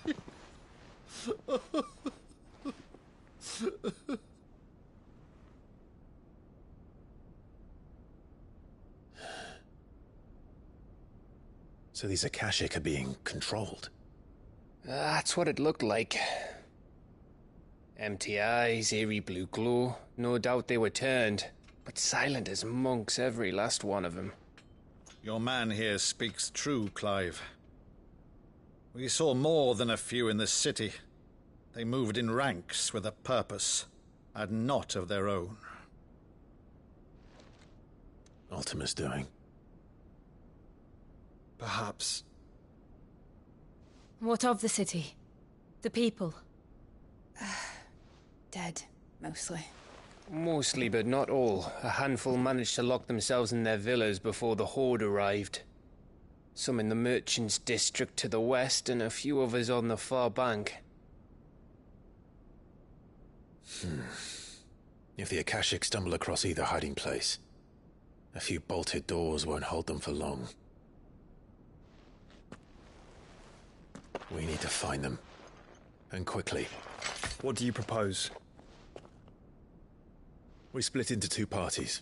So these Akashic are being controlled? That's what it looked like. Empty eyes, eerie blue glow. No doubt they were turned, but silent as monks, every last one of them. Your man here speaks true, Clive. We saw more than a few in the city. They moved in ranks with a purpose, and not of their own. Ultima's doing. Perhaps. What of the city? The people? Dead, mostly. Mostly, but not all. A handful managed to lock themselves in their villas before the Horde arrived. Some in the Merchants' District to the west, and a few others on the far bank. If the Akashic stumble across either hiding place, a few bolted doors won't hold them for long. We need to find them. And quickly. What do you propose? We split into two parties.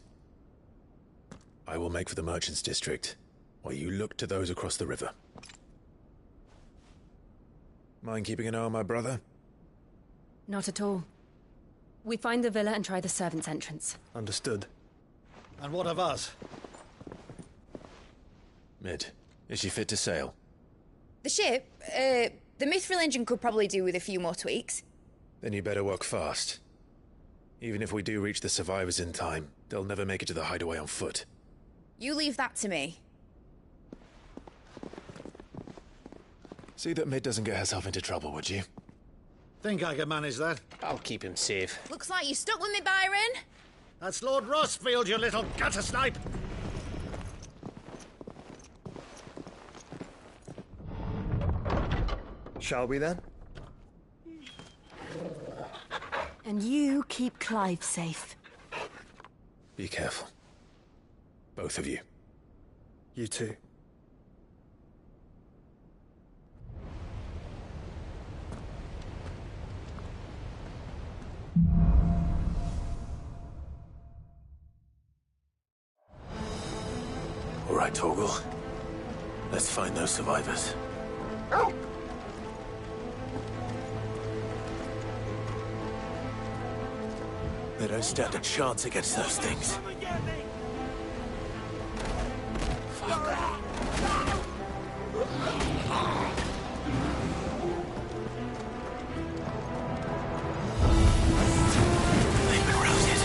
I will make for the Merchants' District, while you look to those across the river. Mind keeping an eye on my brother? Not at all. We find the villa and try the servants' entrance. Understood. And what of us? Mid, is she fit to sail? The ship, the Mithril engine could probably do with a few more tweaks. Then you better work fast. Even if we do reach the survivors in time, they'll never make it to the hideaway on foot. You leave that to me. See that Mid doesn't get herself into trouble, would you? Think I can manage that? I'll keep him safe. Looks like you stuck with me, Byron. That's Lord Rossfield, you little gutter snipe! Shall we then? And you keep Clive safe. Be careful. Both of you. You too. All right, Torgal. Let's find those survivors. They don't stand a chance against those things. They've been routed.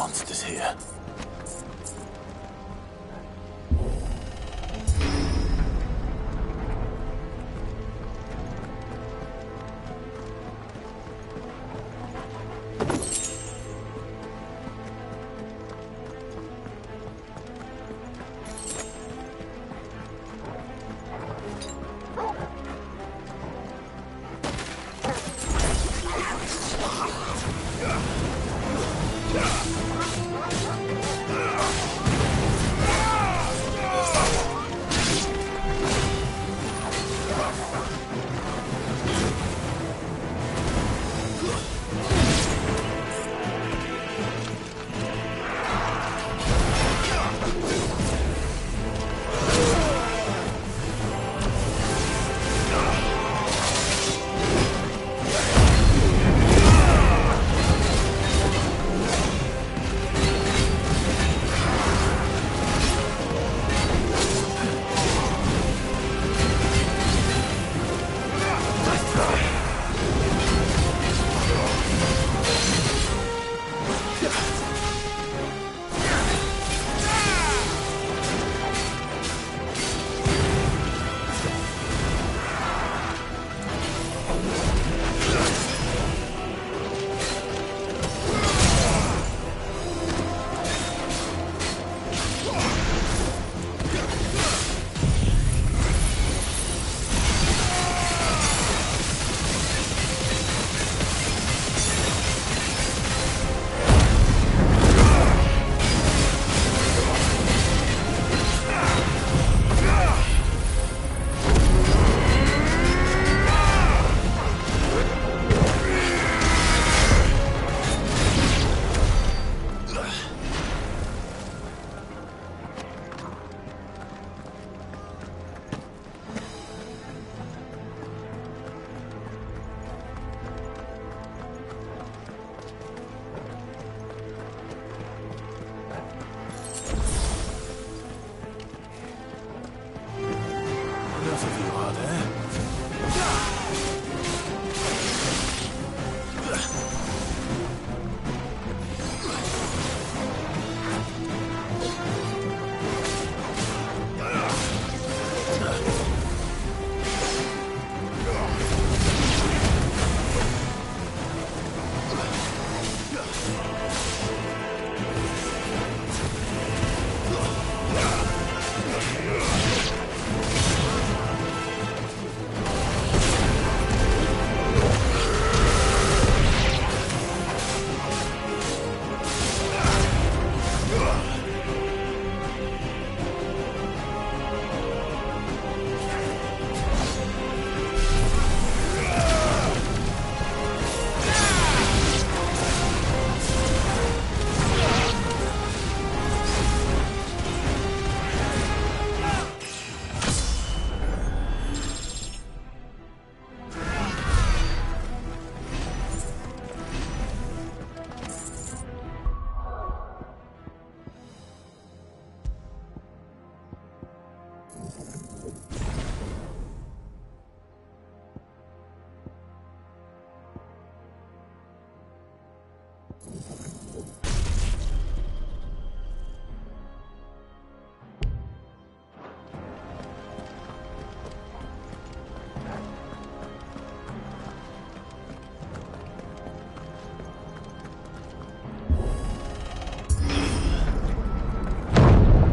monsters here.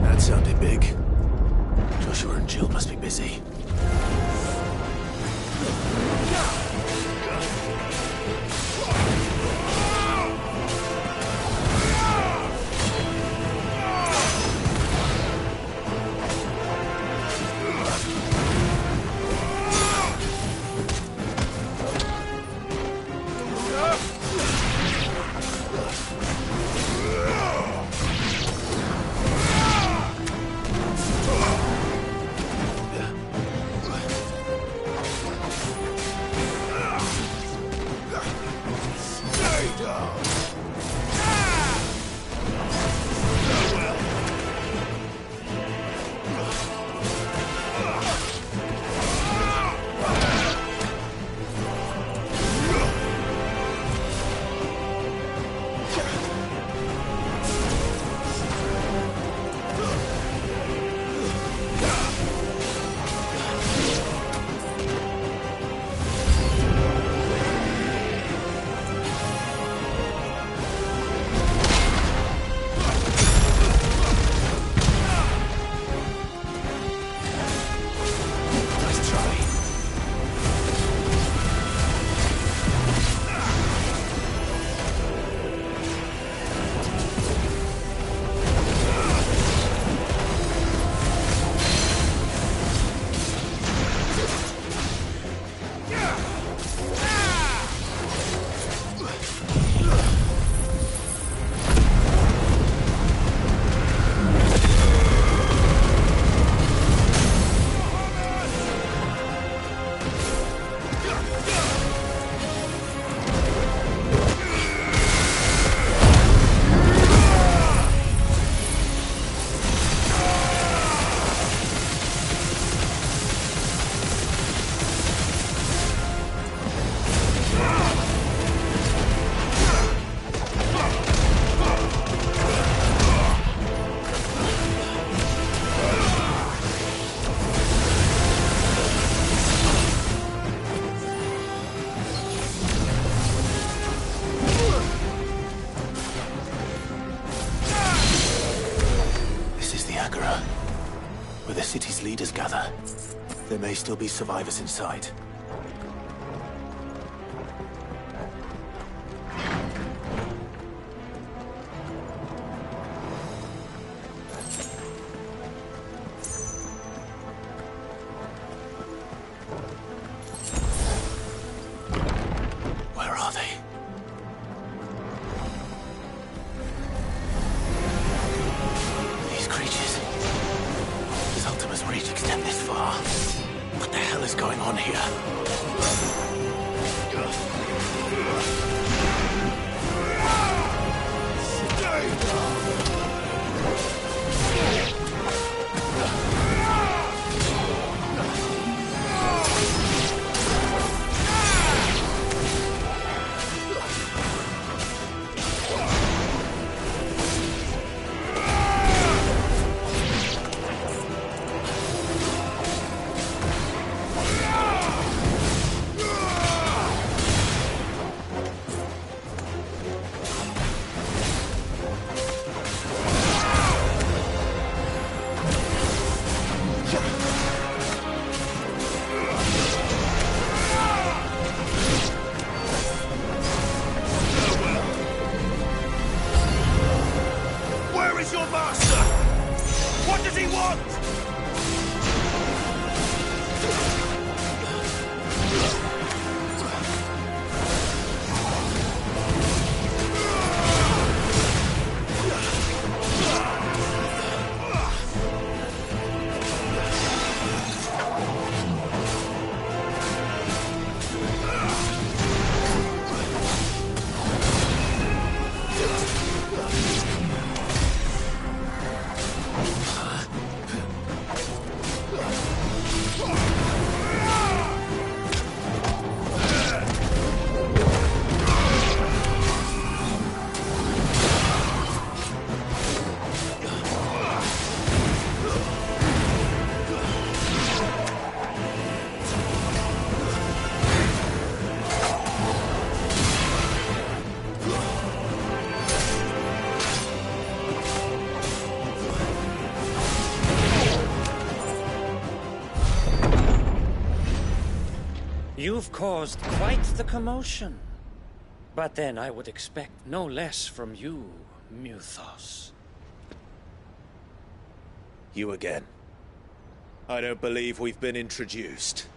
That sounded big. Joshua and Jill must be busy. Where the city's leaders gather. There may still be survivors inside. Where are they? These creatures. Does Ultima's reach extend this far? What the hell is going on here? You've caused quite the commotion. But then I would expect no less from you, Muthos. You again. I don't believe we've been introduced.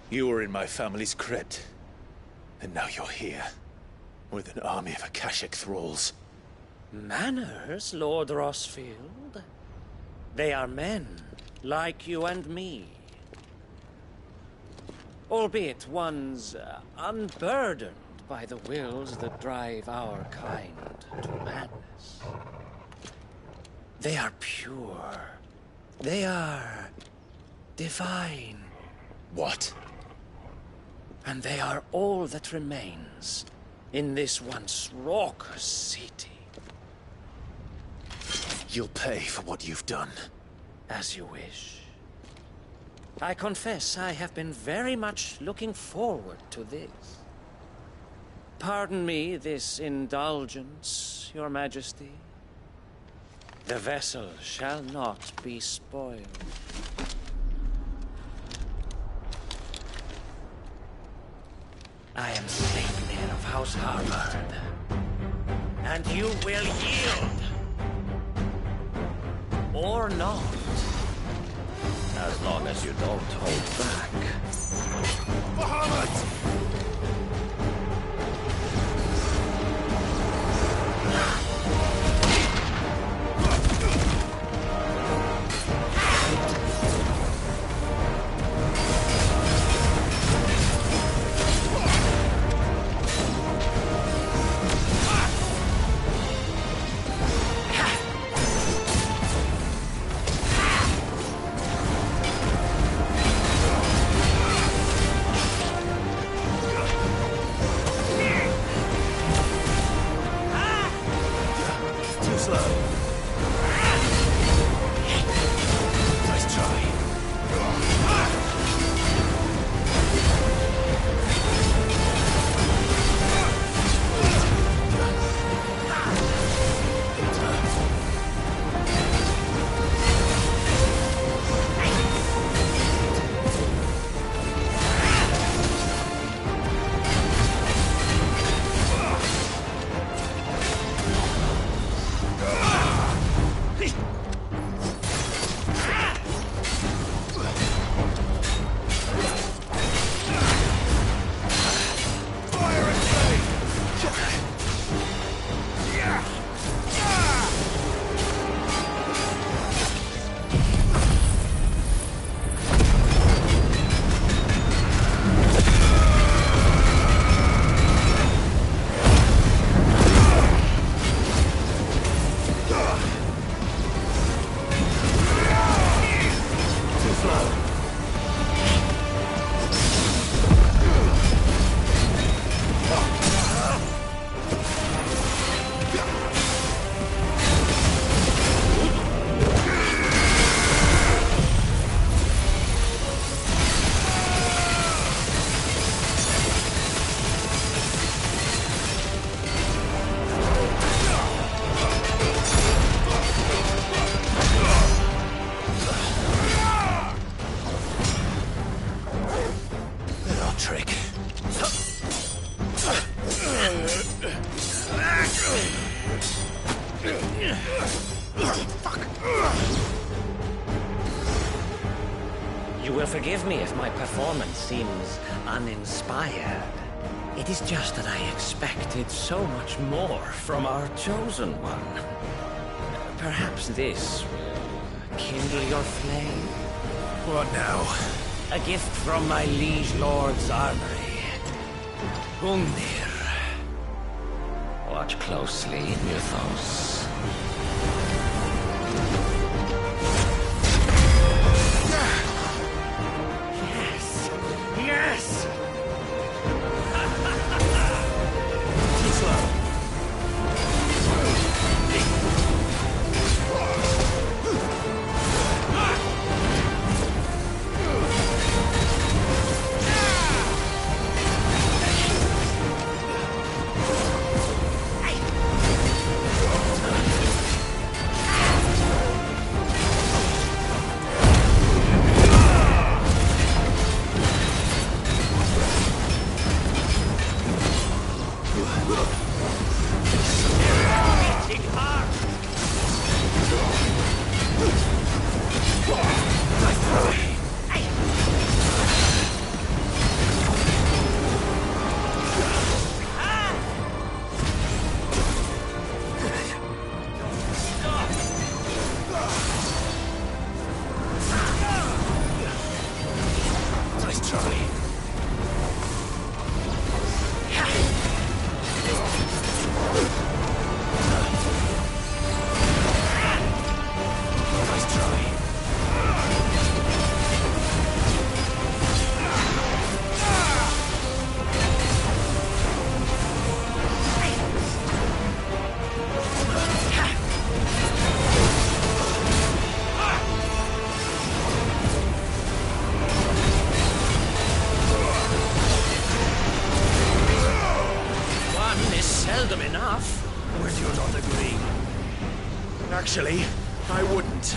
You were in my family's crypt, and now you're here, with an army of Akashic thralls. Manners, Lord Rosfield? They are men, like you and me. Albeit ones unburdened by the wills that drive our kind to madness. They are pure. They are divine. What? And they are all that remains in this once raucous city. You'll pay for what you've done. As you wish. I confess I have been very much looking forward to this. Pardon me this indulgence, Your Majesty. The vessel shall not be spoiled. I am Sleipnir of House Harvard, and you will yield. Or not. As long as you don't hold back. Bahamut! You will forgive me if my performance seems uninspired. It is just that I expected so much more from our chosen one. Perhaps this will kindle your flame? What now? A gift from my liege lord's armory. Gungnir. Watch closely, Muthos. Yes! Too slow. them enough. Would you not agree? Actually, I wouldn't.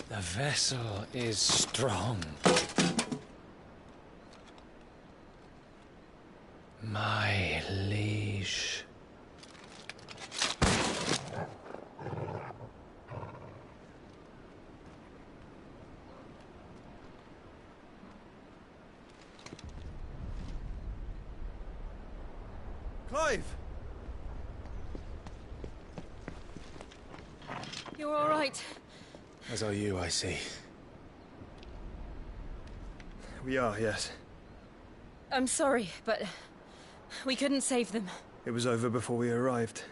The vessel is strong. My liege. Clive! You're all right. As are you, I see. We are, yes. I'm sorry, but we couldn't save them. It was over before we arrived.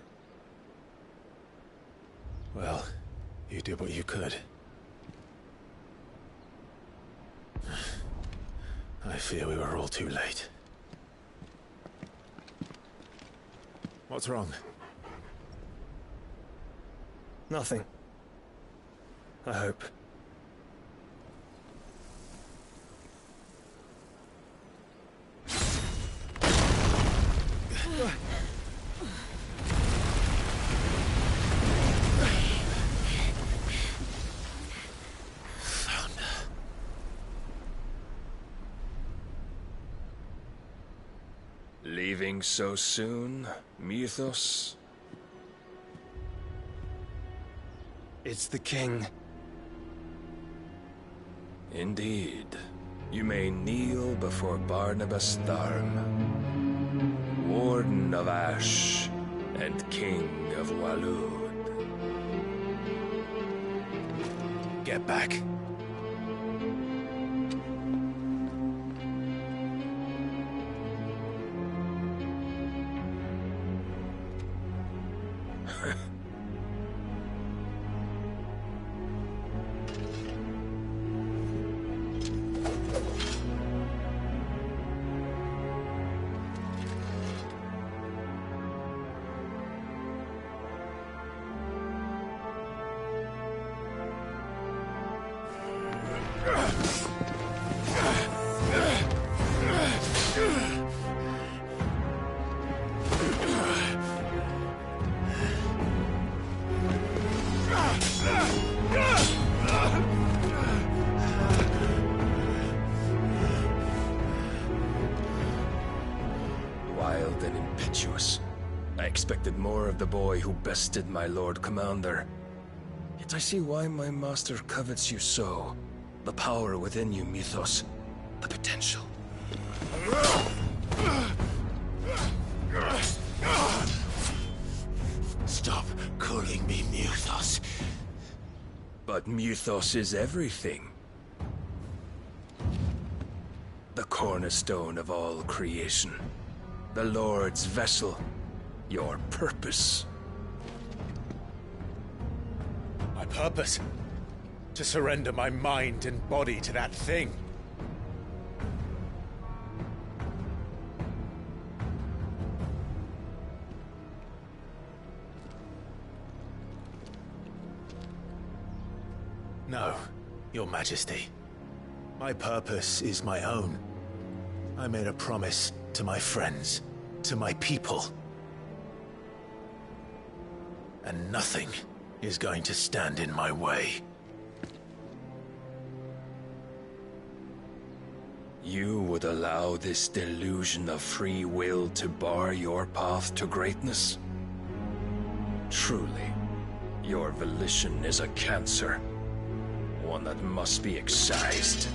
Well, you did what you could. I fear we were all too late. What's wrong? Nothing. I hope. Leaving so soon, Mythos? It's the king. Indeed. You may kneel before Barnabas Tharm, Warden of Ash and King of Waloed. Get back. Wild and impetuous. I expected more of the boy who bested my Lord Commander. Yet I see why my master covets you so. The power within you, Mythos. The potential. Stop calling me Mythos. But Mythos is everything. The cornerstone of all creation. The Lord's vessel. Your purpose. My purpose? To surrender my mind and body to that thing. No, Your Majesty. My purpose is my own. I made a promise to my friends, to my people. And nothing is going to stand in my way. You would allow this delusion of free will to bar your path to greatness? Truly, your volition is a cancer. One that must be excised.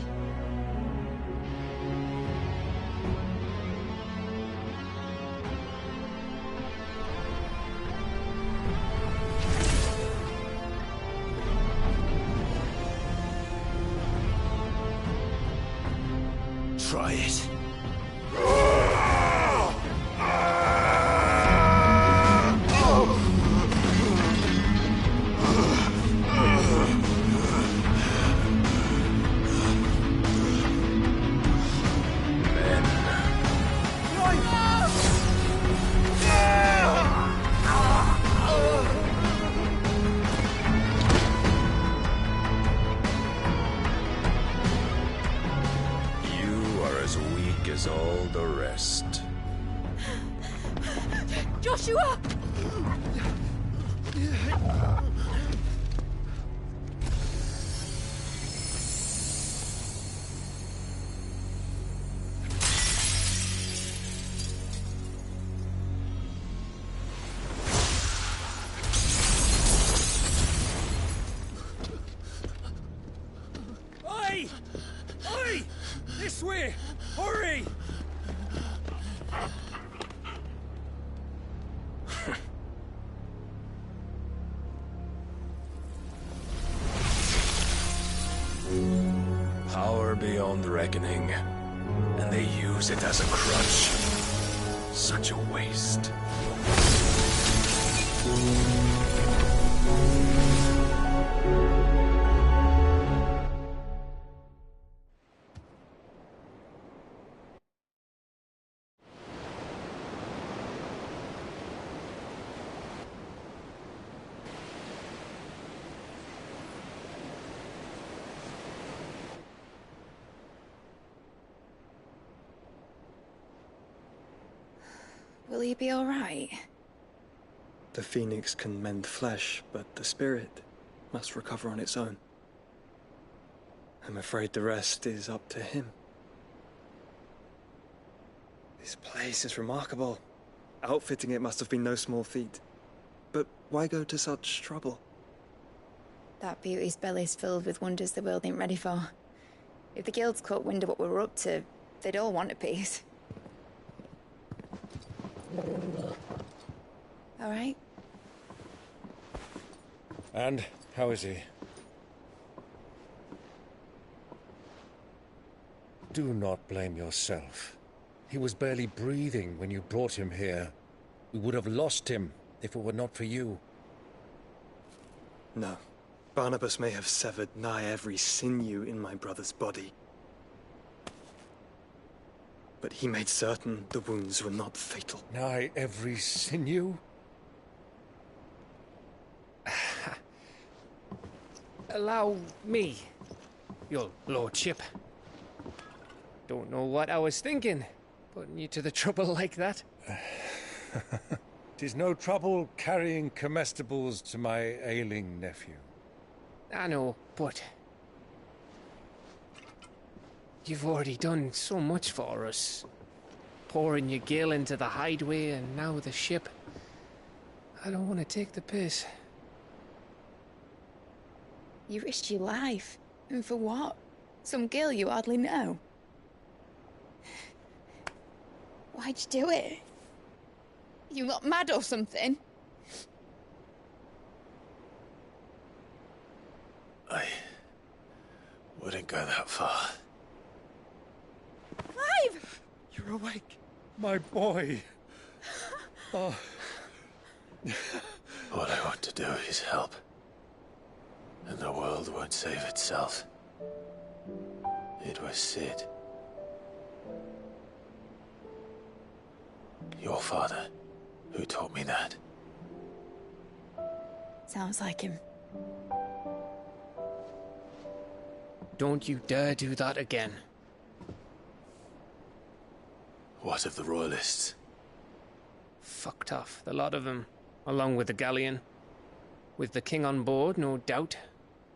Try it. As all the rest. Joshua! Oi! Oi! This way! Hurry! Power beyond reckoning, and they use it as a crutch. Such a waste. Will he be all right? The Phoenix can mend flesh, but the spirit must recover on its own. I'm afraid the rest is up to him. This place is remarkable. Outfitting it must have been no small feat. But why go to such trouble? That beauty's belly's filled with wonders the world ain't ready for. If the guilds caught wind of what we were up to, they'd all want a piece. All right? And how is he? Do not blame yourself. He was barely breathing when you brought him here. We would have lost him if it were not for you. No. Barnabas may have severed nigh every sinew in my brother's body. But he made certain the wounds were not fatal. Nigh every sinew? Allow me, your lordship. Don't know what I was thinking, putting you to the trouble like that. 'Tis no trouble carrying comestibles to my ailing nephew. I know, but you've already done so much for us. Pouring your gil into the hideaway and now the ship. I don't want to take the piss. You risked your life. And for what? Some girl you hardly know. Why'd you do it? You not mad or something? I wouldn't go that far. Clive! You're awake, my boy. Oh. All I want to do is help. And the world won't save itself. It was Sid. Your father, who taught me that. Sounds like him. Don't you dare do that again. What of the Royalists? Fucked off, the lot of them, along with the galleon. With the king on board, no doubt.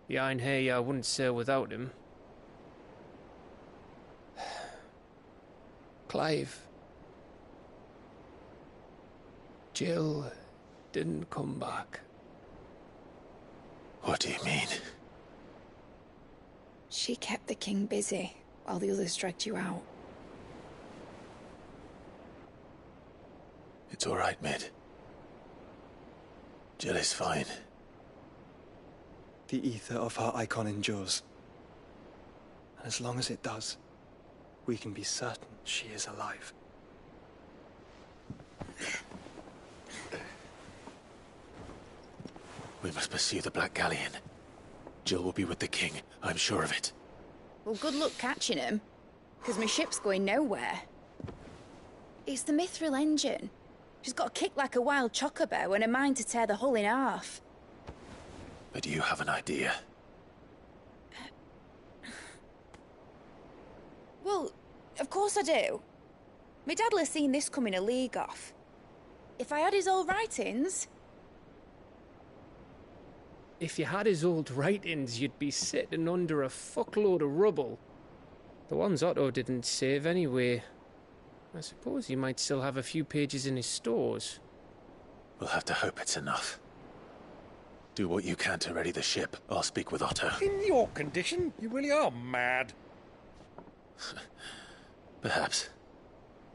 The Iron Hair wouldn't sail without him. Clive. Jill didn't come back. What do you mean? She kept the king busy while the others dragged you out. It's all right, Mid. Jill is fine. The ether of her icon endures. And as long as it does, we can be certain she is alive. We must pursue the Black Galleon. Jill will be with the king, I'm sure of it. Well, good luck catching him, because my ship's going nowhere. It's the Mithril engine. She's got a kick like a wild chocobo and a mind to tear the hull in half. But do you have an idea? Well, of course I do. My dad'll have seen this coming a league off. If I had his old writings... If you had his old writings, you'd be sitting under a fuckload of rubble. The ones Otto didn't save anyway. I suppose he might still have a few pages in his stores. We'll have to hope it's enough. Do what you can to ready the ship. I'll speak with Otto. In your condition, you really are mad. Perhaps.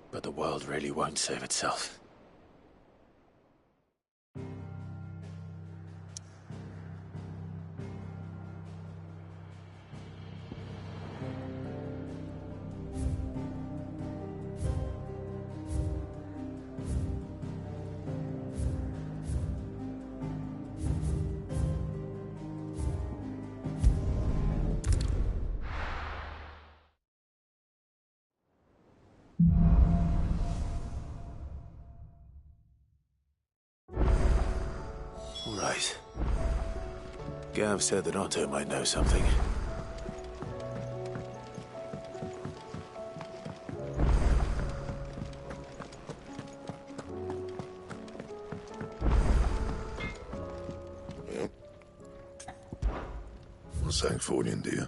But the world really won't save itself. Right. Gav said that Otto might know something. What's Sancfordian, dear?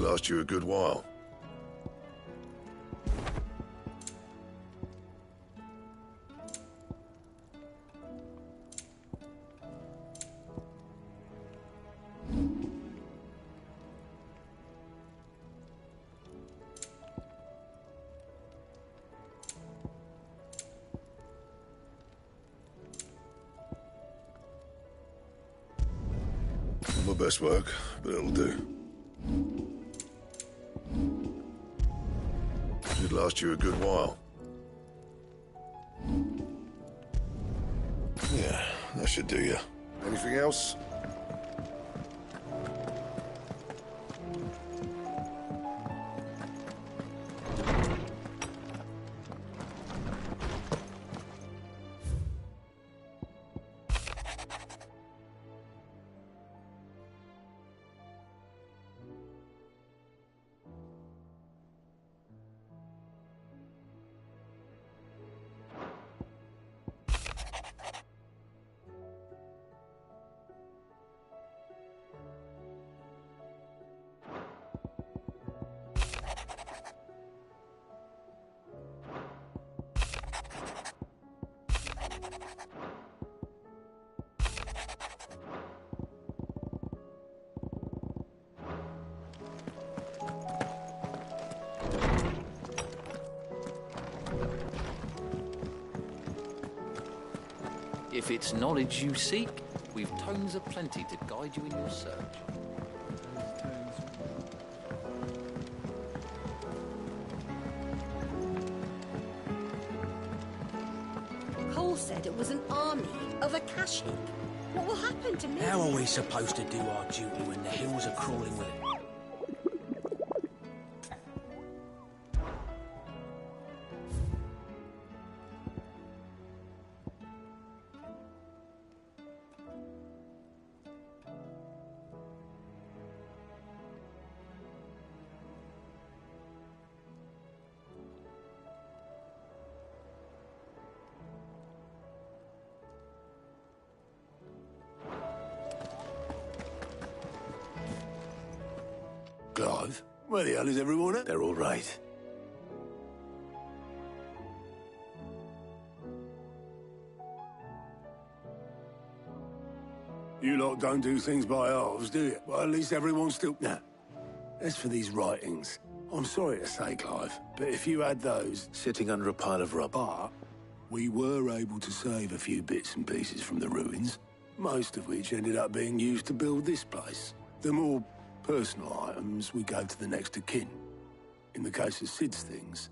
last you a good while. Not my best work, but it'll do. Should last you a good while. Yeah, that should do you. Anything else? If it's knowledge you seek, we've tomes aplenty to guide you in your search. Cole said it was an army of Akashic. What will happen to me? How are we supposed to do our duty when the hills are crawling with it? Clive, where the hell is everyone at? They're all right. You lot don't do things by halves, do you? Well, at least everyone's still... Now, as for these writings, I'm sorry to say, Clive, but if you had those... Sitting under a pile of rubble. But we were able to save a few bits and pieces from the ruins, most of which ended up being used to build this place. The more personal items, we go to the next of kin. In the case of Sid's things.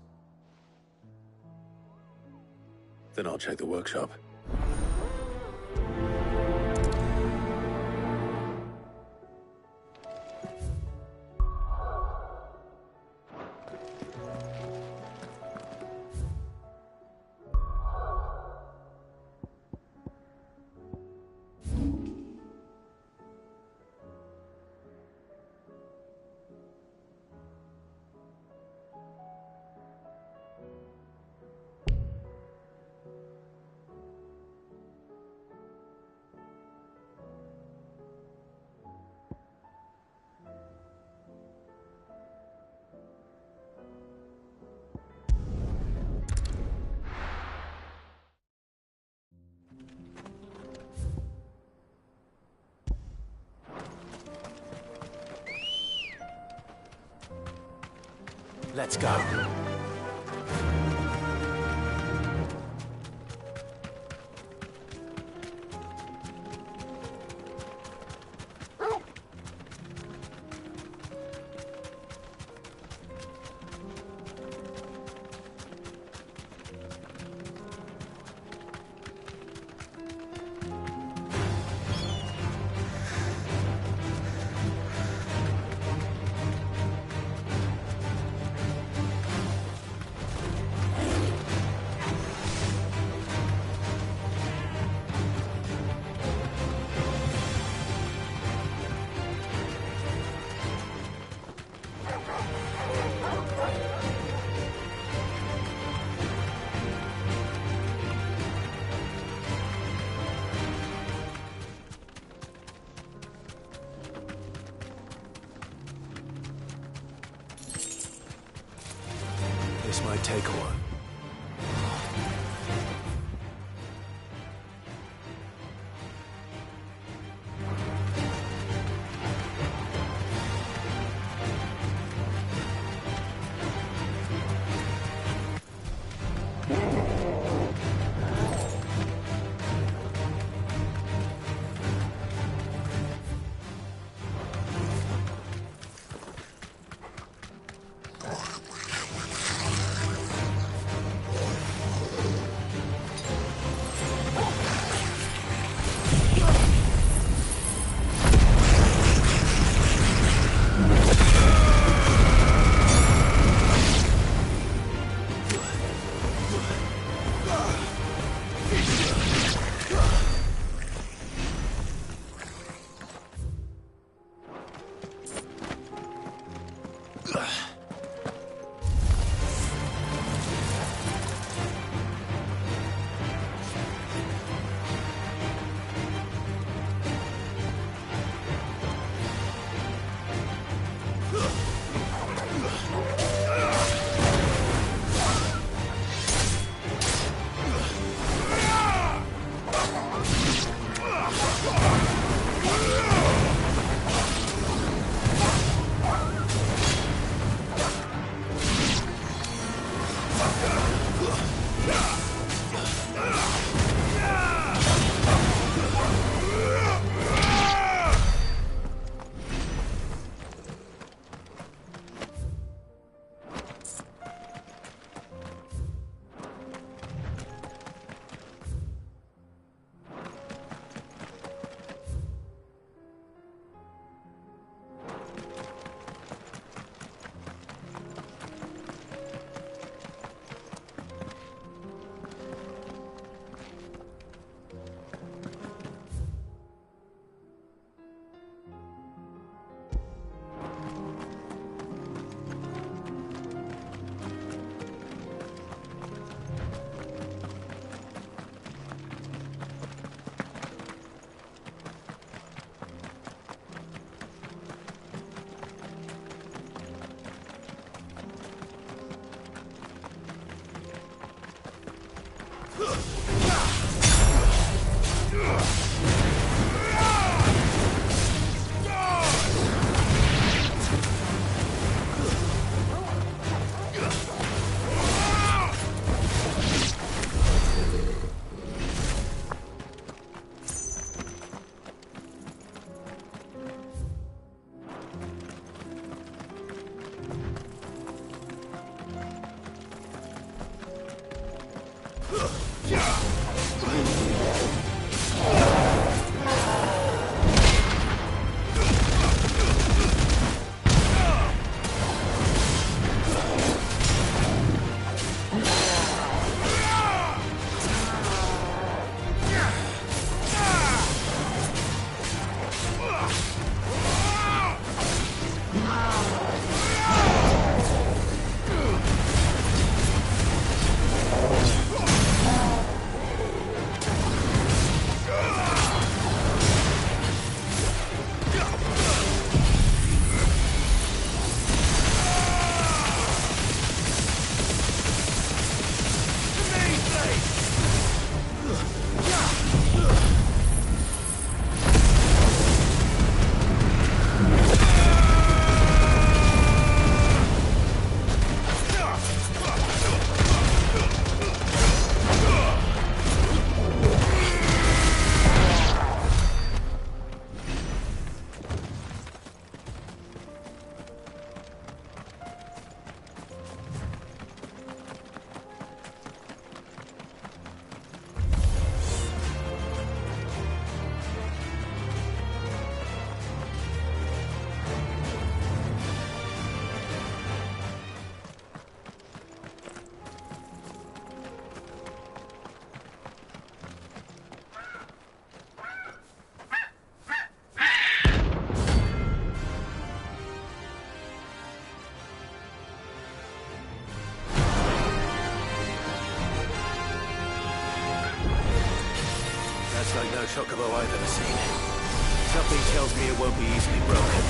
Then I'll check the workshop. Let's go. take one. That's like no chocobo I've ever seen. Something tells me it won't be easily broken.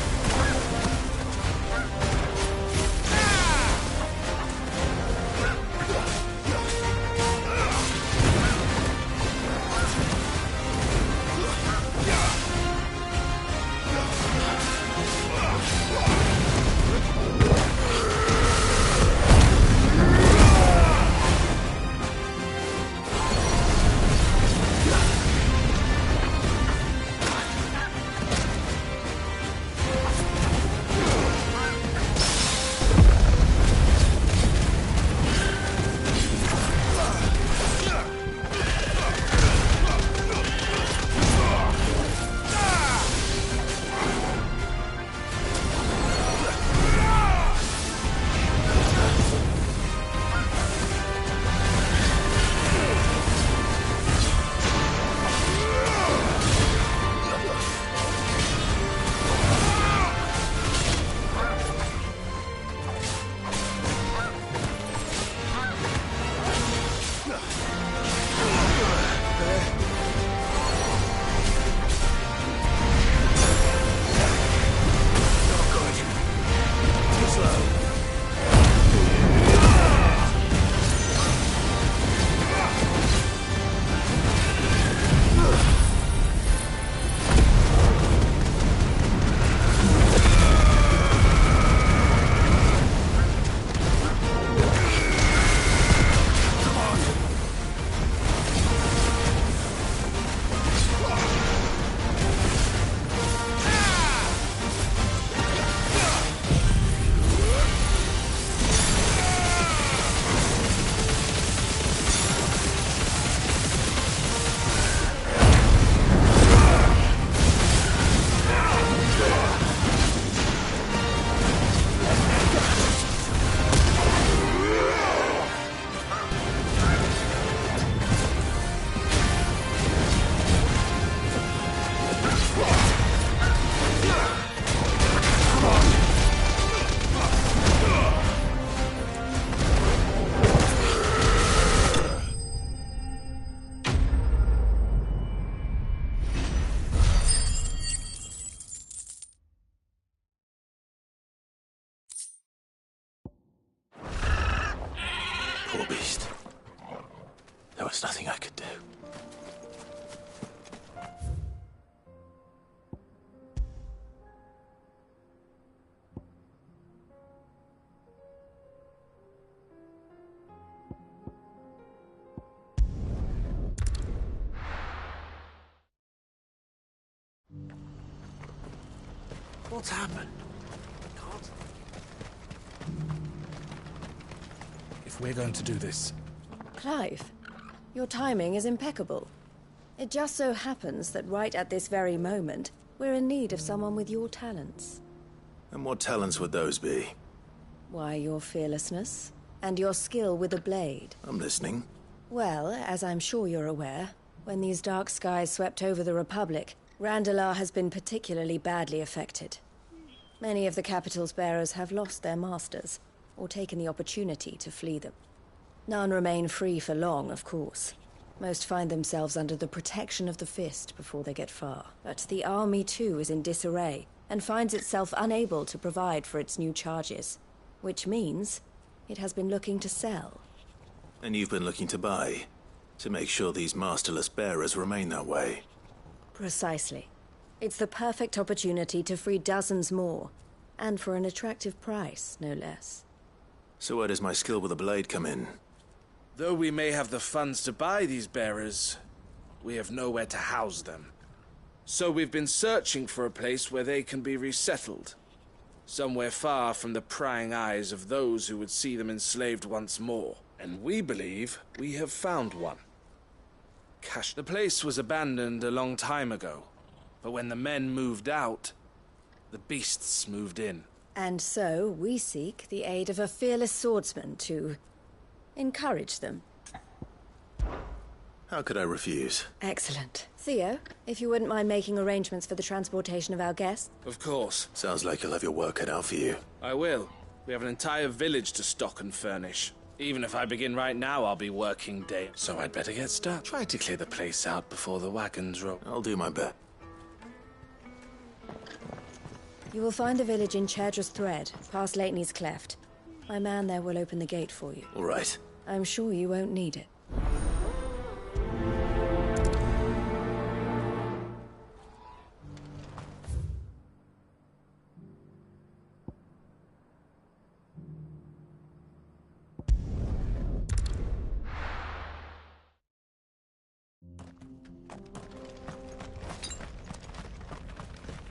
There was nothing I could do. What's happened? If we're going to do this... Clive, your timing is impeccable. It just so happens that right at this very moment, we're in need of someone with your talents. And what talents would those be? Why, your fearlessness, and your skill with a blade. I'm listening. Well, as I'm sure you're aware, when these dark skies swept over the Republic, Randalar has been particularly badly affected. Many of the capital's bearers have lost their masters, or taken the opportunity to flee them. None remain free for long, of course. Most find themselves under the protection of the Fist before they get far. But the army too is in disarray, and finds itself unable to provide for its new charges. Which means it has been looking to sell. And you've been looking to buy, to make sure these masterless bearers remain that way. Precisely. It's the perfect opportunity to free dozens more, and for an attractive price, no less. So where does my skill with a blade come in? Though we may have the funds to buy these bearers, we have nowhere to house them. So we've been searching for a place where they can be resettled. Somewhere far from the prying eyes of those who would see them enslaved once more. And we believe we have found one. The place was abandoned a long time ago, but when the men moved out, the beasts moved in. And so we seek the aid of a fearless swordsman to encourage them. How could I refuse? Excellent. Theo, if you wouldn't mind making arrangements for the transportation of our guests. Of course. Sounds like you'll have your work cut out for you. I will. We have an entire village to stock and furnish. Even if I begin right now, I'll be working day. So I'd better get started. Try to clear the place out before the wagons roll. I'll do my best. You will find the village in Chaidra's Thread, past Lateney's Cleft. My man there will open the gate for you. All right. I'm sure you won't need it.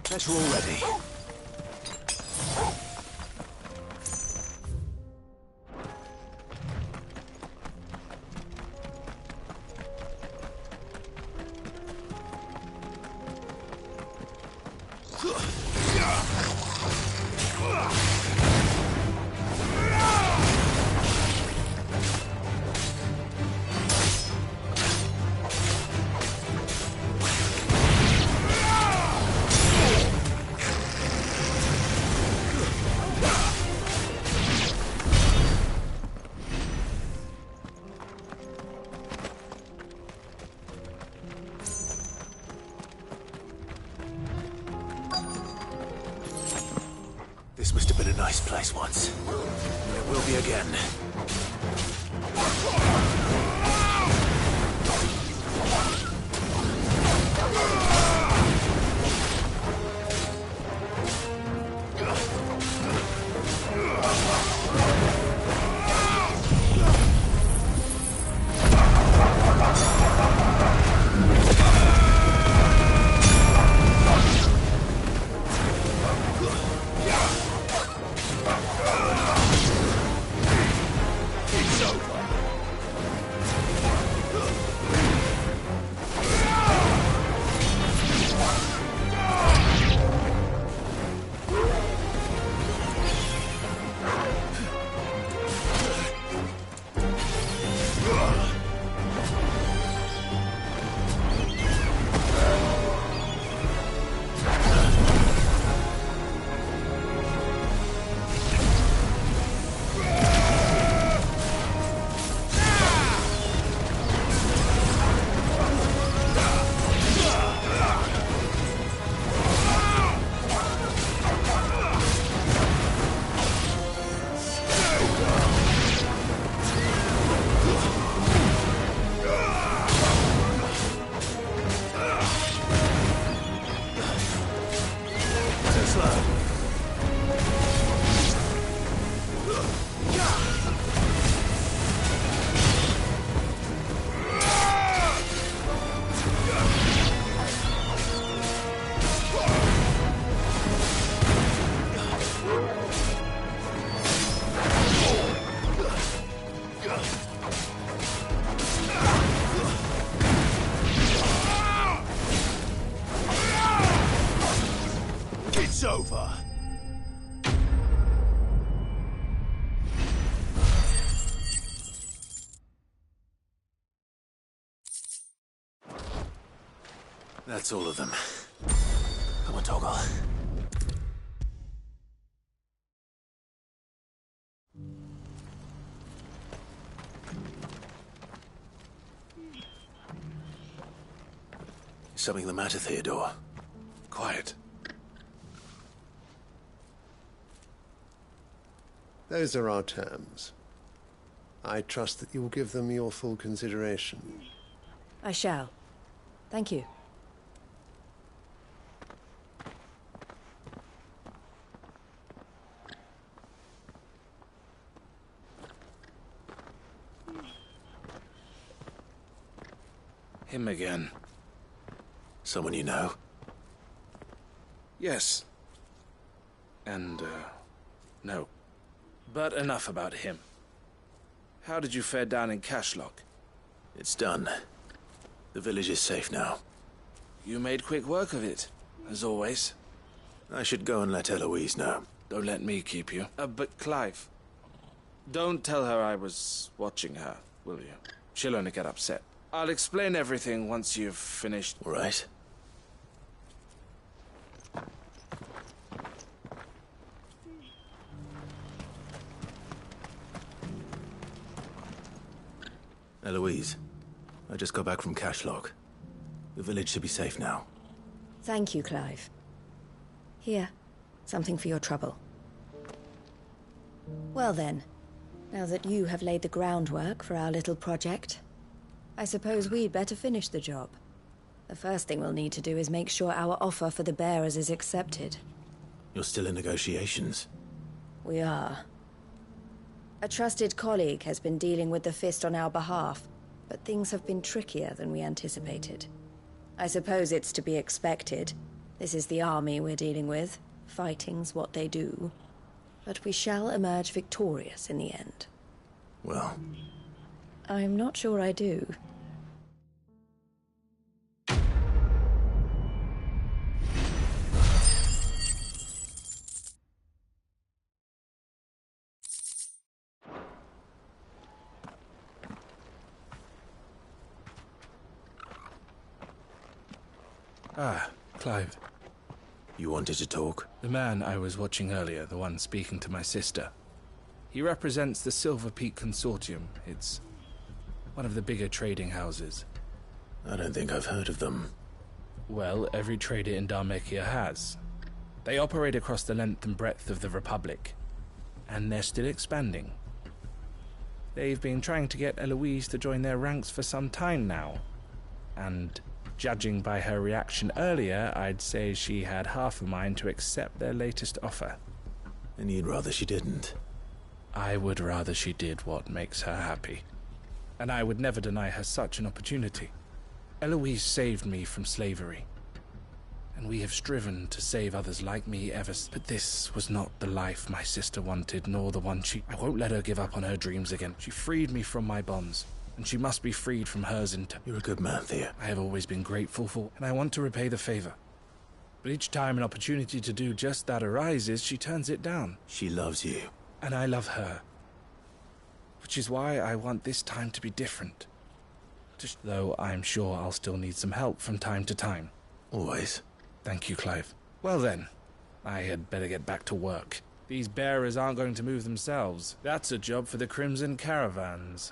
Better already. This must have been a nice place once. And it will be again. That's all of them. Come on, Torgal. Is something the matter, Theodore? Quiet. Those are our terms. I trust that you will give them your full consideration. I shall. Thank you. Him again. Someone you know? Yes. And, no. But enough about him. How did you fare down in Cashlock? It's done. The village is safe now. You made quick work of it, as always. I should go and let Eloise know. Don't let me keep you. But Clive, don't tell her I was watching her, will you? She'll only get upset. I'll explain everything once you've finished. All right. Eloise, I just got back from Cashlock. The village should be safe now. Thank you, Clive. Here, something for your trouble. Well then, now that you have laid the groundwork for our little project, I suppose we'd better finish the job. The first thing we'll need to do is make sure our offer for the bearers is accepted. You're still in negotiations? We are. A trusted colleague has been dealing with the Fist on our behalf, but things have been trickier than we anticipated. I suppose it's to be expected. This is the army we're dealing with. Fighting's what they do. But we shall emerge victorious in the end. Well, I'm not sure I do. Ah, Clive. You wanted to talk? The man I was watching earlier, the one speaking to my sister. He represents the Silver Peak Consortium. It's one of the bigger trading houses. I don't think I've heard of them. Well, every trader in Dhalmekia has. They operate across the length and breadth of the Republic, and they're still expanding. They've been trying to get Eloise to join their ranks for some time now, and judging by her reaction earlier, I'd say she had half a mind to accept their latest offer. And you'd rather she didn't? I would rather she did what makes her happy. And I would never deny her such an opportunity. Eloise saved me from slavery. And we have striven to save others like me ever since. But this was not the life my sister wanted, nor the one I won't let her give up on her dreams again. She freed me from my bonds, and she must be freed from hers in turn. You're a good man, Thea. I have always been grateful for, and I want to repay the favor. But each time an opportunity to do just that arises, she turns it down. She loves you. And I love her. Which is why I want this time to be different. Though I'm sure I'll still need some help from time to time. Always. Thank you, Clive. Well then, I had better get back to work. These bearers aren't going to move themselves. That's a job for the Crimson Caravans.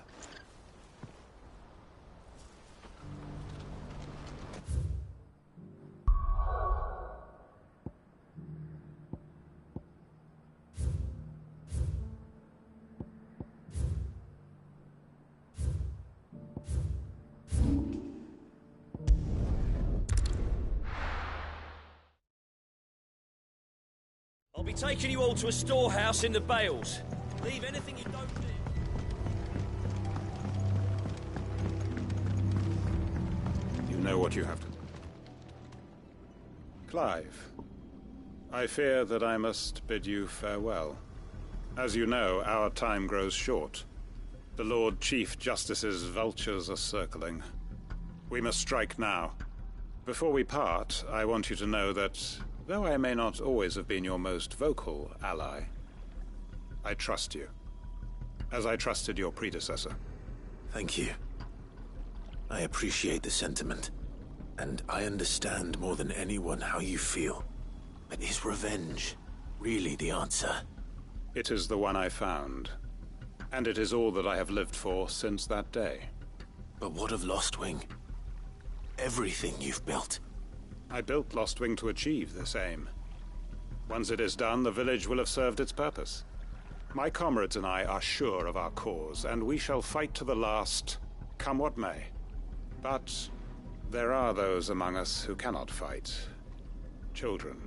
I'll be taking you all to a storehouse in the Bales. Leave anything you don't need. You know what you have to do. Clive, I fear that I must bid you farewell. As you know, our time grows short. The Lord Chief Justice's vultures are circling. We must strike now. Before we part, I want you to know that though I may not always have been your most vocal ally, I trust you, as I trusted your predecessor. Thank you. I appreciate the sentiment. And I understand more than anyone how you feel. But is revenge really the answer? It is the one I found. And it is all that I have lived for since that day. But what of Lostwing? Everything you've built. I built Lostwing to achieve this aim. Once it is done, the village will have served its purpose. My comrades and I are sure of our cause, and we shall fight to the last, come what may. But there are those among us who cannot fight. Children,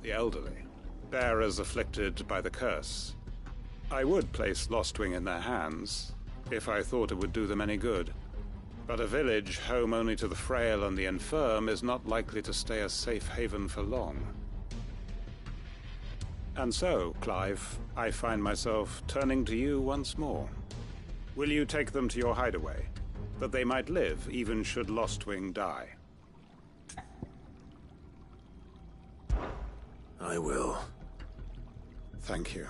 the elderly, bearers afflicted by the curse. I would place Lostwing in their hands, if I thought it would do them any good. But a village home only to the frail and the infirm is not likely to stay a safe haven for long. And so, Clive, I find myself turning to you once more. Will you take them to your hideaway, that they might live even should Lostwing die? I will. Thank you.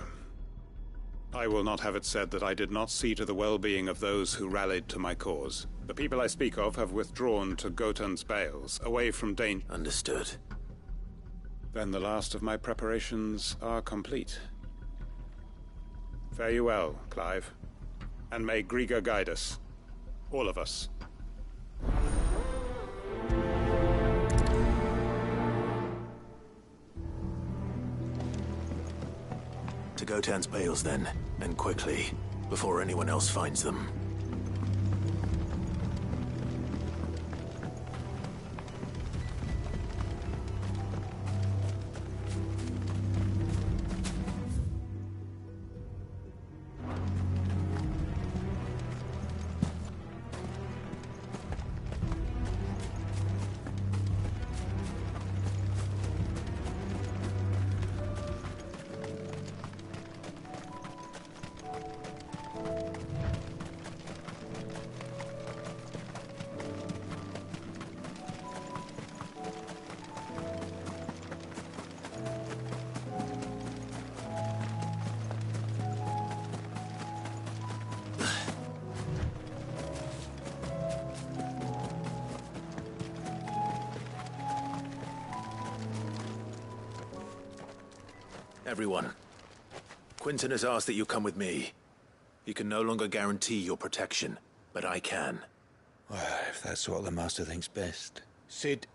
I will not have it said that I did not see to the well-being of those who rallied to my cause. The people I speak of have withdrawn to Gotan's Bales, away from danger. Understood. Then the last of my preparations are complete. Fare you well, Clive. And may Griga guide us. All of us. To Gotan's Bales, then, and quickly, before anyone else finds them. Everyone, Quinton has asked that you come with me. He can no longer guarantee your protection, but I can. Well, if that's what the Master thinks best. Cid,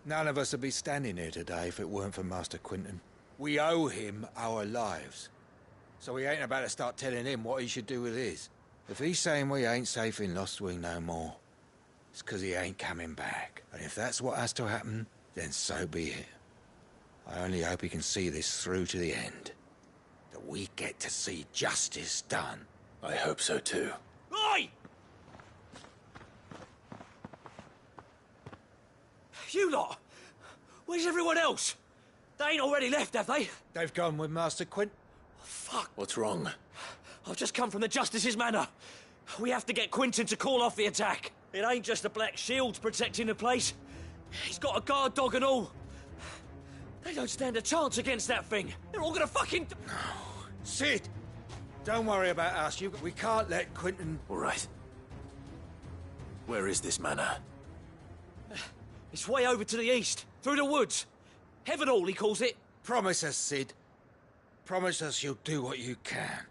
none of us would be standing here today if it weren't for Master Quinton. We owe him our lives. So we ain't about to start telling him what he should do with his. If he's saying we ain't safe in Lostwing no more, it's 'cause he ain't coming back. And if that's what has to happen, then so be it. I only hope he can see this through to the end. That we get to see justice done. I hope so too. Oi! You lot! Where's everyone else? They ain't already left, have they? They've gone with Master Quinton. Oh, fuck. What's wrong? I've just come from the Justice's manor. We have to get Quinton to call off the attack. It ain't just the Black Shields protecting the place. He's got a guard dog and all. They don't stand a chance against that thing. They're all gonna fucking... No. Cid! Don't worry about us. We can't let Quinton... All right. Where is this manor? It's way over to the east, through the woods. Heavenhall, he calls it. Promise us, Cid. Promise us you'll do what you can.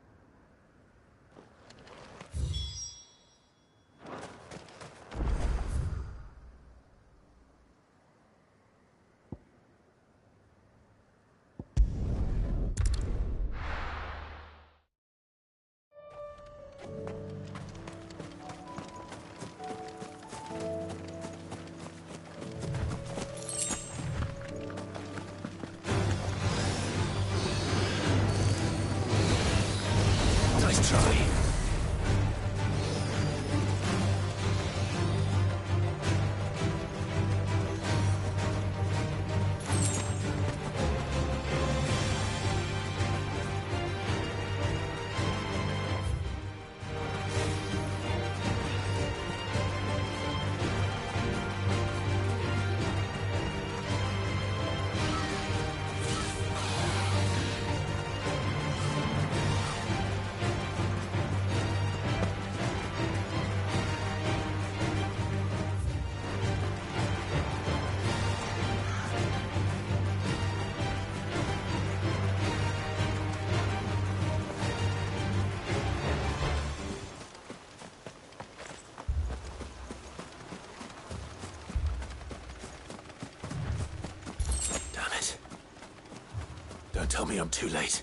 tell me I'm too late.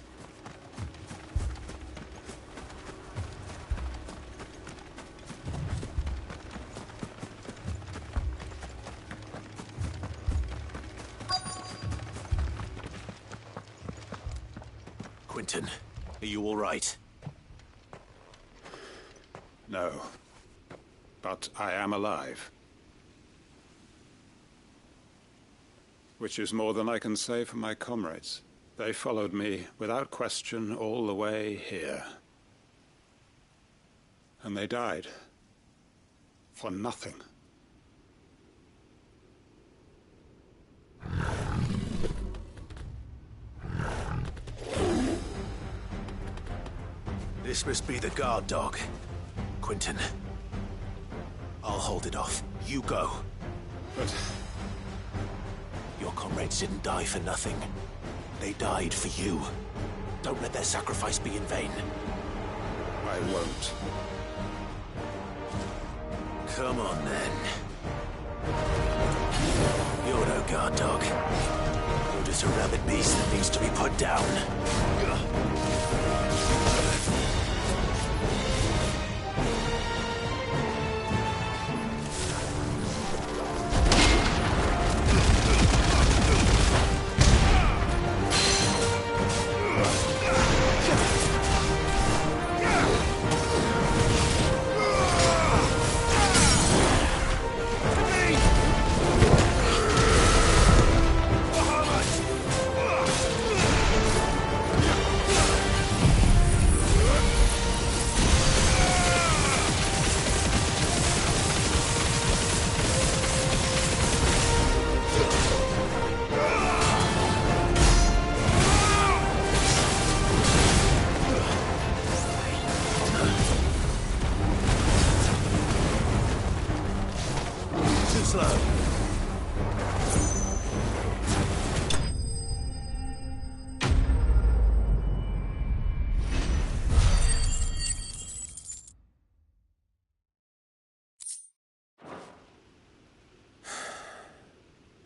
Quentin, are you all right? No. But I am alive. Which is more than I can say for my comrades. They followed me without question all the way here. And they died. For nothing. This must be the guard dog. Quentin. I'll hold it off. You go. But... your comrades didn't die for nothing. They died for you. Don't let their sacrifice be in vain. I won't. Come on, then. You're no guard dog. You're just a rabid beast that needs to be put down.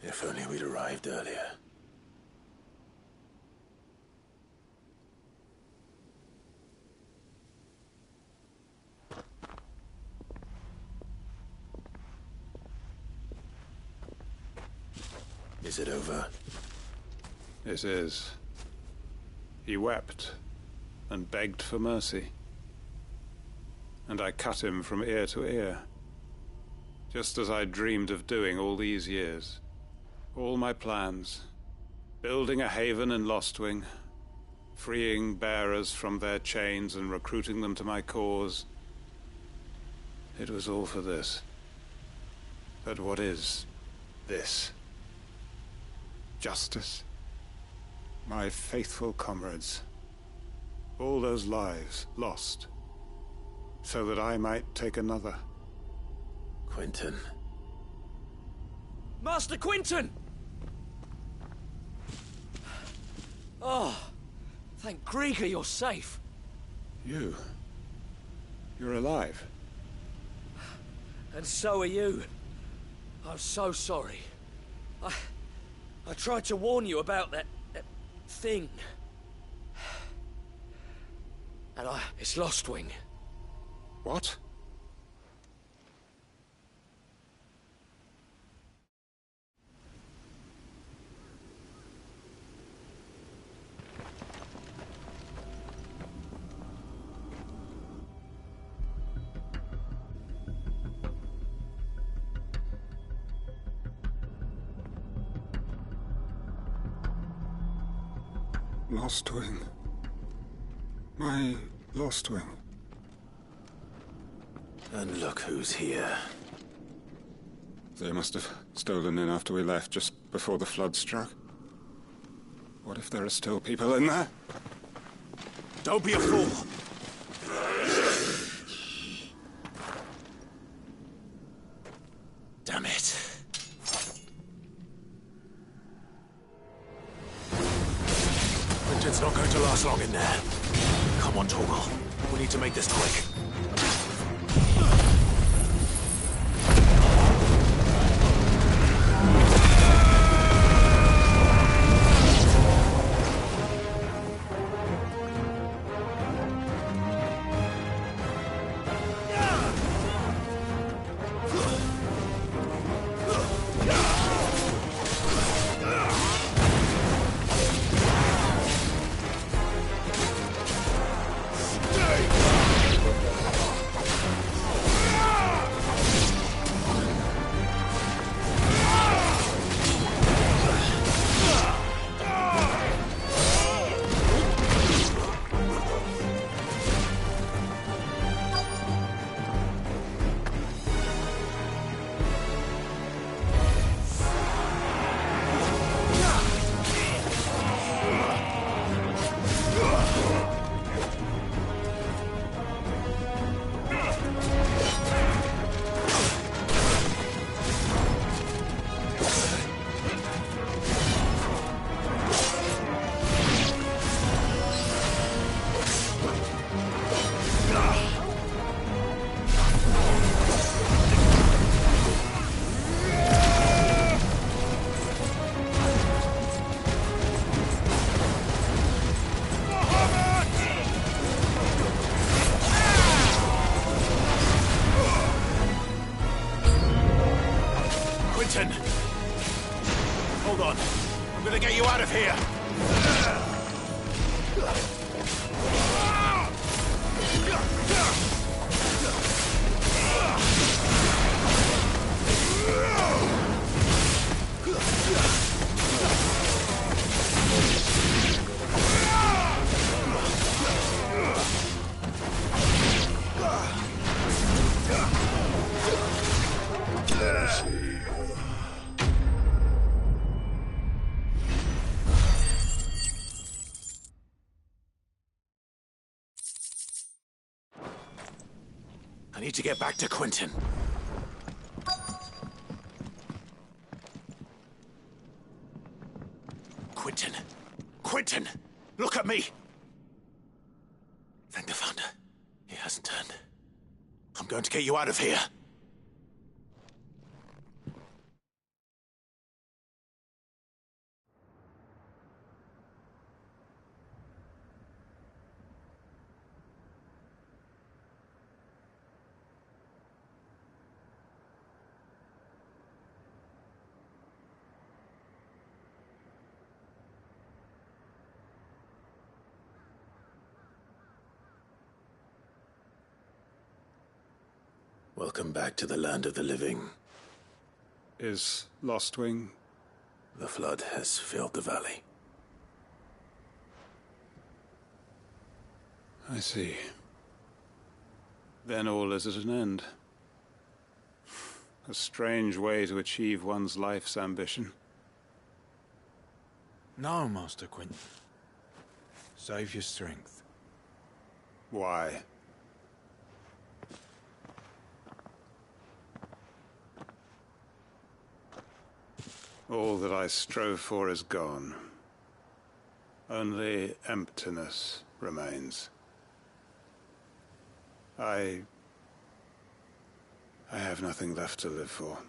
If only we'd arrived earlier. Is it over? It is. He wept and begged for mercy. And I cut him from ear to ear. Just as I dreamed of doing all these years. All my plans. Building a haven in Lostwing. Freeing bearers from their chains and recruiting them to my cause. It was all for this. But what is this? Justice? My faithful comrades. All those lives lost. So that I might take another. Quentin. Master Quentin! Oh, thank Grieger you're safe. You? You're alive? And so are you. I'm so sorry. I tried to warn you about that thing. And it's Lostwing. What? Lostwing. My Lostwing. And look who's here. They must have stolen in after we left, just before the flood struck. What if there are still people in there? Don't be a fool! Damn it. Quentin's not going to last long in there. Come on, Torgal. We need to make this quick. Quinton! Hold on. I'm gonna get you out of here! I need to get back to Quinton. Quinton! Quinton! Look at me! Thank the Founder. He hasn't turned. I'm going to get you out of here. Welcome back to the land of the living. Is Lostwing? The flood has filled the valley. I see. Then all is at an end. A strange way to achieve one's life's ambition. No, Master Quinton. Save your strength. Why? All that I strove for is gone. Only emptiness remains. I have nothing left to live for.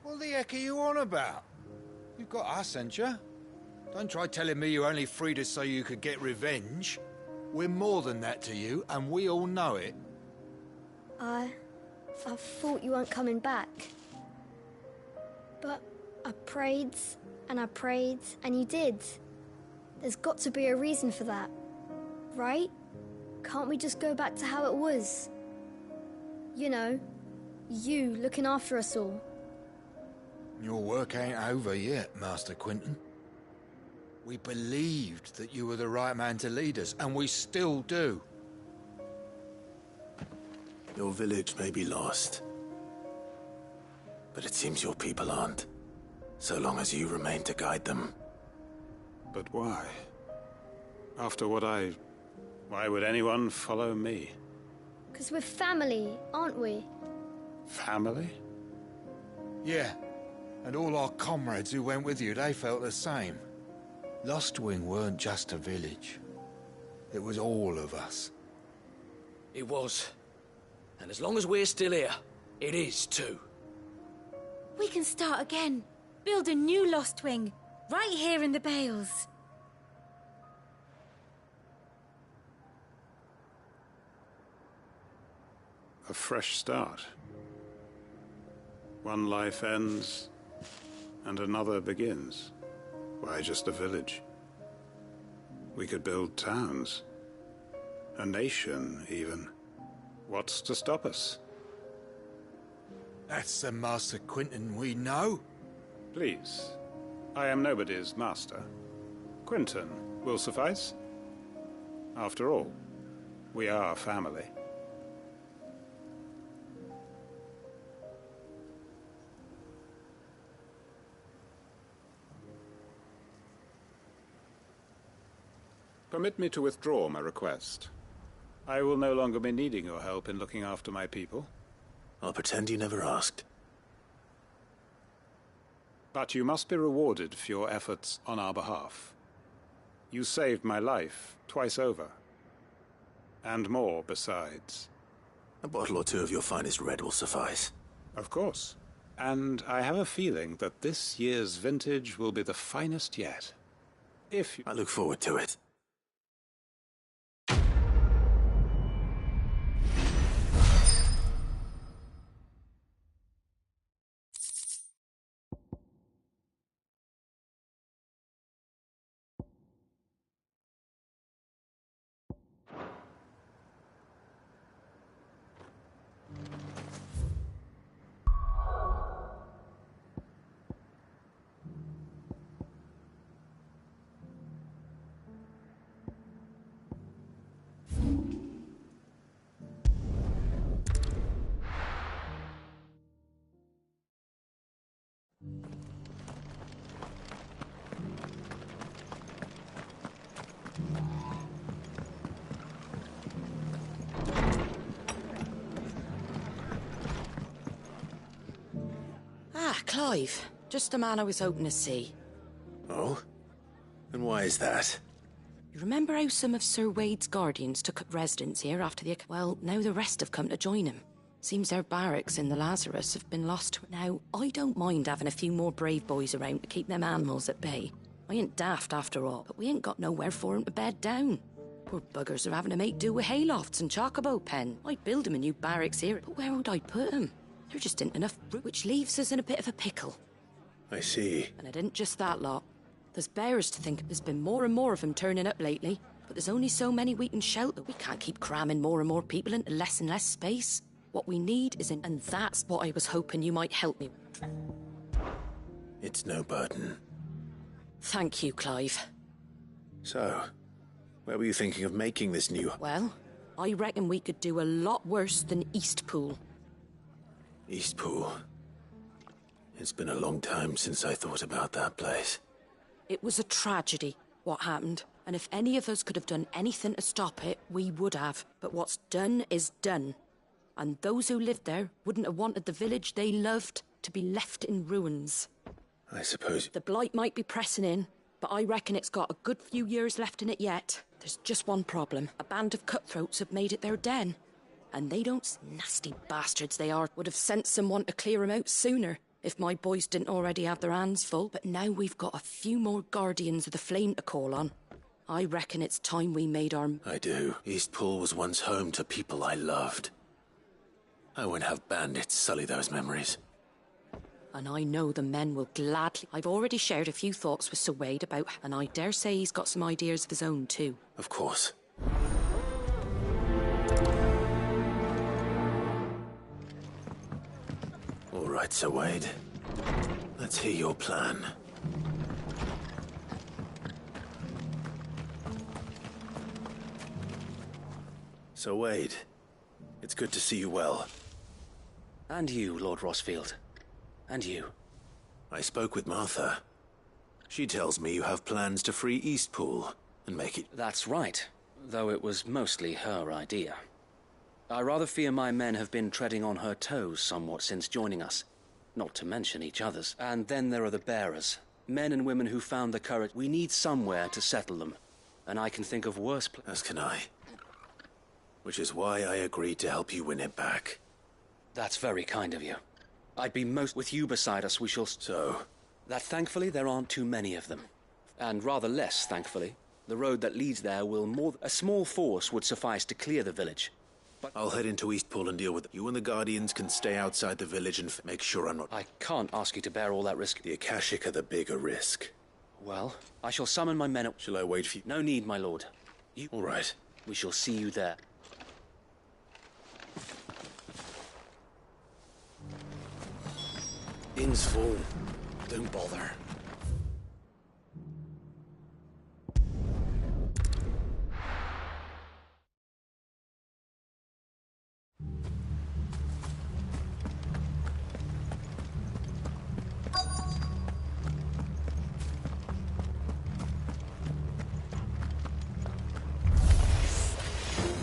What the heck are you on about? You've got us, ain't you? Don't try telling me you only freed us so you could get revenge. We're more than that to you, and we all know it. I thought you weren't coming back. But I prayed, and you did. There's got to be a reason for that, right? Can't we just go back to how it was? You know, you looking after us all. Your work ain't over yet, Master Quinton. We believed that you were the right man to lead us, and we still do. Your village may be lost, but it seems your people aren't. So long as you remain to guide them. But why? After what why would anyone follow me? 'Cause we're family, aren't we? Family? Yeah, and all our comrades who went with you, they felt the same. Lostwing weren't just a village. It was all of us. It was. And as long as we're still here, it is too. We can start again. Build a new Lostwing, right here in the Bales. A fresh start. One life ends, and another begins. Why just a village? We could build towns. A nation, even. What's to stop us? That's the Master Quinton we know. Please. I am nobody's master. Quinton will suffice. After all, we are family. Permit me to withdraw my request. I will no longer be needing your help in looking after my people. I'll pretend you never asked. But you must be rewarded for your efforts on our behalf. You saved my life twice over. And more besides. A bottle or two of your finest red will suffice. Of course. And I have a feeling that this year's vintage will be the finest yet. I look forward to it. Ah, Clive. Just the man I was hoping to see. Oh? And why is that? You remember how some of Sir Wade's guardians took up residence here after the... Well, now the rest have come to join him. Seems their barracks in the Lazarus have been lost. Now, I don't mind having a few more brave boys around to keep them animals at bay. I ain't daft after all, but we ain't got nowhere for 'em to bed down. Poor buggers are having to make do with haylofts and chocobo pen. I'd build 'em a new barracks here, but where would I put 'em? There just ain't enough room, which leaves us in a bit of a pickle. I see. And it ain't just that lot. There's bears to think. There's been more and more of them turning up lately, but there's only so many we can shelter. We can't keep cramming more and more people into less and less space. What we need is and that's what I was hoping you might help me with. It's no burden. Thank you, Clive. So, where were you thinking of making this new... Well, I reckon we could do a lot worse than Eastpool. Eastpool? It's been a long time since I thought about that place. It was a tragedy, what happened. And if any of us could have done anything to stop it, we would have. But what's done is done. And those who lived there wouldn't have wanted the village they loved to be left in ruins. I suppose... The blight might be pressing in, but I reckon it's got a good few years left in it yet. There's just one problem. A band of cutthroats have made it their den. And they don't... Nasty bastards they are. Would have sent someone to clear 'em out sooner, if my boys didn't already have their hands full. But now we've got a few more guardians of the flame to call on. I reckon it's time we made our... I do. Eastpool was once home to people I loved. I won't have bandits sully those memories. And I know the men will gladly... I've already shared a few thoughts with Sir Wade about... And I dare say he's got some ideas of his own, too. Of course. All right, Sir Wade. Let's hear your plan. Sir Wade, it's good to see you well. And you, Lord Rosfield. And you. I spoke with Martha. She tells me you have plans to free Eastpool and make it... That's right, though it was mostly her idea. I rather fear my men have been treading on her toes somewhat since joining us, not to mention each other's. And then there are the bearers, men and women who found the courage. We need somewhere to settle them, and I can think of worse As can I. Which is why I agreed to help you win it back. That's very kind of you. I'd be most... With you beside us, we shall... So? That thankfully there aren't too many of them. And rather less, thankfully. The road that leads there will more... A small force would suffice to clear the village. But I'll head into Eastpool and deal with it. You and the Guardians can stay outside the village and make sure I'm not... I can't ask you to bear all that risk. The Akashic are the bigger risk. Well, I shall summon my men... Shall I wait for you? No need, my lord. All right. We shall see you there. Inn's full. Don't bother.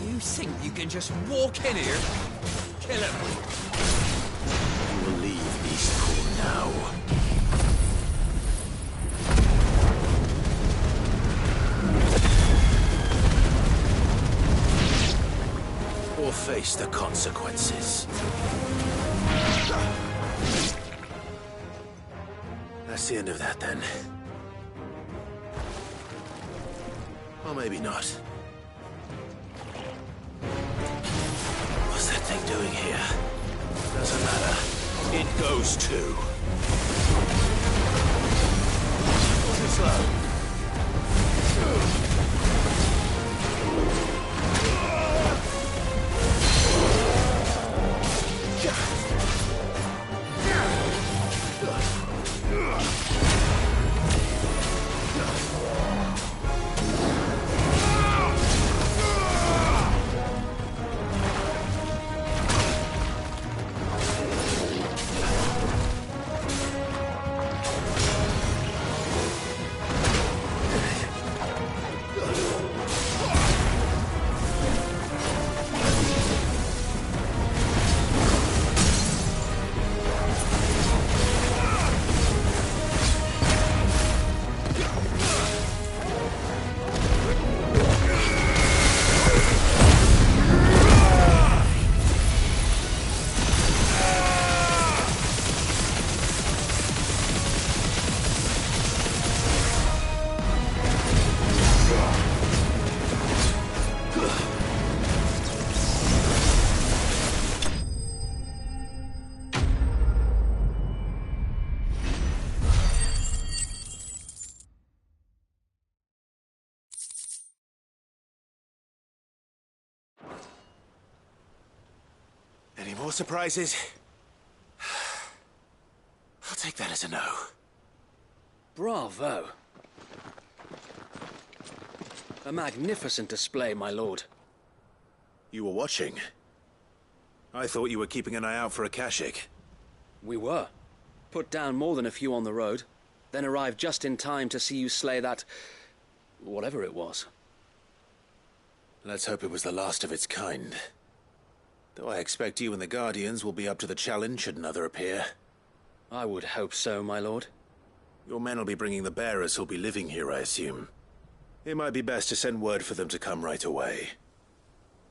You think you can just walk in here? Kill him. You will leave Eastpool now. Or face the consequences. That's the end of that, then. Or maybe not. What's that thing doing here? Doesn't matter. It goes too. Too slow. More surprises? I'll take that as a no. Bravo. A magnificent display, my lord. You were watching? I thought you were keeping an eye out for a Kashik. We were. Put down more than a few on the road, then arrived just in time to see you slay that... whatever it was. Let's hope it was the last of its kind. Though I expect you and the Guardians will be up to the challenge should another appear. I would hope so, my lord. Your men will be bringing the bearers who'll be living here, I assume. It might be best to send word for them to come right away,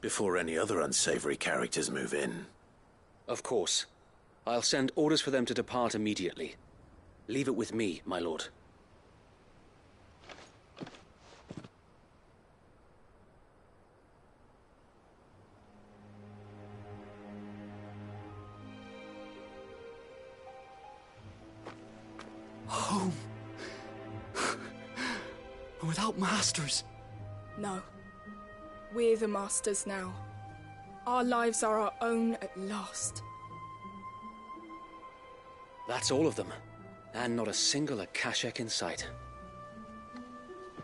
before any other unsavory characters move in. Of course. I'll send orders for them to depart immediately. Leave it with me, my lord. Home. Without masters. No. We're the masters now. Our lives are our own at last. That's all of them. And not a single Akashak in sight.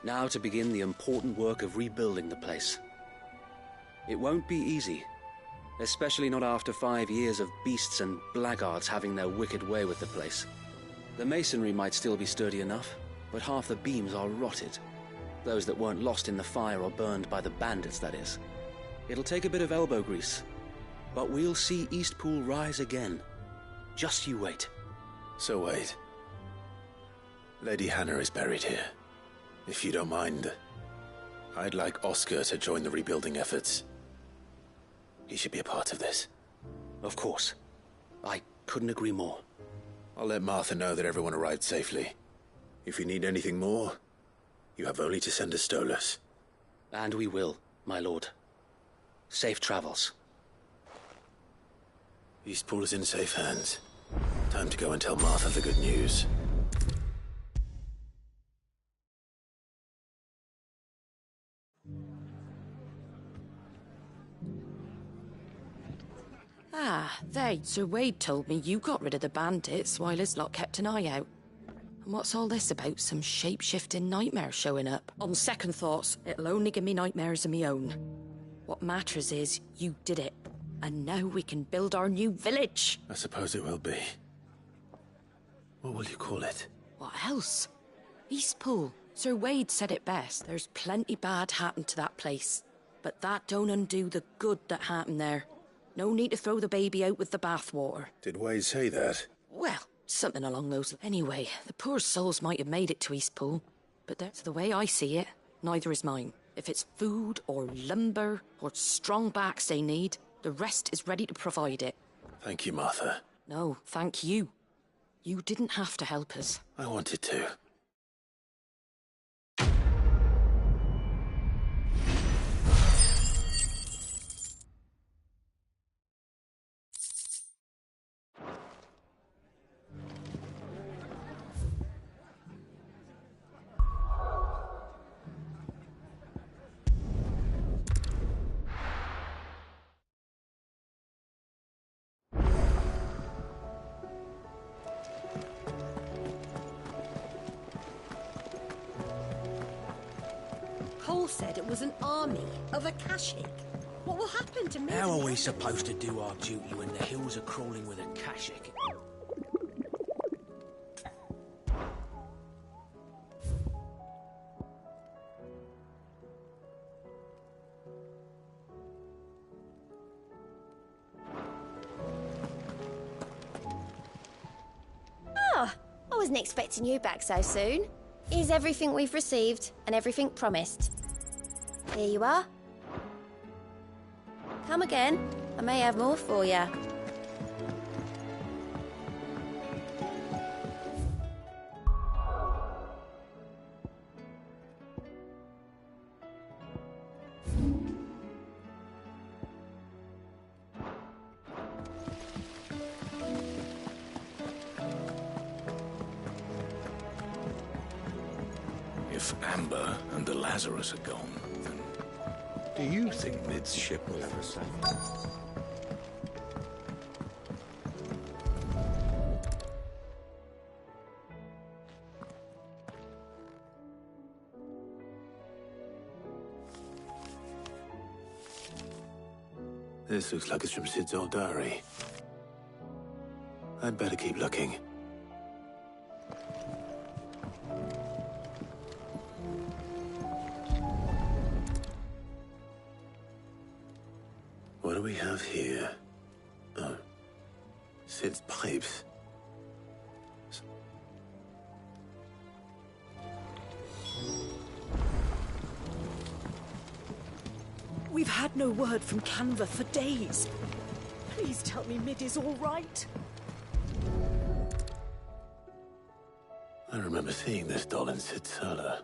Now to begin the important work of rebuilding the place. It won't be easy. Especially not after 5 years of beasts and blackguards having their wicked way with the place. The masonry might still be sturdy enough, but half the beams are rotted. Those that weren't lost in the fire or burned by the bandits, that is. It'll take a bit of elbow grease, but we'll see Eastpool rise again. Just you wait. So wait. Lady Hannah is buried here. If you don't mind, I'd like Oscar to join the rebuilding efforts. He should be a part of this. Of course. I couldn't agree more. I'll let Martha know that everyone arrived safely. If you need anything more, you have only to send a Stolas. And we will, my lord. Safe travels. Eastpool is in safe hands. Time to go and tell Martha the good news. Ah, Sir Wade told me you got rid of the bandits while his lot kept an eye out. And what's all this about some shape-shifting nightmare showing up? On second thoughts, it'll only give me nightmares of me own. What matters is you did it. And now we can build our new village. I suppose it will be. What will you call it? What else? Eastpool. Sir Wade said it best. There's plenty bad happened to that place. But that don't undo the good that happened there. No need to throw the baby out with the bathwater. Did Wade say that? Well, something along those lines. Anyway, the poor souls might have made it to Eastpool, but that's the way I see it. Neither is mine. If it's food or lumber or strong backs they need, the rest is ready to provide it. Thank you, Martha. No, thank you. You didn't have to help us. I wanted to. Cole said it was an army of Akashik. What will happen to me? How are we supposed to do our duty when the hills are crawling with Akashik? Oh, I wasn't expecting you back so soon. Here's everything we've received and everything promised. Here you are. Come again. I may have more for you. If Amber and the Lazarus are gone, then do you think Mid's ship will ever sail? This looks like it's from Sid's old diary. I'd better keep looking. What do we have here? Oh. Sid's pipes. We've had no word from Canva for days. Please tell me Mid is all right. I remember seeing this doll in Sid's cellar.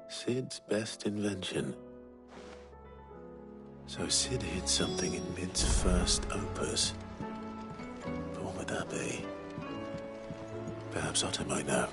Sid's best invention. So Sid hid something in Mid's first opus. But what would that be? Perhaps Otto might know.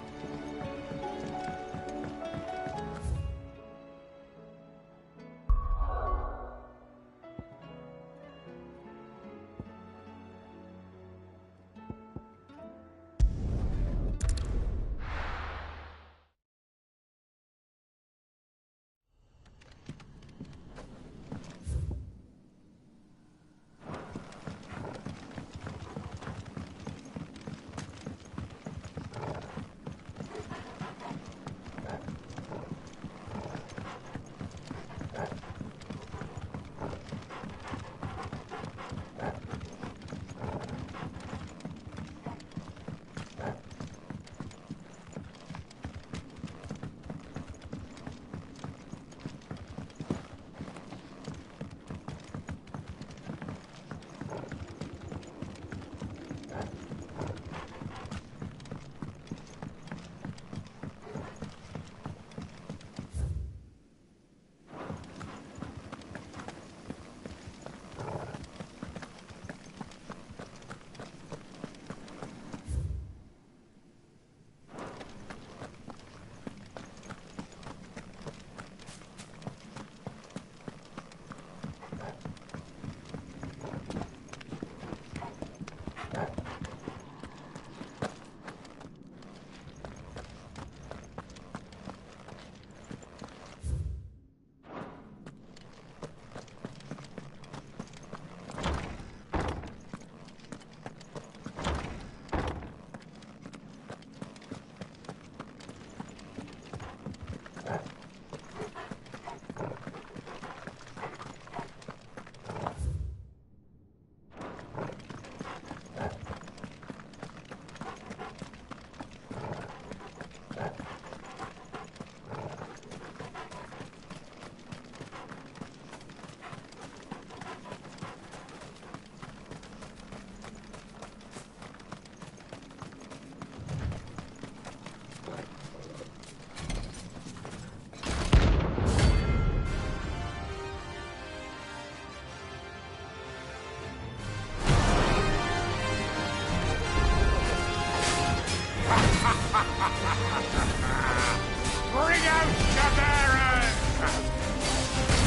Bring out the bearers!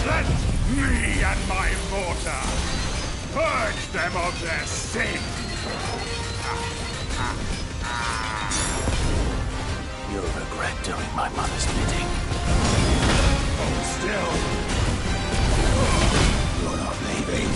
Let me and my mortar purge them of their sin! You'll regret doing my mother's bidding. Hold still! You're not leaving.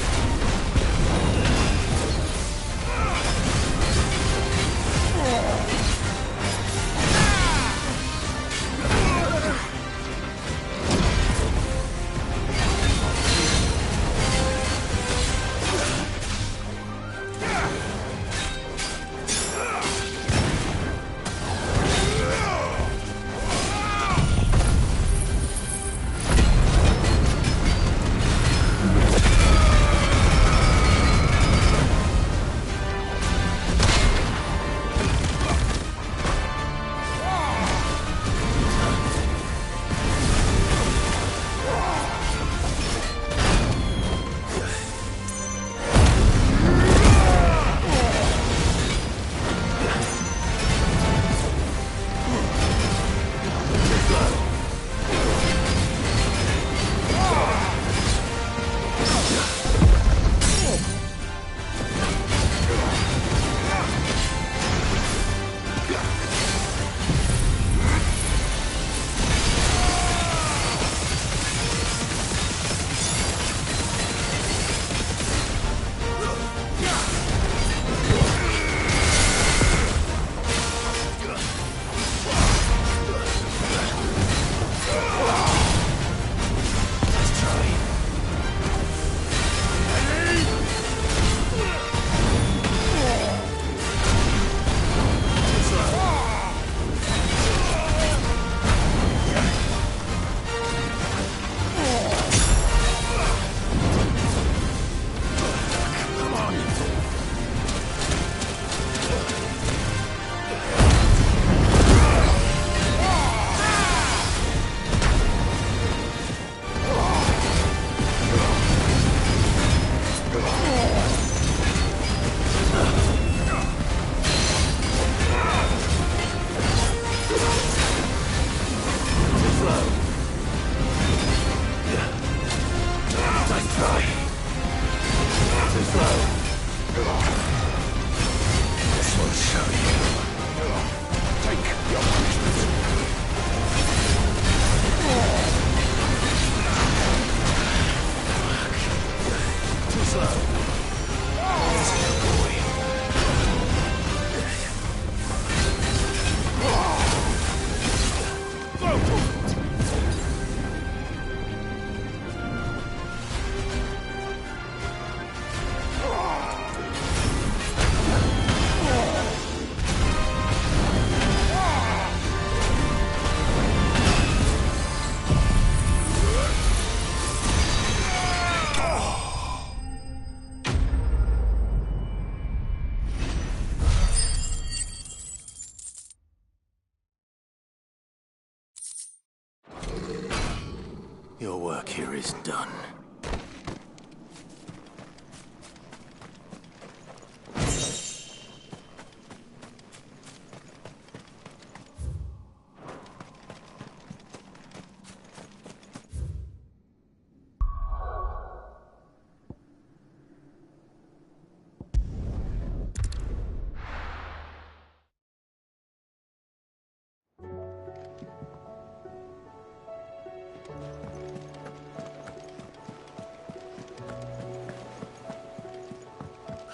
Your work here is done.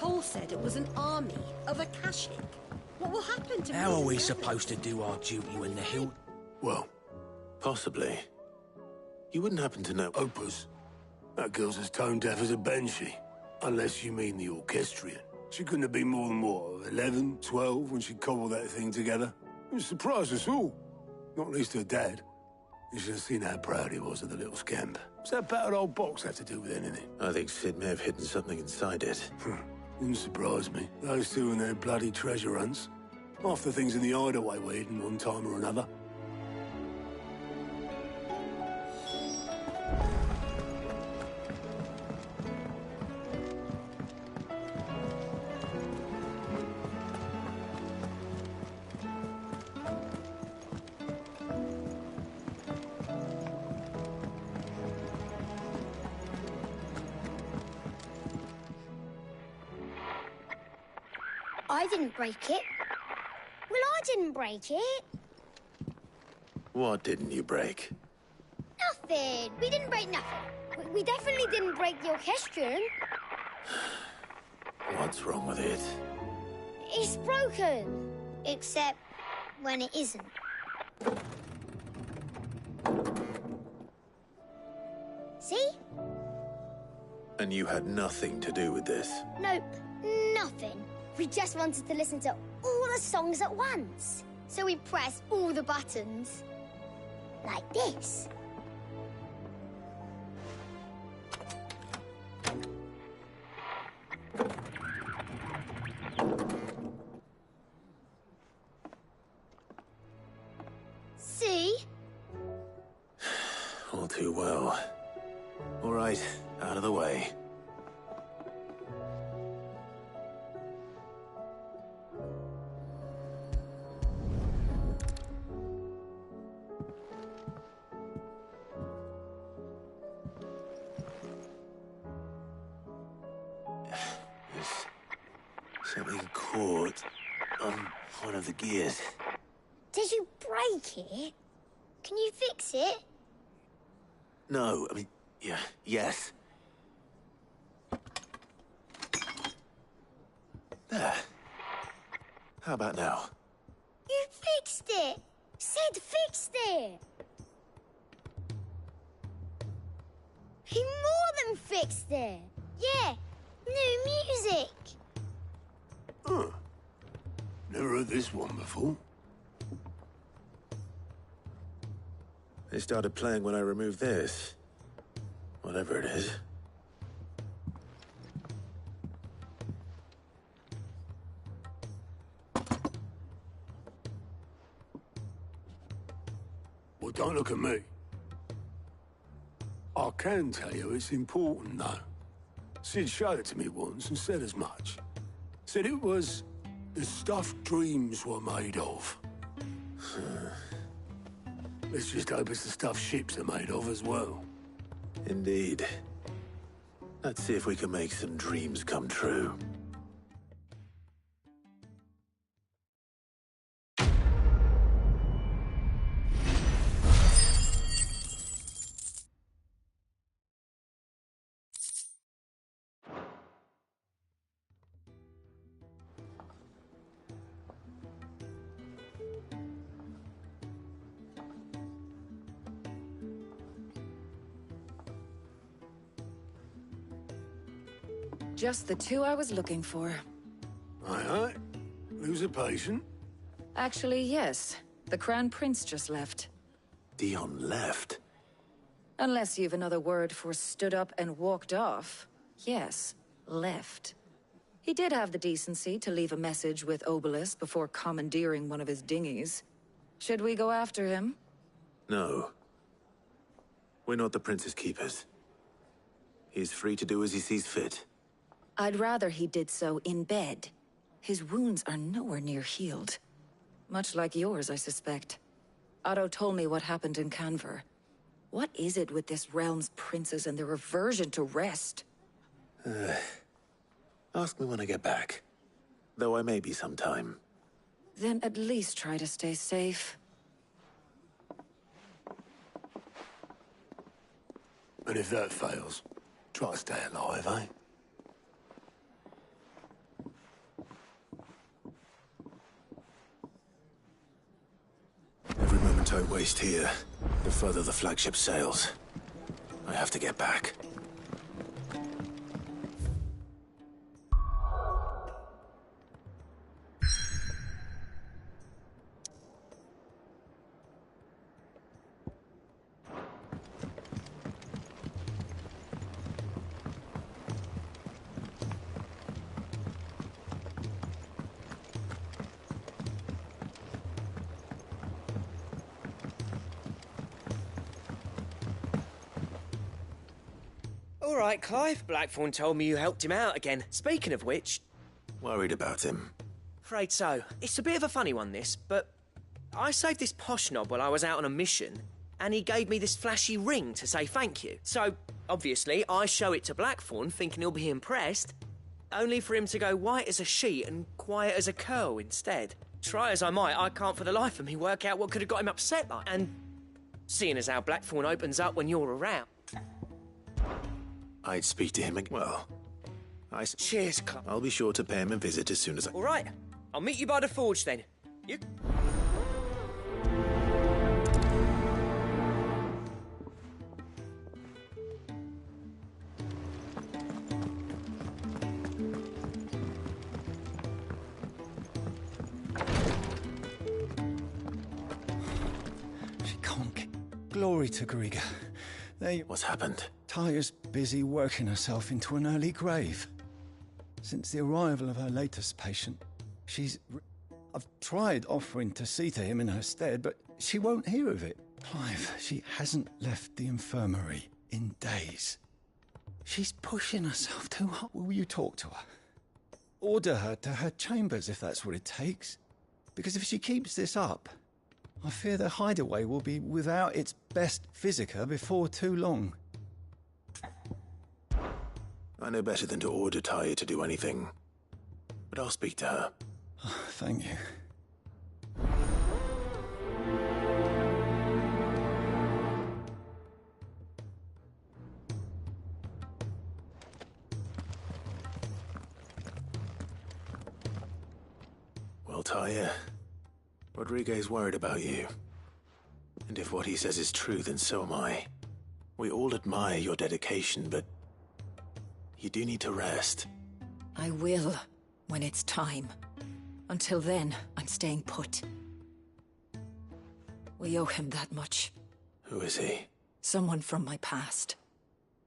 Cole said it was an army of Akashic. What will happen to How are we supposed to do our duty when the hill... Well, possibly. You wouldn't happen to know... Opus. That girl's as tone-deaf as a banshee. Unless you mean the orchestrion. She couldn't have been more than, what, 11, 12 when she cobbled that thing together? It surprised us all. Not least her dad. You should have seen how proud he was of the little scamp. What's that battered old box have to do with anything? I think Sid may have hidden something inside it. Wouldn't surprise me. Those two and their bloody treasure hunts. Half the things in the hideaway were hidden one time or another. I didn't break it. Well, I didn't break it. What didn't you break? Nothing. We didn't break nothing. We definitely didn't break the orchestrion. What's wrong with it? It's broken. Except when it isn't. See? And you had nothing to do with this? Nope. Nothing. We just wanted to listen to all the songs at once. So we pressed all the buttons. Like this. See? All too well. All right, out of the way. Something caught on one of the gears. Did you break it? Can you fix it? No, I mean, yeah, yes. There. How about now? You fixed it! Sid fixed it! He more than fixed it! Yeah, new music! Huh. Never heard this one before. They started playing when I removed this. Whatever it is. Well, don't look at me. I can tell you it's important, though. Sid showed it to me once and said as much. Said it was the stuff dreams were made of. Let's just hope it's the stuff ships are made of as well. Indeed. Let's see if we can make some dreams come true. Just the two I was looking for. Aye. Lose a patient? Actually, yes. The Crown Prince just left. Dion left? Unless you've another word for stood up and walked off. Yes, left. He did have the decency to leave a message with Obelisk before commandeering one of his dinghies. Should we go after him? No. We're not the Prince's keepers. He's free to do as he sees fit. I'd rather he did so in bed. His wounds are nowhere near healed. Much like yours, I suspect. Otto told me what happened in Canver. What is it with this realm's princes and their aversion to rest? Ask me when I get back. Though I may be sometime. Then at least try to stay safe. And if that fails, try to stay alive, eh? Every moment I waste here, the further the flagship sails. I have to get back. All right, Clive. Blackthorn told me you helped him out again. Speaking of which... Worried about him? Afraid so. It's a bit of a funny one, this, but... I saved this posh knob while I was out on a mission, and he gave me this flashy ring to say thank you. So, obviously, I show it to Blackthorn, thinking he'll be impressed, only for him to go white as a sheet and quiet as a curl instead. Try as I might, I can't for the life of me work out what could have got him upset like. And seeing as how Blackthorn opens up when you're around... I'd speak to him again. Well, Cheers, Clive. I'll be sure to pay him a visit as soon as I... All right. I'll meet you by the forge then. You... She can't. Glory to Griga. What's happened? Tyre's busy working herself into an early grave. Since the arrival of her latest patient, I've tried offering to see to him in her stead, but she won't hear of it. Clive, she hasn't left the infirmary in days. She's pushing herself too hard. Will you talk to her? Order her to her chambers if that's what it takes. Because if she keeps this up, I fear the hideaway will be without its best physica before too long. I know better than to order Tyre to do anything. But I'll speak to her. Oh, thank you. Well, Tyre, Rodriguez worried about you. And if what he says is true, then so am I. We all admire your dedication, but you do need to rest. I will, when it's time. Until then, I'm staying put. We owe him that much. Who is he? Someone from my past.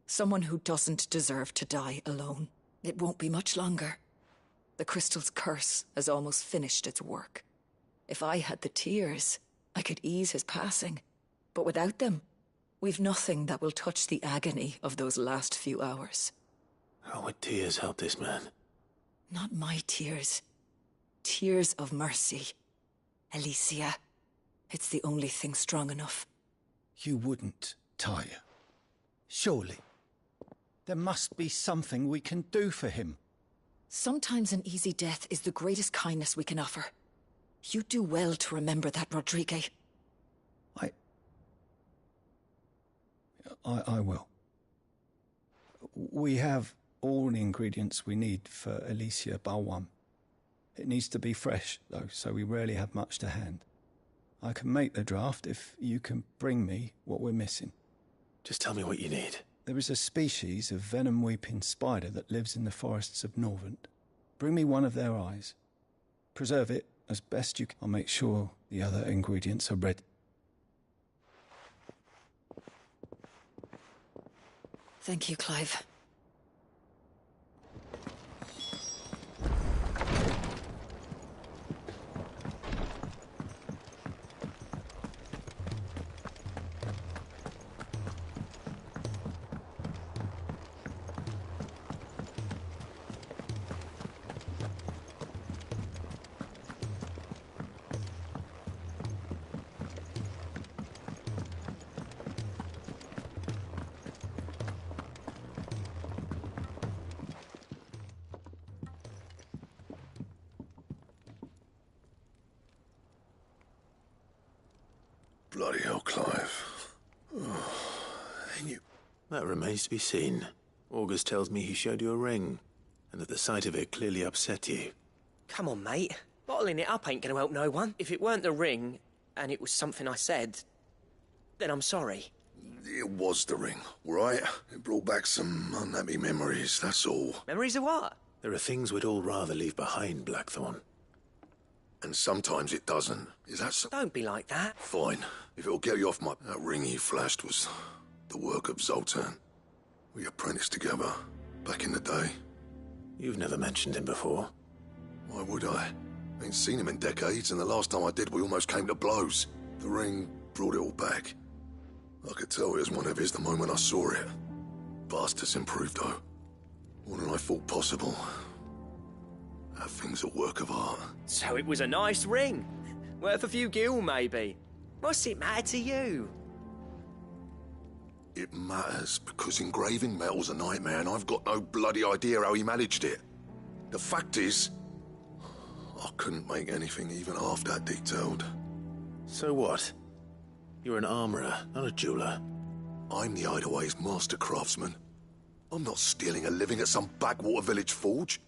Someone who doesn't deserve to die alone. It won't be much longer. The crystal's curse has almost finished its work. If I had the tears, I could ease his passing. But without them, we've nothing that will touch the agony of those last few hours. How would tears help this man? Not my tears. Tears of mercy. Alicia, it's the only thing strong enough. You wouldn't, Tyre. Surely. There must be something we can do for him. Sometimes an easy death is the greatest kindness we can offer. You do well to remember that, Rodrigue. I will. We have all the ingredients we need for Alicia Balwam. It needs to be fresh, though, so we rarely have much to hand. I can make the draft if you can bring me what we're missing. Just tell me what you need. There is a species of venom-weeping spider that lives in the forests of Norvent. Bring me one of their eyes. Preserve it as best you can. I'll make sure the other ingredients are ready. Thank you, Clive. Bloody hell, Clive. That remains to be seen. August tells me he showed you a ring, and that the sight of it clearly upset you. Come on, mate. Bottling it up ain't gonna help no one. If it weren't the ring, and it was something I said, then I'm sorry. It was the ring, right? It brought back some unhappy memories, that's all. Memories of what? There are things we'd all rather leave behind, Blackthorn. And sometimes it doesn't. Is that so? Don't be like that. Fine. If it'll get you off my... That ring he flashed was the work of Zoltan. We apprenticed together, back in the day. You've never mentioned him before. Why would I? Ain't seen him in decades, and the last time I did, we almost came to blows. The ring brought it all back. I could tell it was one of his the moment I saw it. Bastard's improved, though. More than I thought possible. That thing's a work of art. So it was a nice ring. Worth a few gil, maybe. What's it matter to you? It matters because engraving metal's a nightmare, and I've got no bloody idea how he managed it. The fact is, I couldn't make anything even half that detailed. So what? You're an armourer, not a jeweler. I'm the Hideaway's master craftsman. I'm not stealing a living at some backwater village forge.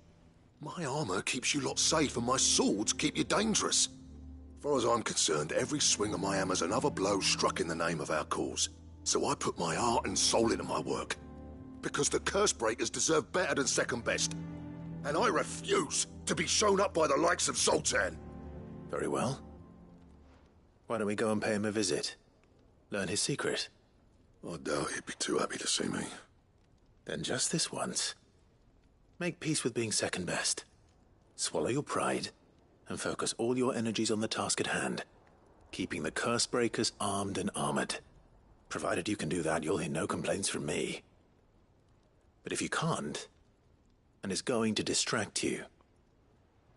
My armour keeps you lot safe, and my swords keep you dangerous. As far as I'm concerned, every swing of my hammer's another blow struck in the name of our cause. So I put my heart and soul into my work. Because the Cursebreakers deserve better than second best. And I refuse to be shown up by the likes of Zoltan. Very well. Why don't we go and pay him a visit? Learn his secret. I doubt he'd be too happy to see me. Then just this once. Make peace with being second best. Swallow your pride, and focus all your energies on the task at hand. Keeping the Cursebreakers armed and armored. Provided you can do that, you'll hear no complaints from me. But if you can't, and it's going to distract you,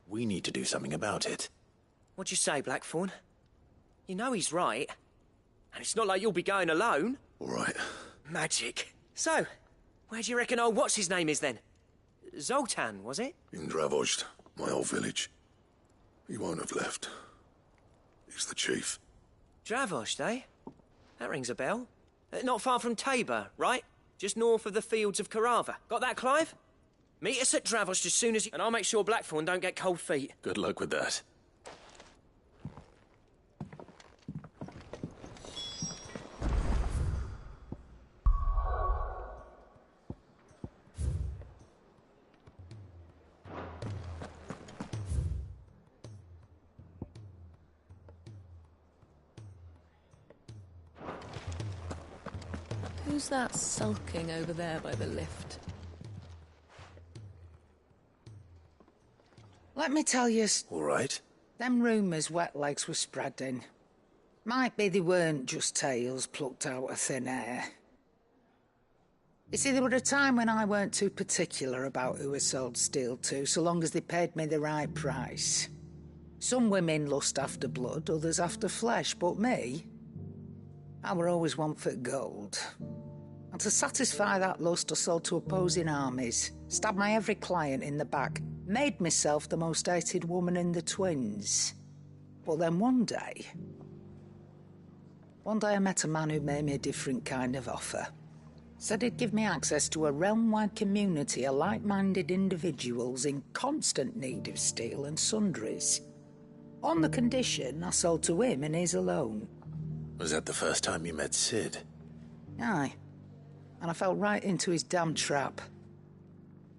we need to do something about it. What'd you say, Blackthorn? You know he's right. And it's not like you'll be going alone. All right. Magic. So, where do you reckon old what's-his-name is then? Zoltan, was it? In Dravozd, my old village. He won't have left. He's the chief. Dravozd, eh? That rings a bell. Not far from Tabor, right? Just north of the fields of Carava. Got that, Clive? Meet us at Dravozd as soon as you... And I'll make sure Blackthorn don't get cold feet. Good luck with that. Who's that sulking over there by the lift? Let me tell you... All right. Them rumours Wetlegs were spreading. Might be they weren't just tales plucked out of thin air. You see, there were a time when I weren't too particular about who I sold steel to, so long as they paid me the right price. Some women lust after blood, others after flesh, but me... I were always one for gold. And to satisfy that lust, I sold to opposing armies, stabbed my every client in the back, made myself the most hated woman in the Twins. But then one day I met a man who made me a different kind of offer. Said he'd give me access to a realm-wide community of like-minded individuals in constant need of steel and sundries. On the condition I sold to him and his alone. Was that the first time you met Sid? Aye. And I fell right into his damn trap.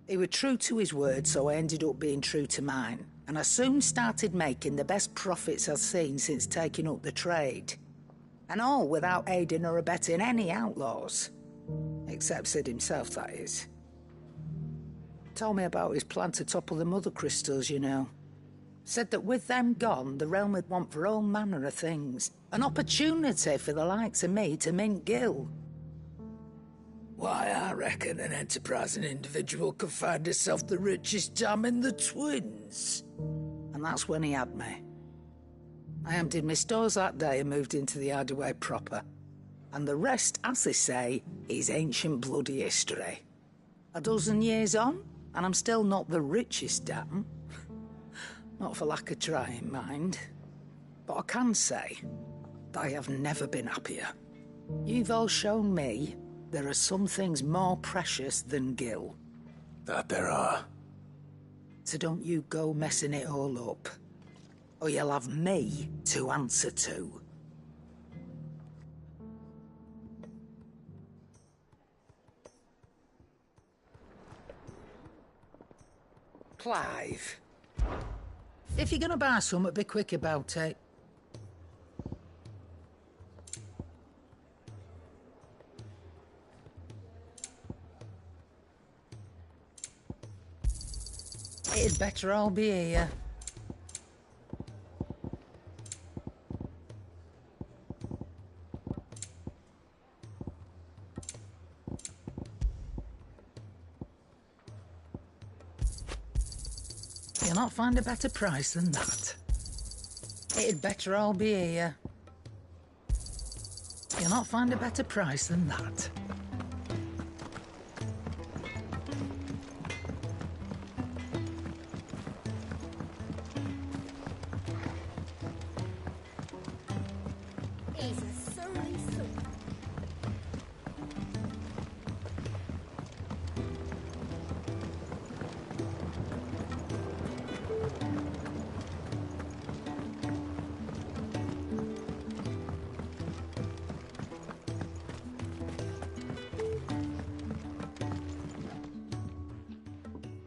He was true to his word, so I ended up being true to mine. And I soon started making the best profits I've seen since taking up the trade. And all without aiding or abetting any outlaws. Except Sid himself, that is. Told me about his plan to topple the Mother Crystals, you know. Said that with them gone, the realm would want for all manner of things. An opportunity for the likes of me to mint gil. Why, I reckon an enterprising individual could find himself the richest dam in the Twins. And that's when he had me. I emptied my stores that day and moved into the Hideaway proper. And the rest, as they say, is ancient bloody history. A dozen years on, and I'm still not the richest dam. Not for lack of trying, mind. But I can say, I have never been happier. You've all shown me there are some things more precious than Gil. That there are. So don't you go messing it all up, or you'll have me to answer to. Clive, if you're gonna buy something, be quick about it. It'd better all be here. You'll not find a better price than that. It'd better all be here. You'll not find a better price than that.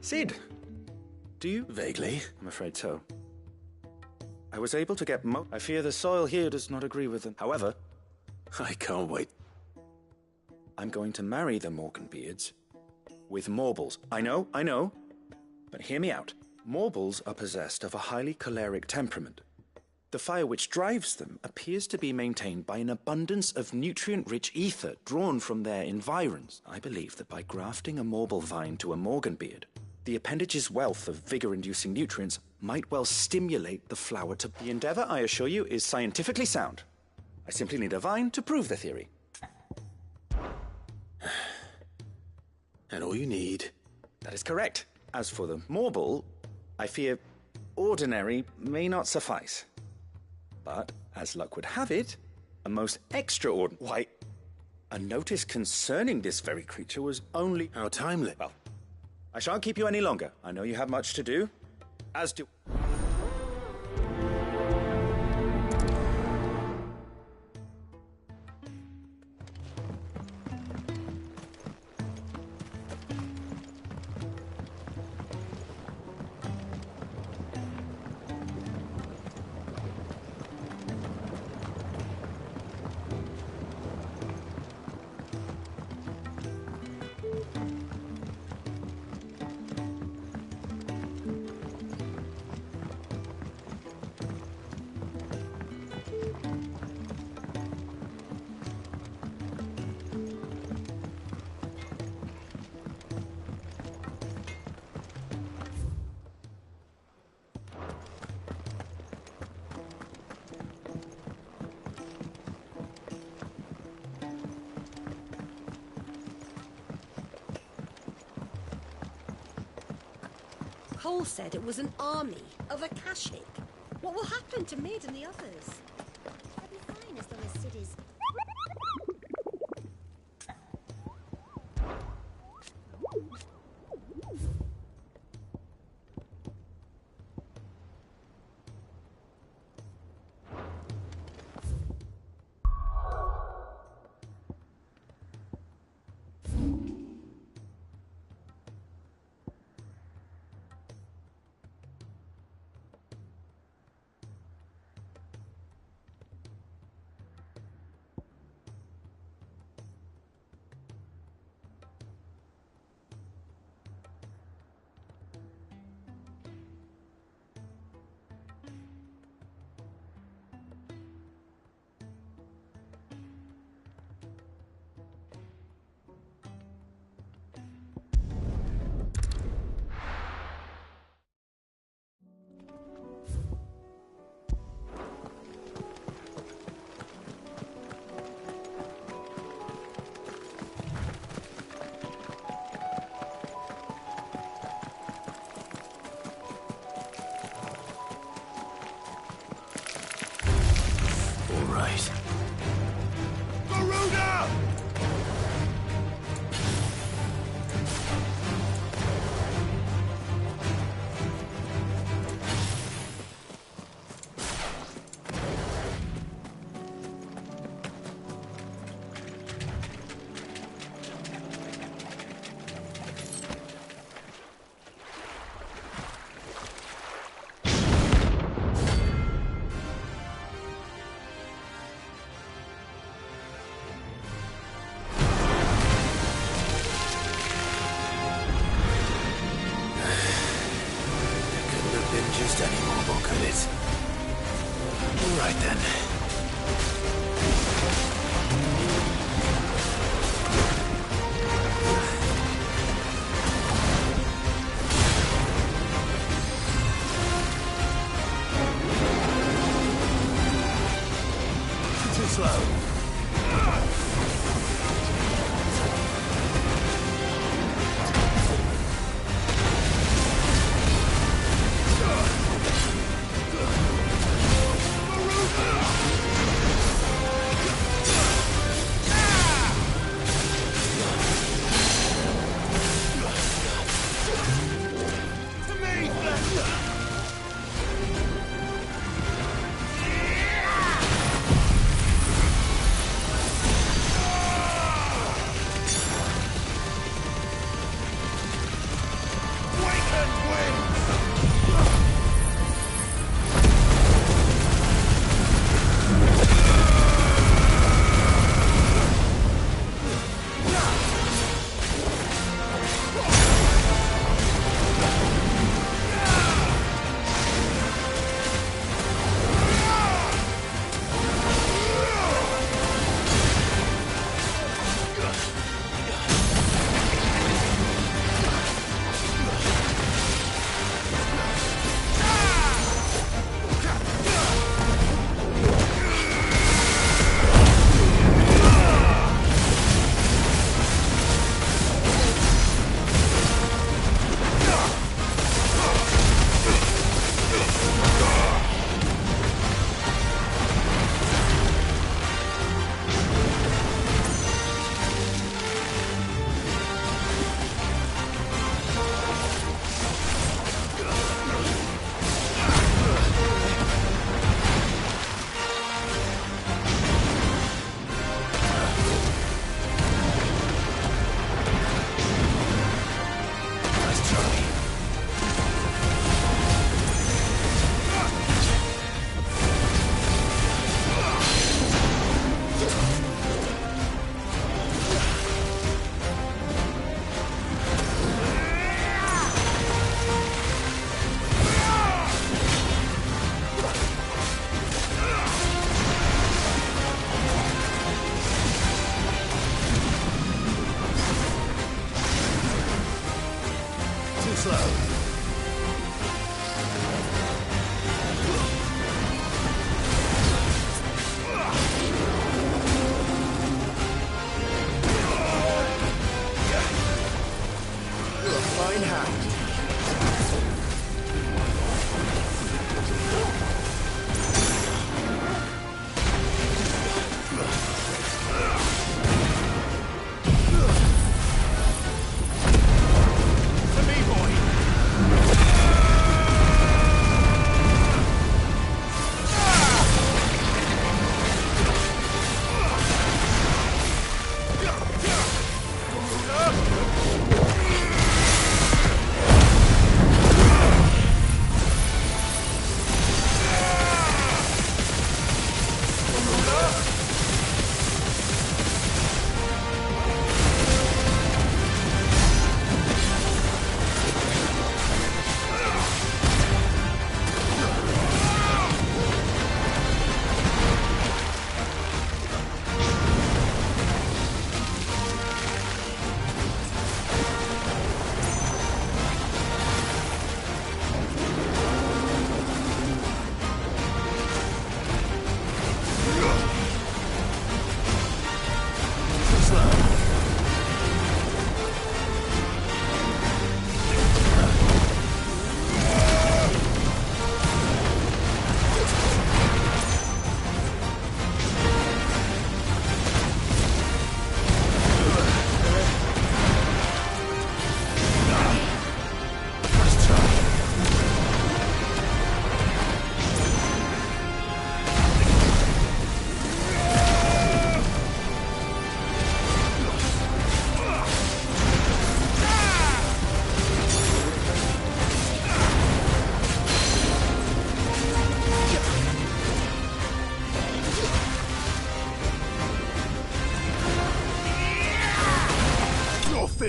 Cid! Do you? Vaguely. I'm afraid so. I was able to get I fear the soil here does not agree with them. However... I can't wait. I'm going to marry the Morganbeards with Morbles. I know. But hear me out. Morbles are possessed of a highly choleric temperament. The fire which drives them appears to be maintained by an abundance of nutrient-rich ether drawn from their environs. I believe that by grafting a Morble vine to a Morganbeard, the appendage's wealth of vigor-inducing nutrients might well stimulate the flower to... The endeavor, I assure you, is scientifically sound. I simply need a vine to prove the theory. And all you need... That is correct. As for the Morble, I fear ordinary may not suffice. But, as luck would have it, a most extraordinary... Why, a notice concerning this very creature was only... How timely. Well, I shan't keep you any longer. I know you have much to do. As do... Cole said it was an army of Akashic. What will happen to Mid and the others? They'll be fine as long as Cid is... right. Garuda! Just any more, could it? All right then. Too slow.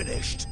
finished.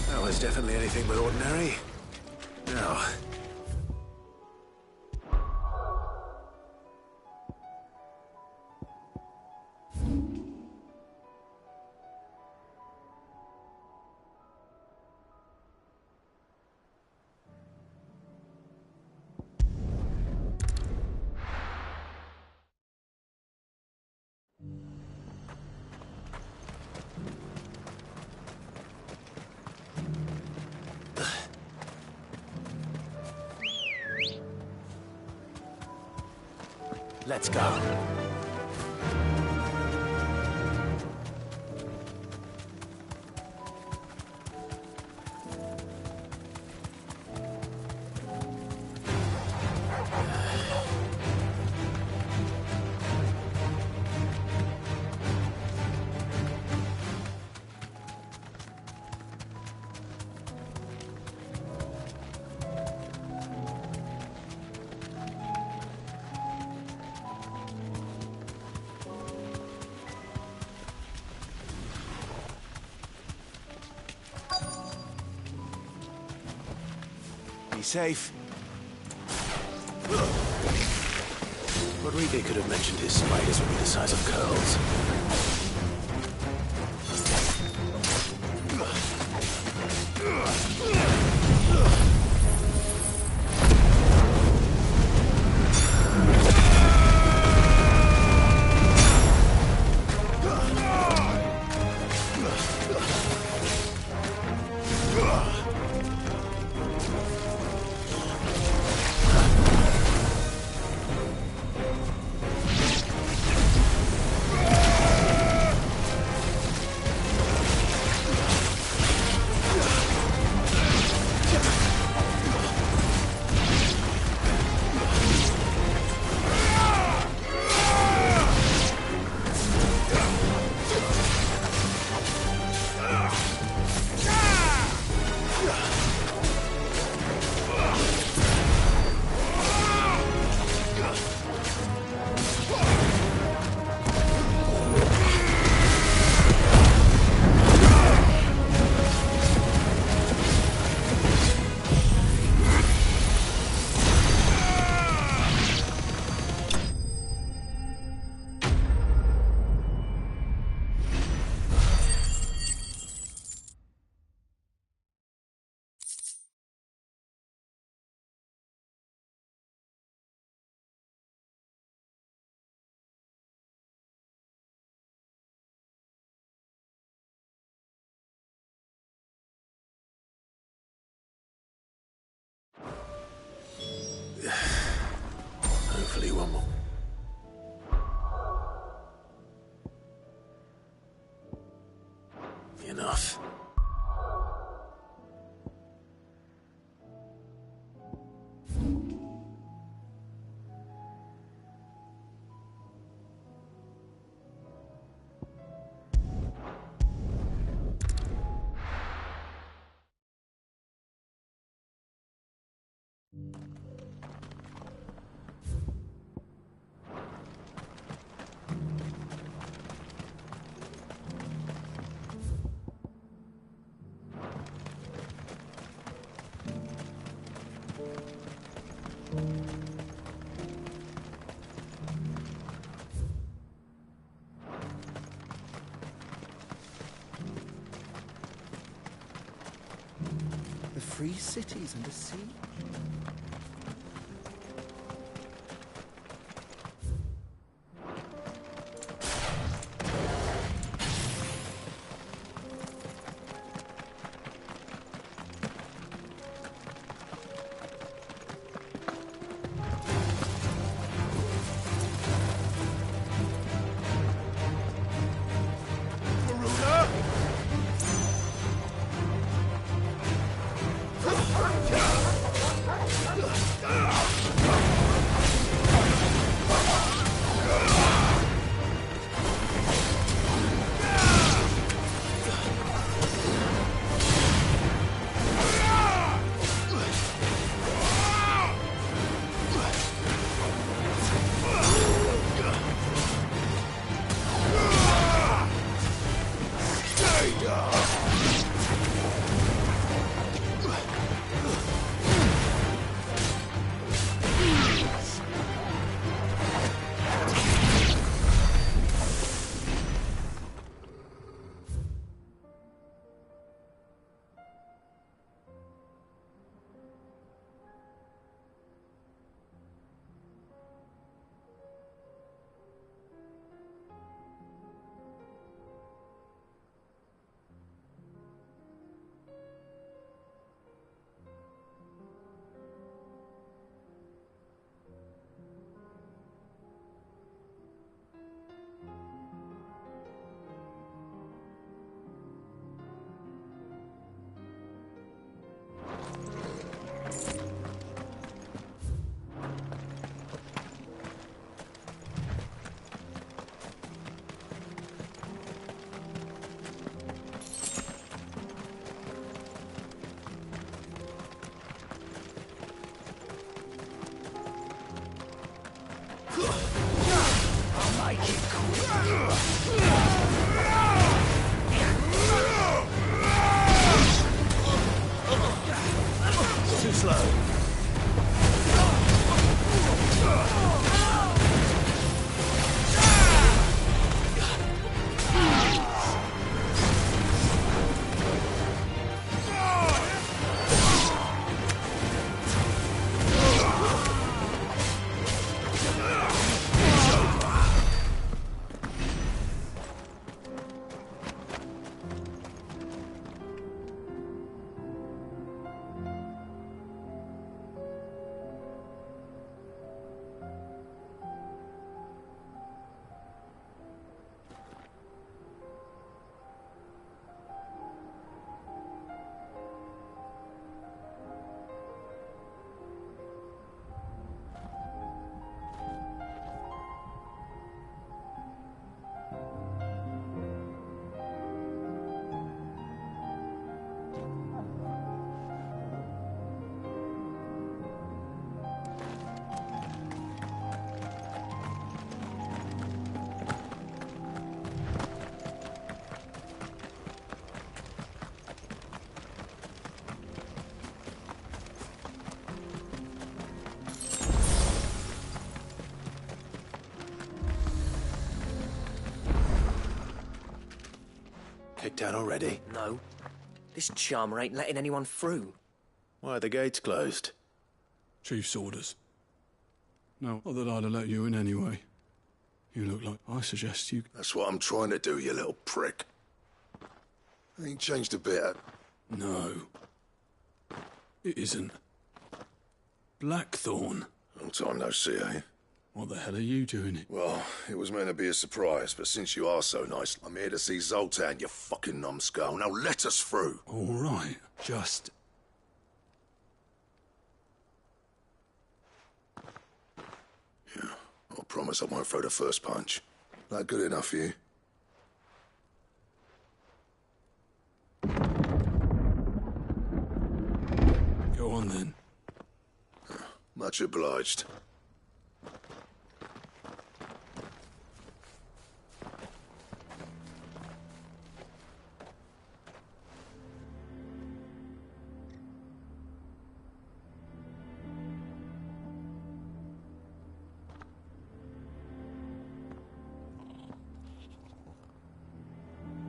That was definitely anything but ordinary. Now, let's go. Be safe. Rodrigo could have mentioned his spiders would be the size of curls. Hopefully one more. Enough. The free cities and the sea. town already? No. This charmer ain't letting anyone through. Why are the gates closed? Chief's orders. No, not that I'd have let you in anyway. You look like... I suggest you... That's what I'm trying to do, you little prick. Ain't changed a bit. No. It isn't. Blackthorn. Long time no see, eh? What the hell are you doing it? Well, it was meant to be a surprise, but since you are so nice, I'm here to see Zoltan, you fucking numbskull. Now let us through. All right, just... Yeah, I promise I won't throw the first punch. That good enough for you? Go on then. Much obliged.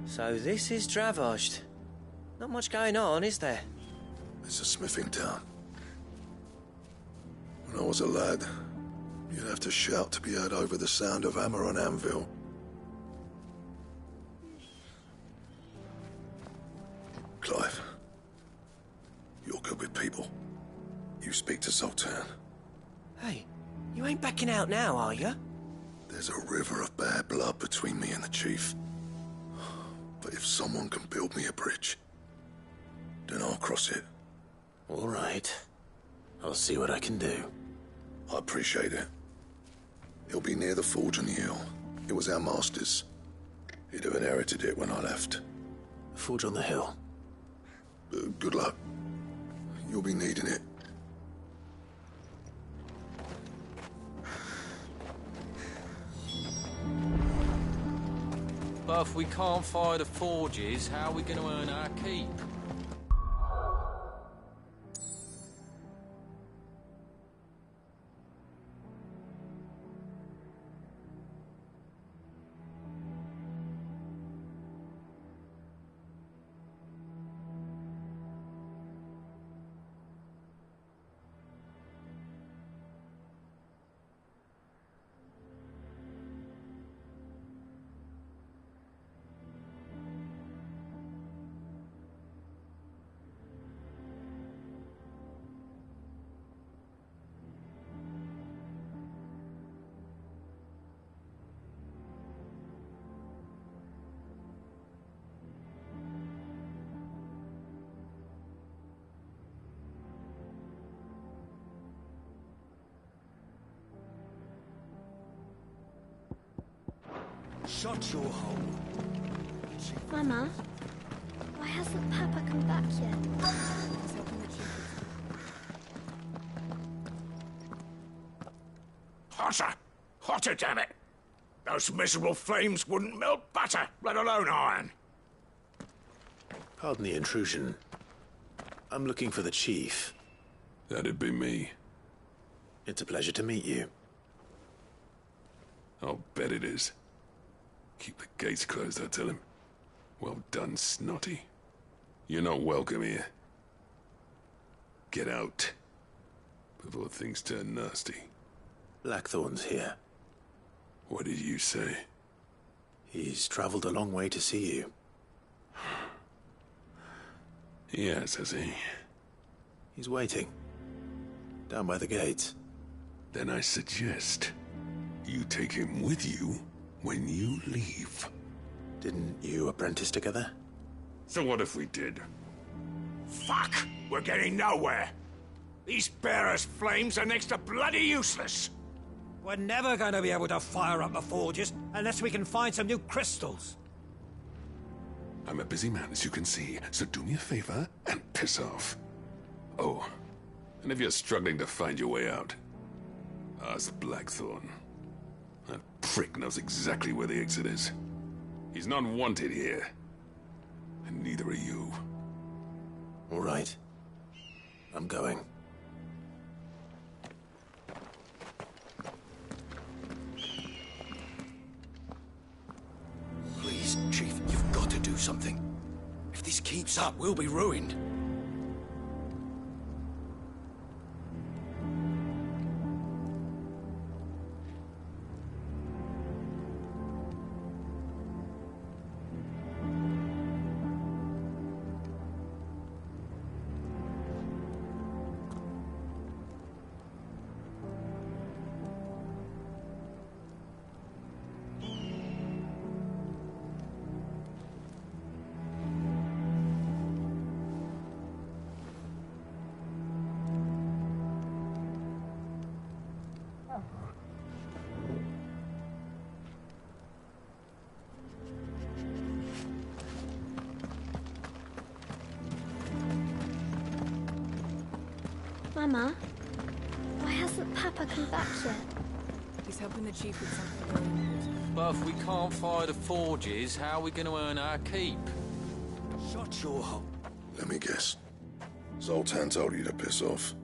So this is Dravosht. Not much going on, is there? It's a smithing town. When I was a lad, you'd have to shout to be heard over the sound of hammer on anvil. Clive, you're good with people. You speak to Zoltan. Hey, you ain't backing out now, are you? There's a river of bad blood between me and the chief. But if someone can build me a bridge, then I'll cross it. All right. I'll see what I can do. I appreciate it. It'll be near the forge on the hill. It was our master's. He'd have inherited it when I left. The forge on the hill? Good luck. You'll be needing it. But if we can't fire the forges, how are we going to earn our keep? Shut your hole. Mama, why hasn't Papa come back yet? Hotter! Hotter, damn it! Those miserable flames wouldn't melt butter, let alone iron. Pardon the intrusion. I'm looking for the chief. That'd be me. It's a pleasure to meet you. I'll bet it is. Keep the gates closed, I tell him. Well done, Snotty. You're not welcome here. Get out. Before things turn nasty. Blackthorn's here. What did you say? He's traveled a long way to see you. Yes, has he? He's waiting. Down by the gates. Then I suggest you take him with you when you leave. Didn't you apprentice together? So what if we did? Fuck! We're getting nowhere. These bearers' flames are next to bloody useless. We're never going to be able to fire up the forges unless we can find some new crystals. I'm a busy man, as you can see, so do me a favor and piss off. Oh, and if you're struggling to find your way out, ask Blackthorn. That prick knows exactly where the exit is. He's not wanted here. And neither are you. All right. I'm going. Please, Chief, you've got to do something. up, we'll be ruined. Mama, why hasn't Papa come back yet? He's helping the chief with something very important. But if we can't fire the forges, how are we going to earn our keep? Shut your hole. Let me guess. Zoltan told you to piss off.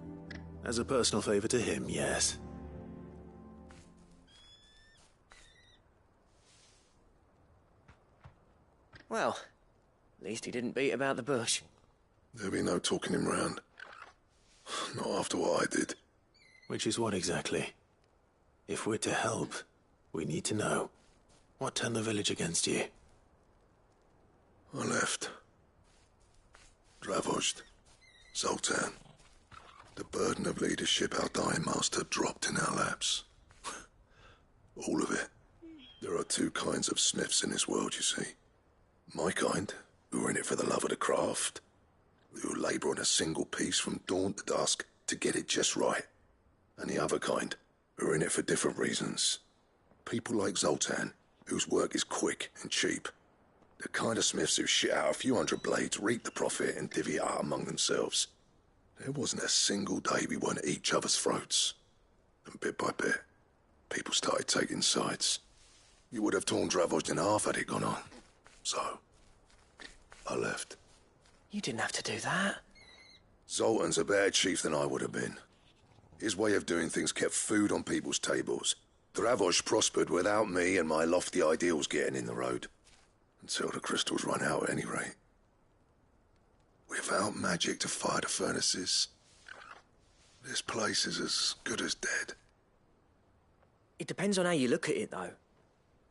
As a personal favor to him, yes. Well, at least he didn't beat about the bush. There'll be no talking him round. Not after what I did. Which is what exactly? If we're to help, we need to know. What turned the village against you? I left. Dravojd. Zoltan. The burden of leadership our dying master dropped in our laps. All of it. There are two kinds of smiths in this world, you see. My kind, who are in it for the love of the craft, who labour on a single piece from dawn to dusk to get it just right. And the other kind, who are in it for different reasons. People like Zoltan, whose work is quick and cheap. The kind of smiths who shit out a few hundred blades, reap the profit, and divvy it out among themselves. There wasn't a single day we weren't at each other's throats. And bit by bit, people started taking sides. You would have torn Dravojd in half had it gone on. So, I left. You didn't have to do that. Zoltan's a better chief than I would have been. His way of doing things kept food on people's tables. Dravojd prospered without me and my lofty ideals getting in the road. Until the crystals run out at any rate. Without magic to fire the furnaces, this place is as good as dead. It depends on how you look at it, though.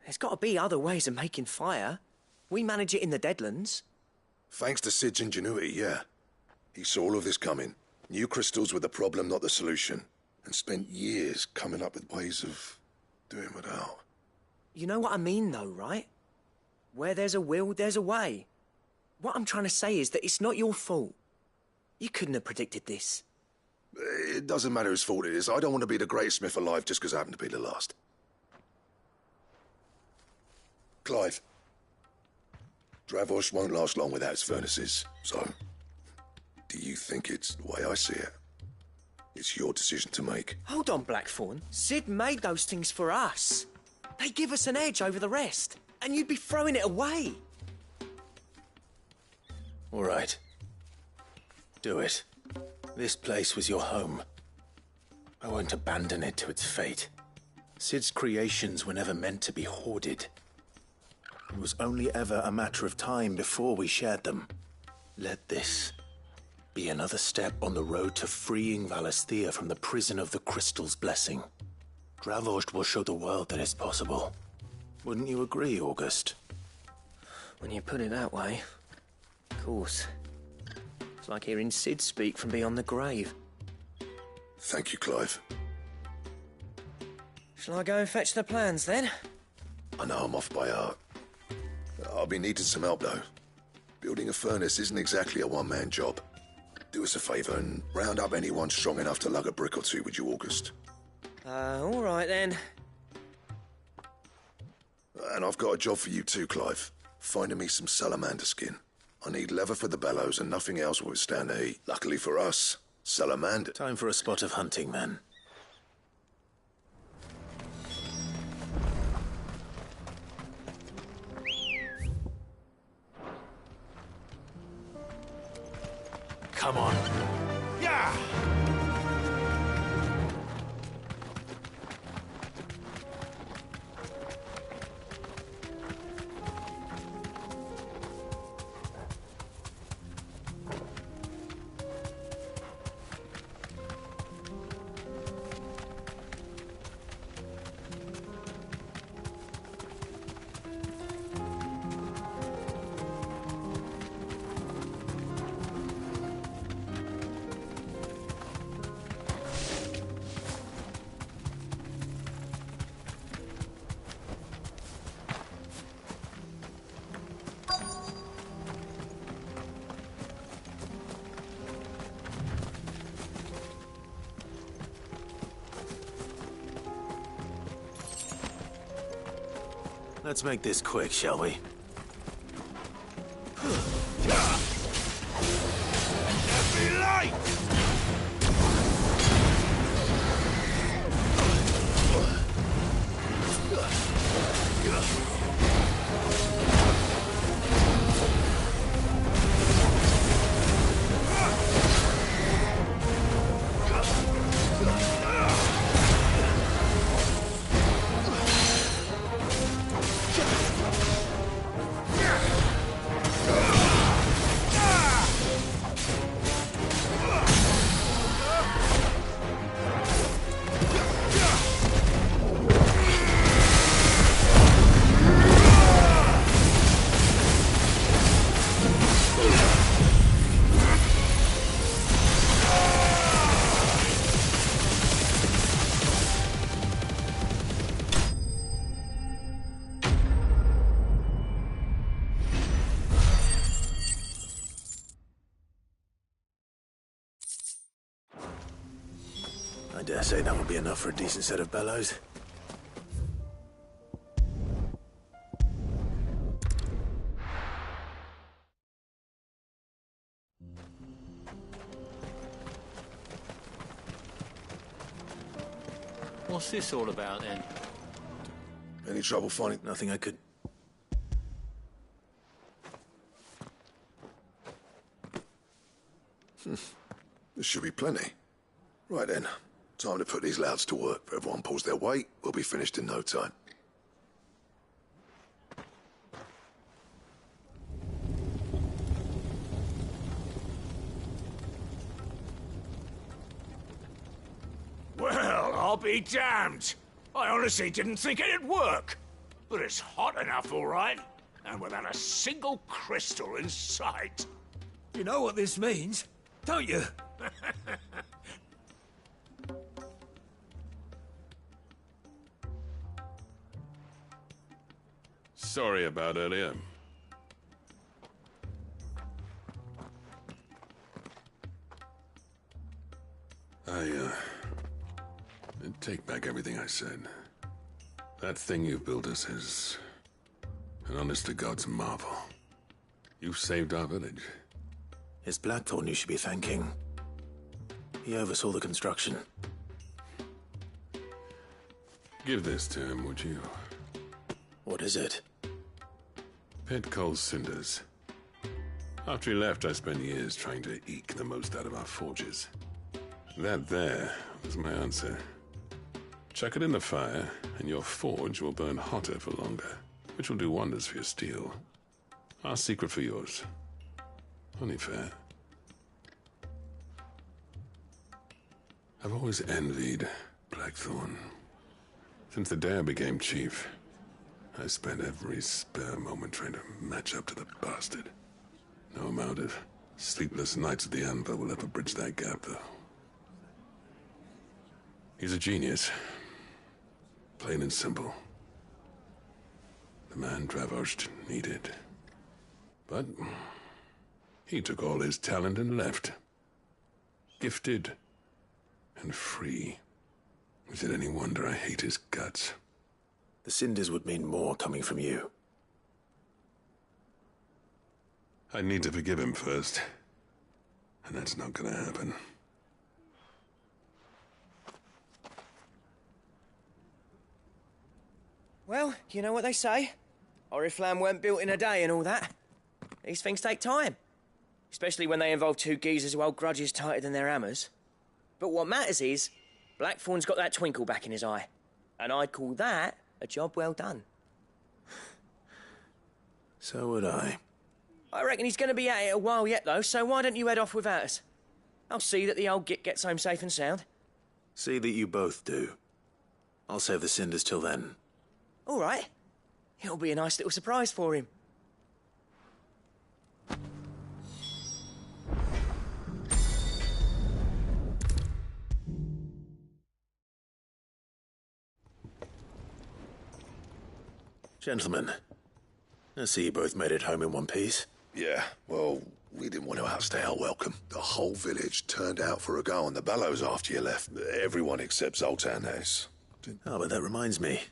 There's got to be other ways of making fire. We manage it in the Deadlands. Thanks to Sid's ingenuity, yeah. He saw all of this coming, knew crystals were the problem, not the solution, and spent years coming up with ways of doing without. You know what I mean, though, right? Where there's a will, there's a way. What I'm trying to say is that it's not your fault. You couldn't have predicted this. It doesn't matter whose fault it is. I don't want to be the greatest smith alive just because I happen to be the last. Clive. Dravojd won't last long without its furnaces, so... Do you think it's the way I see it? It's your decision to make. Hold on, Blackthorn. Sid made those things for us. They give us an edge over the rest, and you'd be throwing it away. All right. Do it. This place was your home. I won't abandon it to its fate. Sid's creations were never meant to be hoarded. It was only ever a matter of time before we shared them. Let this be another step on the road to freeing Valisthea from the prison of the Crystal's blessing. Dravojd will show the world that it's possible. Wouldn't you agree, August? When you put it that way, of course. It's like hearing Sid speak from beyond the grave. Thank you, Clive. Shall I go and fetch the plans, then? I know I'm off by heart. I'll be needing some help, though. Building a furnace isn't exactly a one-man job. Do us a favour and round up anyone strong enough to lug a brick or two, would you, August? All right, then. And I've got a job for you too, Clive. Finding me some salamander skin. I need leather for the bellows and nothing else will withstand the heat. Luckily for us, salamander. Time for a spot of hunting, then. Come on. Yeah! Let's make this quick, shall we? Be light! I dare say that will be enough for a decent set of bellows. What's this all about, then? Any trouble finding? Nothing I could... There should be plenty. Right then. Time to put these louds to work. If everyone pulls their weight, we'll be finished in no time. Well, I'll be damned. I honestly didn't think it'd work. But it's hot enough, all right. And without a single crystal in sight. You know what this means, don't you? Sorry about earlier. I take back everything I said. That thing you've built us is an honest-to-God's marvel. You've saved our village. It's Blackthorn you should be thanking. He oversaw the construction. Give this to him, would you? What is it? Pit Coal's cinders. After he left, I spent years trying to eke the most out of our forges. That there was my answer. Chuck it in the fire, and your forge will burn hotter for longer, which will do wonders for your steel. Our secret for yours. Only fair. I've always envied Blackthorn. Since the day I became chief, I spent every spare moment trying to match up to the bastard. No amount of sleepless nights at the anvil will ever bridge that gap, though. He's a genius. Plain and simple. The man Dravosht needed. But he took all his talent and left. Gifted and free. Is it any wonder I hate his guts? The cinders would mean more coming from you. I need to forgive him first. And that's not gonna happen. Well, you know what they say. Oriflamme weren't built in a day and all that. These things take time. Especially when they involve two geezers who hold grudges tighter than their hammers. But what matters is, Blackthorn's got that twinkle back in his eye. And I'd call that a job well done. So would I. I reckon he's going to be at it a while yet, though, so why don't you head off without us? I'll see that the old git gets home safe and sound. See that you both do. I'll save the cinders till then. All right. It'll be a nice little surprise for him. Gentlemen, I see you both made it home in one piece. Yeah, well, we didn't want to outstay our welcome. The whole village turned out for a go on the bellows after you left. Everyone except Zoltan has. Oh, but that reminds me.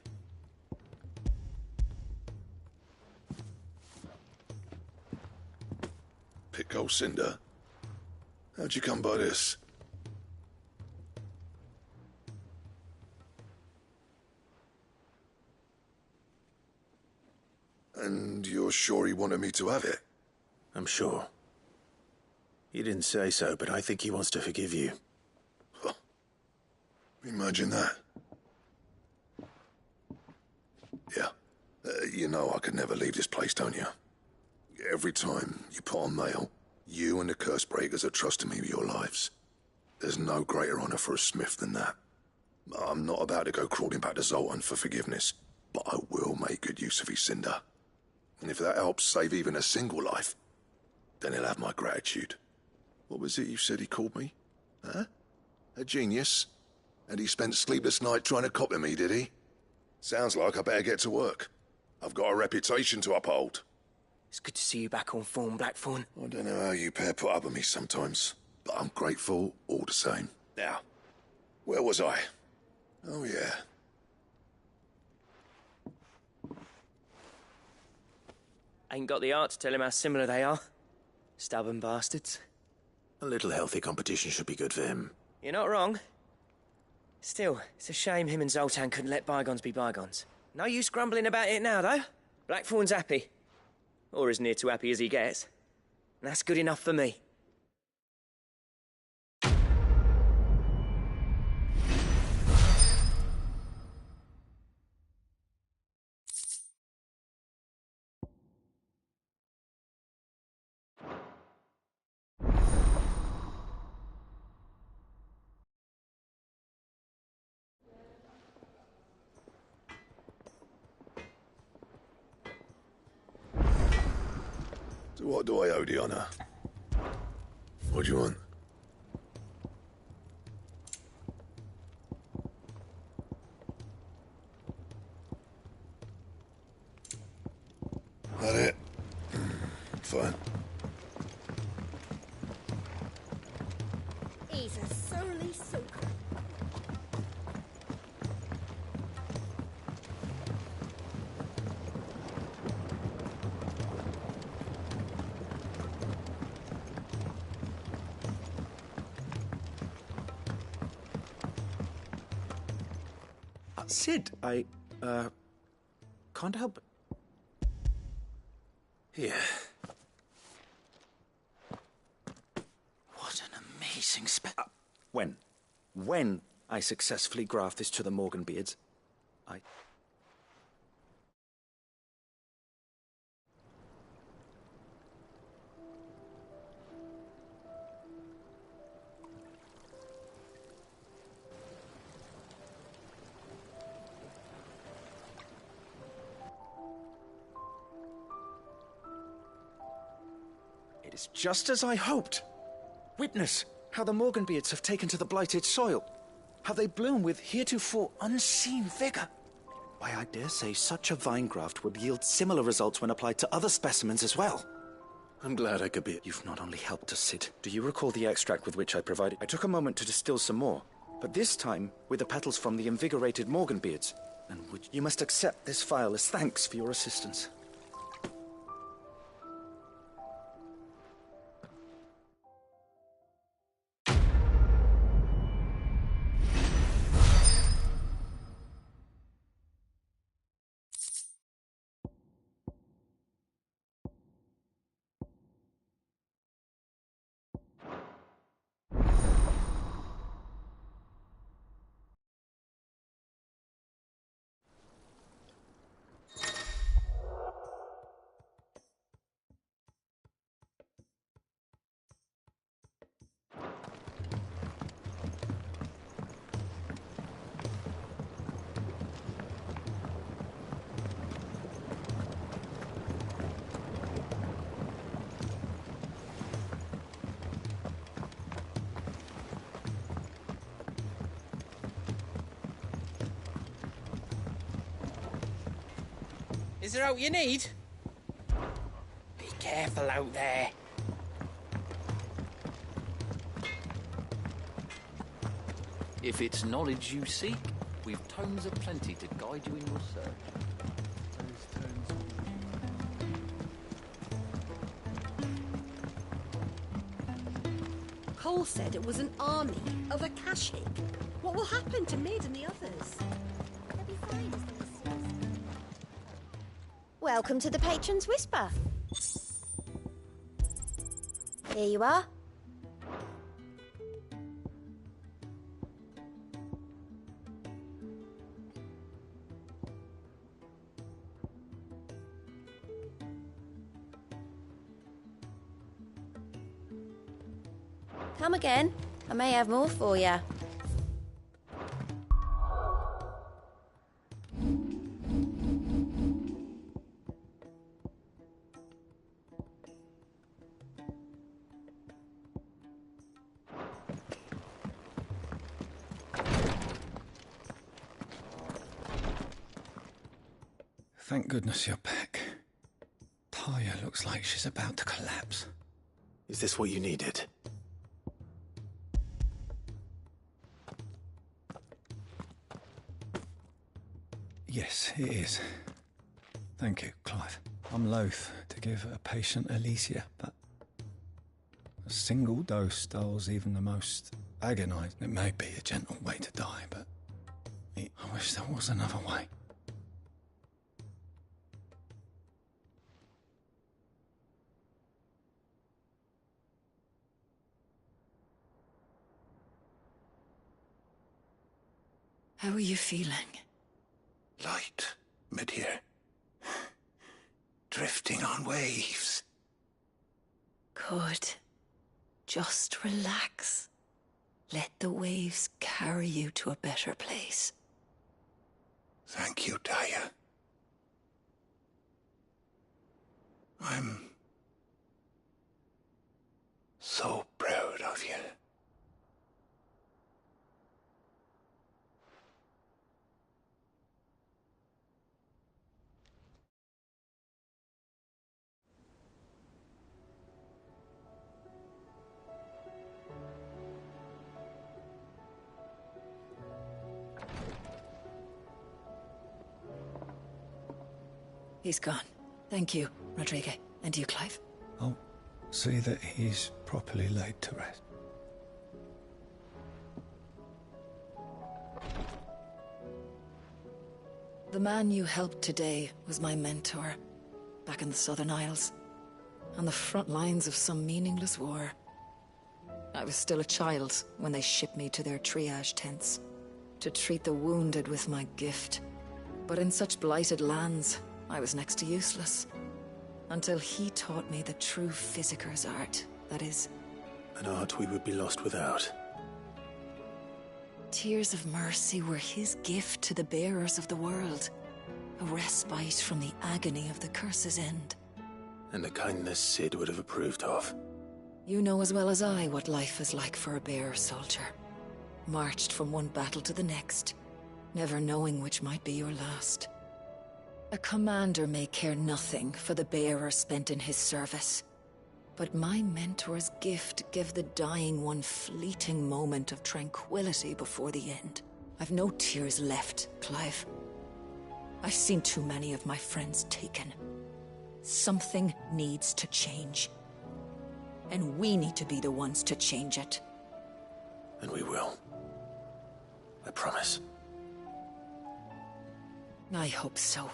Pit Cold Cinder? How'd you come by this? And you're sure he wanted me to have it? I'm sure. He didn't say so, but I think he wants to forgive you. Huh. Imagine that. Yeah. You know I could never leave this place, don't you? Every time you put on mail, you and the Curse Breakers are trusting me with your lives. There's no greater honor for a smith than that. I'm not about to go crawling back to Zoltan for forgiveness, but I will make good use of his cinder. And if that helps save even a single life, then he'll have my gratitude. What was it you said he called me? Huh? A genius? And he spent sleepless night trying to copy me, did he? Sounds like I better get to work. I've got a reputation to uphold. It's good to see you back on form, Blackthorn. I don't know how you pair put up with me sometimes, but I'm grateful all the same. Now, where was I? Oh, yeah. Ain't got the art to tell him how similar they are. Stubborn bastards. A little healthy competition should be good for him. You're not wrong. Still, it's a shame him and Zoltan couldn't let bygones be bygones. No use grumbling about it now, though. Blackthorn's happy. Or as near to happy as he gets. And that's good enough for me. So what do I owe the honor? What do you want? That it? Fine. He's a surly soaker. Sid, I can't help. Here. What an amazing When I successfully graft this to the Morganbeards, It is just as I hoped. Witness how the Morganbeards have taken to the blighted soil. How they bloom with heretofore unseen vigor. Why, I dare say such a vine graft would yield similar results when applied to other specimens as well. I'm glad I could be... You've not only helped us, Sid. Do you recall the extract with which I provided? I took a moment to distill some more, but this time with the petals from the invigorated Morganbeards. And you must accept this phial as thanks for your assistance. Is there out you need? Be careful out there. If it's knowledge you seek, we've tomes aplenty to guide you in your search. Cole said it was an army of Akashic. What will happen to Mid and the others? They'll be fine as long as... Welcome to the Patron's Whisper. Here you are. Come again. I may have more for you. Thank goodness you're back. Talia looks like she's about to collapse. Is this what you needed? Yes, it is. Thank you, Clive. I'm loath to give a patient Elysia, but a single dose dulls even the most agonised. It may be a gentle way to die, but I wish there was another way. How are you feeling? Light, mid-here. Drifting on waves. Good. Just relax. Let the waves carry you to a better place. Thank you, Talia. I'm so proud of you. He's gone. Thank you, Rodrigo. And you, Clive. I'll see that he's properly laid to rest. The man you helped today was my mentor, back in the Southern Isles, on the front lines of some meaningless war. I was still a child when they shipped me to their triage tents, to treat the wounded with my gift. But in such blighted lands, I was next to useless. Until he taught me the true Physicker's art, that is... An art we would be lost without. Tears of mercy were his gift to the bearers of the world. A respite from the agony of the curse's end. And a kindness Sid would have approved of. You know as well as I what life is like for a bearer soldier. Marched from one battle to the next, never knowing which might be your last. A commander may care nothing for the bearer spent in his service. But my mentor's gift gave the dying one fleeting moment of tranquility before the end. I've no tears left, Clive. I've seen too many of my friends taken. Something needs to change. And we need to be the ones to change it. And we will. I promise. I hope so.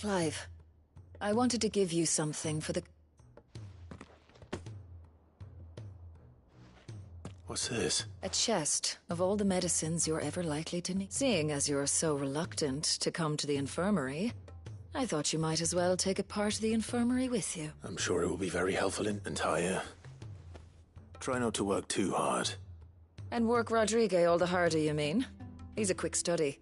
Clive, I wanted to give you something for the... What's this? A chest of all the medicines you're ever likely to need. Seeing as you're so reluctant to come to the infirmary, I thought you might as well take a part of the infirmary with you. I'm sure it will be very helpful in Talia. Try not to work too hard. And work Rodrigo all the harder, you mean? He's a quick study,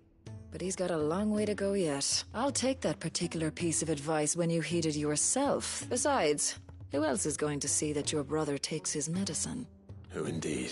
but he's got a long way to go yet. I'll take that particular piece of advice when you heed it yourself. Besides, who else is going to see that your brother takes his medicine? Who indeed?